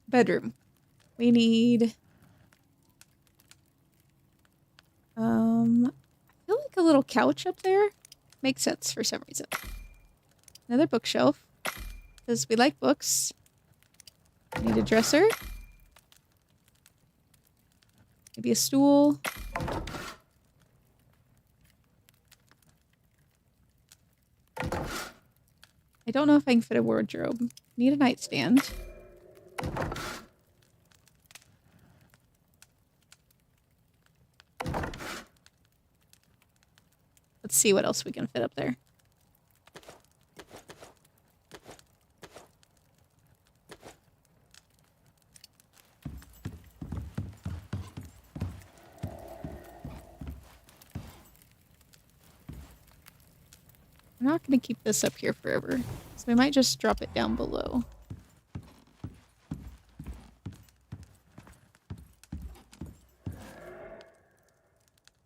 Bedroom. We need... I feel like a little couch up there makes sense for some reason. Another bookshelf. Because we like books. We need a dresser. Maybe a stool. I don't know if I can fit a wardrobe. Need a nightstand. Let's see what else we can fit up there. We're not going to keep this up here forever, so we might just drop it down below.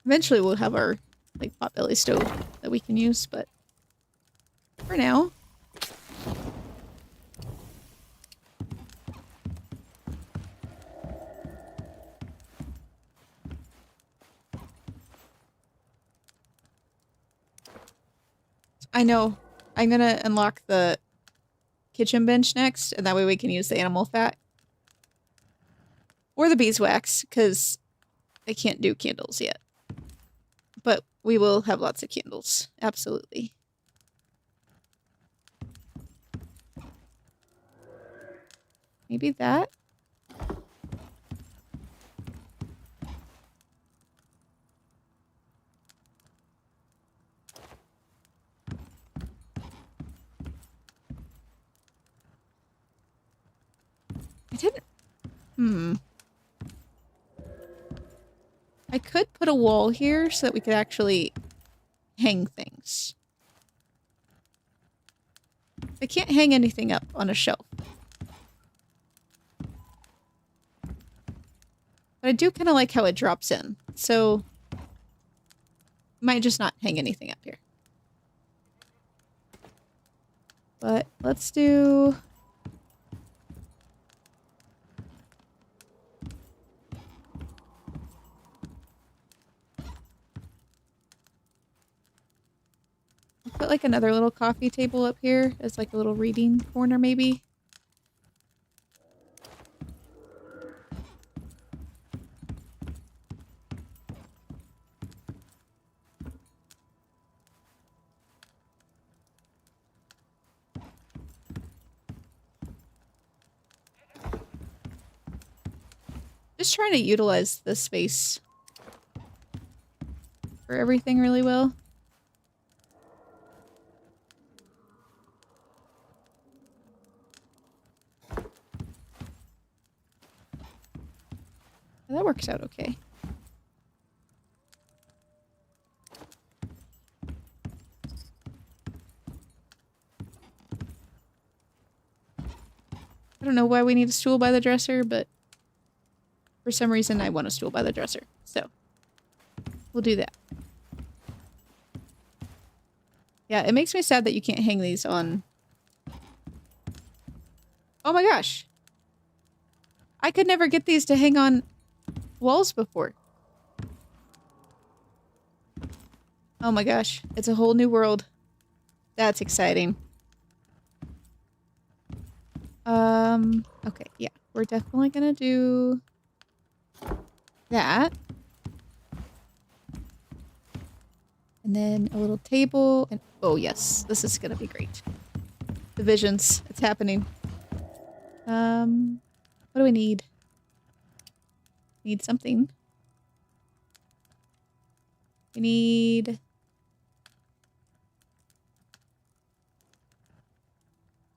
Eventually we'll have our like potbelly stove that we can use, but for now. I know. I'm gonna unlock the kitchen bench next, and that way we can use the animal fat. Or the beeswax, because I can't do candles yet. But we will have lots of candles. Absolutely. Maybe that? I didn't... I could put a wall here so that we could actually hang things. I can't hang anything up on a shelf. But I do kind of like how it drops in. So, might just not hang anything up here. But let's do... put like another little coffee table up here as like a little reading corner maybe. Just trying to utilize the space for everything really well. That works out okay. I don't know why we need a stool by the dresser, but for some reason I want a stool by the dresser. So, we'll do that. Yeah, it makes me sad that you can't hang these on... Oh my gosh! I could never get these to hang on walls before. Oh my gosh, it's a whole new world. That's exciting. Okay, yeah. We're definitely gonna do that. And then a little table and oh yes, this is gonna be great. The visions, it's happening. What do we need? Need something. We need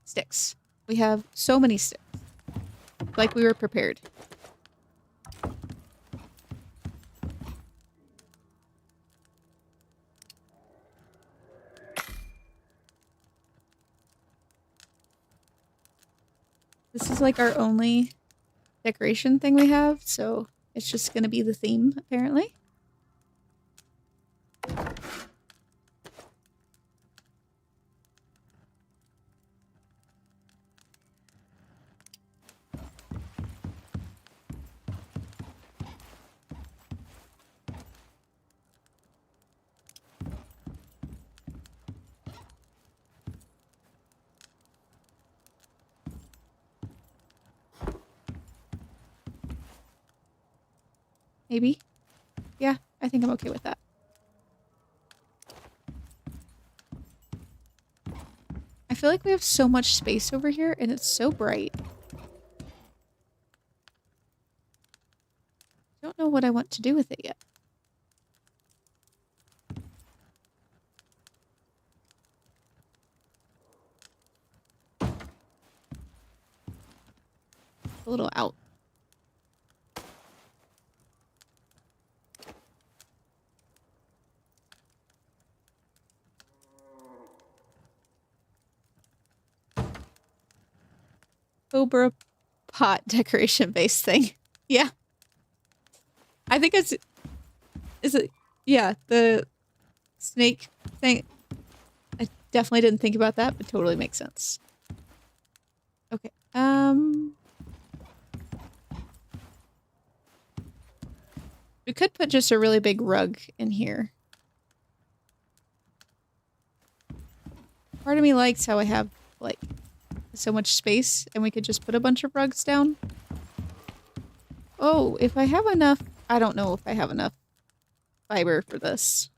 sticks. We have so many sticks. Like we were prepared. This is like our only decoration thing we have, so it's just gonna be the theme, apparently. Maybe? Yeah, I think I'm okay with that. I feel like we have so much space over here and it's so bright. Don't know what I want to do with it yet. A little out. Cobra pot decoration base thing. Yeah. I think it's... Is it... Yeah, the snake thing. I definitely didn't think about that, but totally makes sense. Okay. We could put just a really big rug in here. Part of me likes how I have, like, so much space and we could just put a bunch of rugs down. Oh, if I have enough... I don't know if I have enough fiber for this.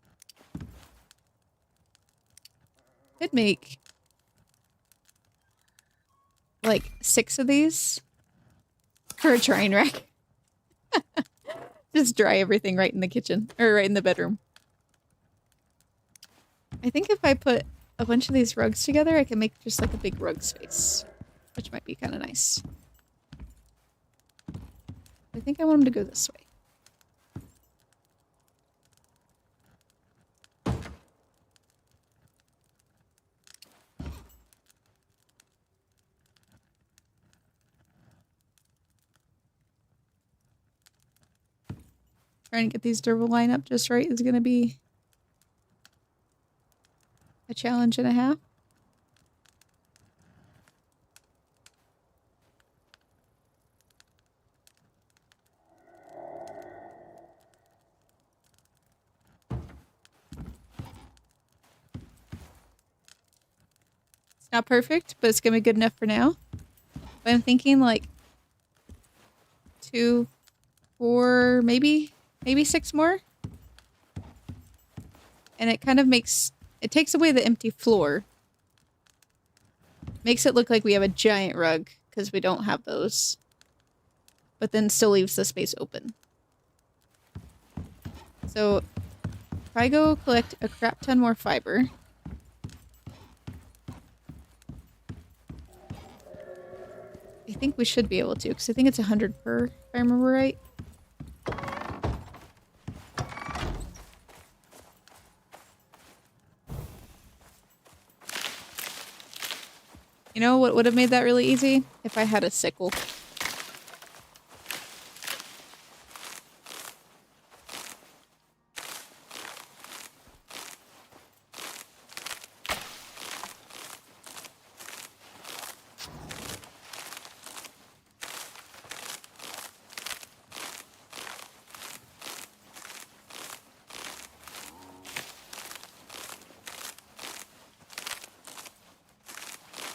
Could make like 6 of these for a train wreck. Just dry everything right in the kitchen or right in the bedroom. I think if I put a bunch of these rugs together, I can make just like a big rug space, which might be kind of nice. I think I want them to go this way. Trying to get these to line up just right is going to be a challenge and a half. It's not perfect, but it's going to be good enough for now. But I'm thinking like 2, 4, maybe 6 more. And it kind of makes... It takes away the empty floor. Makes it look like we have a giant rug, because we don't have those. But then still leaves the space open. So, if I go collect a crap ton more fiber... I think we should be able to, because I think it's 100 per, if I remember right. You know what would have made that really easy? If I had a sickle.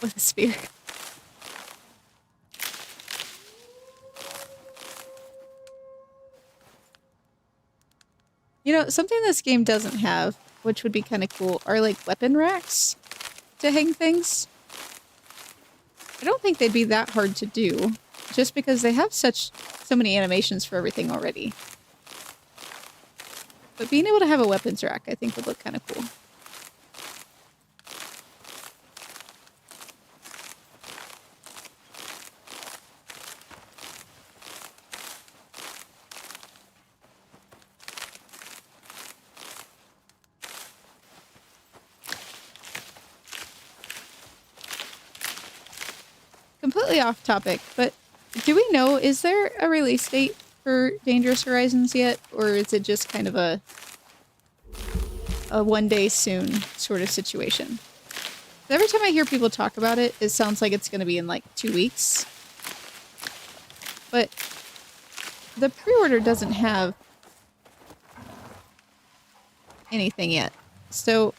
With a spear. You know, something this game doesn't have, which would be kind of cool, are like weapon racks to hang things. I don't think they'd be that hard to do, just because they have so many animations for everything already. But being able to have a weapons rack, I think would look kind of cool. Completely off topic, but do we know, is there a release date for Dangerous Horizons yet? Or is it just kind of a one day soon sort of situation? Every time I hear people talk about it, it sounds like it's going to be in like 2 weeks. But the pre-order doesn't have anything yet. So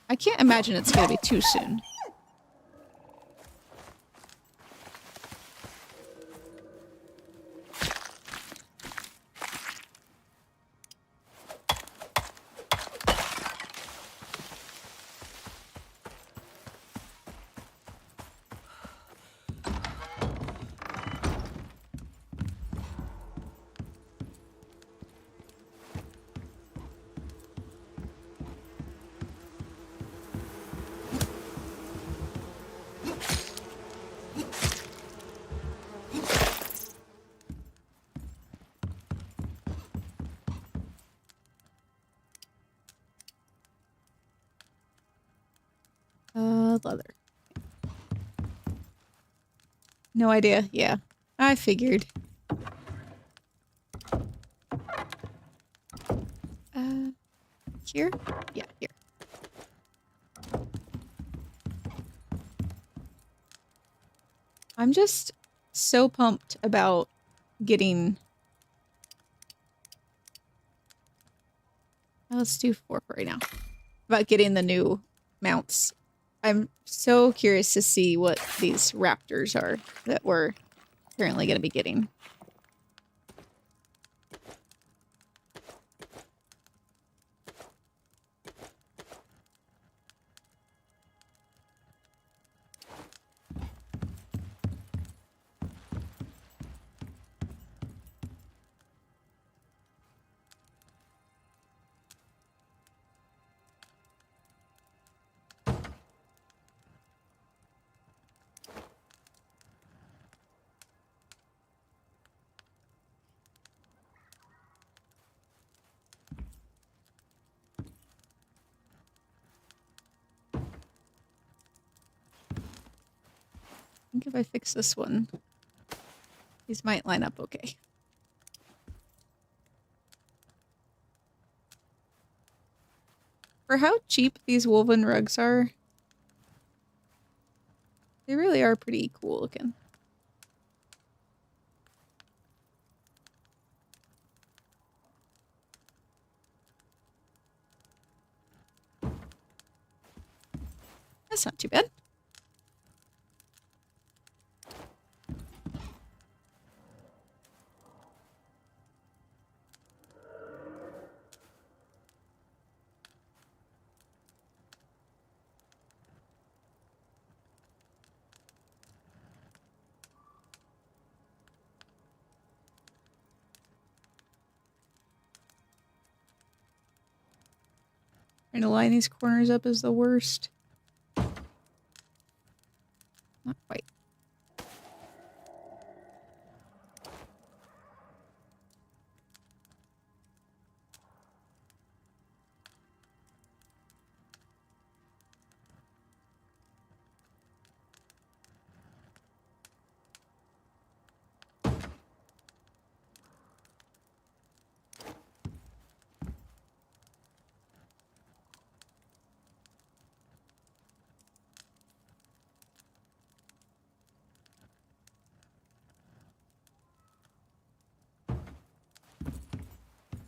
I can't imagine it's going to be too soon. solid leather. No idea. Yeah. I figured. Here? Yeah, here. I'm just so pumped about getting... let's do 4 for right now. About getting the new mounts. I'm so curious to see what these raptors are that we're currently going to be getting. I think if I fix this one, these might line up okay. For how cheap these woven rugs are, they really are pretty cool looking. That's not too bad. Trying to line these corners up is the worst. Not quite.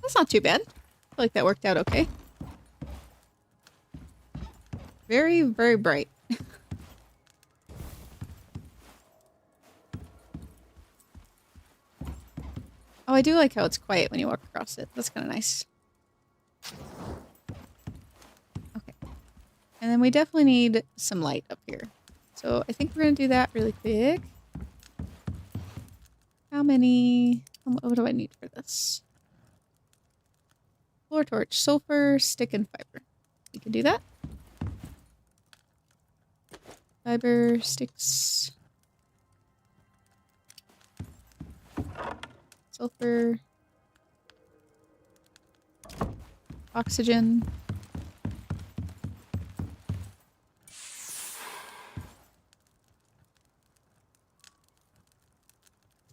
That's not too bad. I feel like that worked out okay. Very, very bright. Oh, I do like how it's quiet when you walk across it. That's kind of nice. Okay. And then we definitely need some light up here. So I think we're going to do that really quick. How many... what do I need for this? Floor torch, sulfur, stick, and fiber. We can do that. Fiber, sticks... sulfur, oxygen.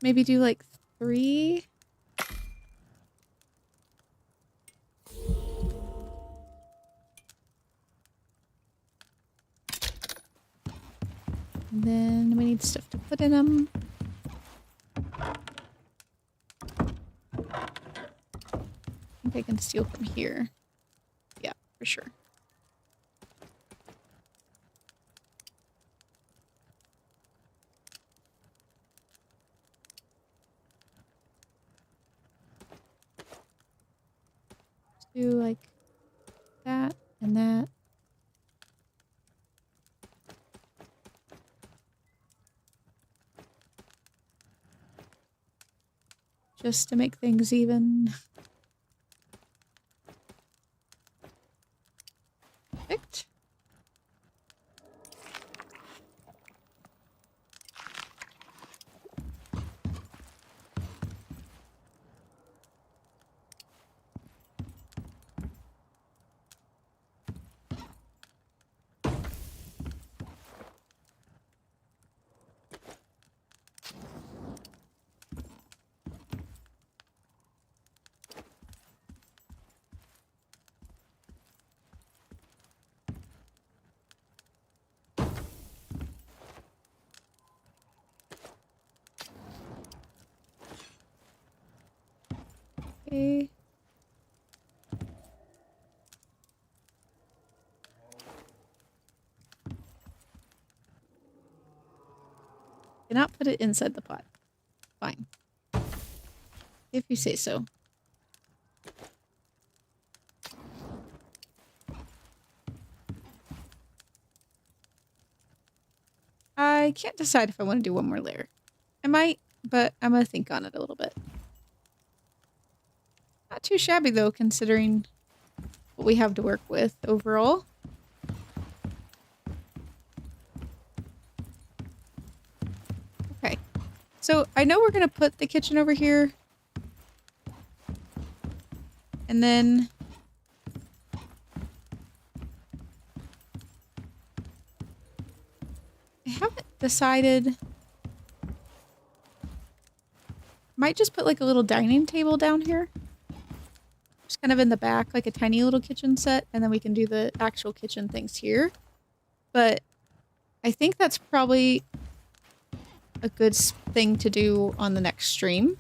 Maybe do like 3. And then we need stuff to put in them. I think I can steal from here. Yeah, for sure. Just do like that and that. Just to make things even. Perfect. Okay. Cannot put it inside the pot. Fine. If you say so. I can't decide if I want to do one more layer. I might, but I'm going to think on it a little bit. Not too shabby though, considering what we have to work with overall. Okay. So I know we're going to put the kitchen over here. And then I haven't decided. Might just put like a little dining table down here. Just kind of in the back, like a tiny little kitchen set. And then we can do the actual kitchen things here. But I think that's probably a good thing to do on the next stream.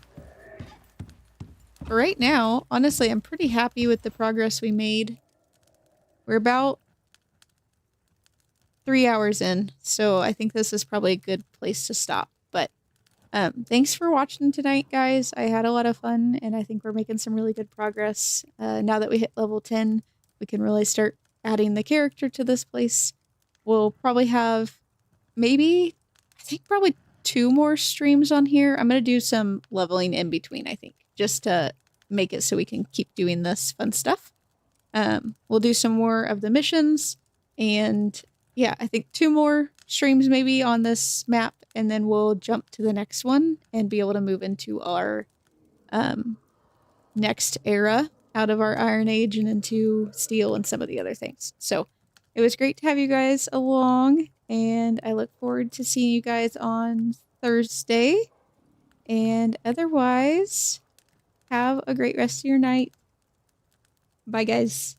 But right now, honestly, I'm pretty happy with the progress we made. We're about 3 hours in, so I think this is probably a good place to stop. But thanks for watching tonight, guys. I had a lot of fun, and I think we're making some really good progress. Now that we hit level 10, we can really start adding the character to this place. We'll probably have maybe, I think probably 2 more streams on here. I'm going to do some leveling in between, I think, just to make it so we can keep doing this fun stuff. We'll do some more of the missions, and yeah, I think 2 more streams maybe on this map, and then we'll jump to the next one and be able to move into our next era out of our Iron Age and into Steel and some of the other things. So it was great to have you guys along, and I look forward to seeing you guys on Thursday. And otherwise, have a great rest of your night. Bye, guys.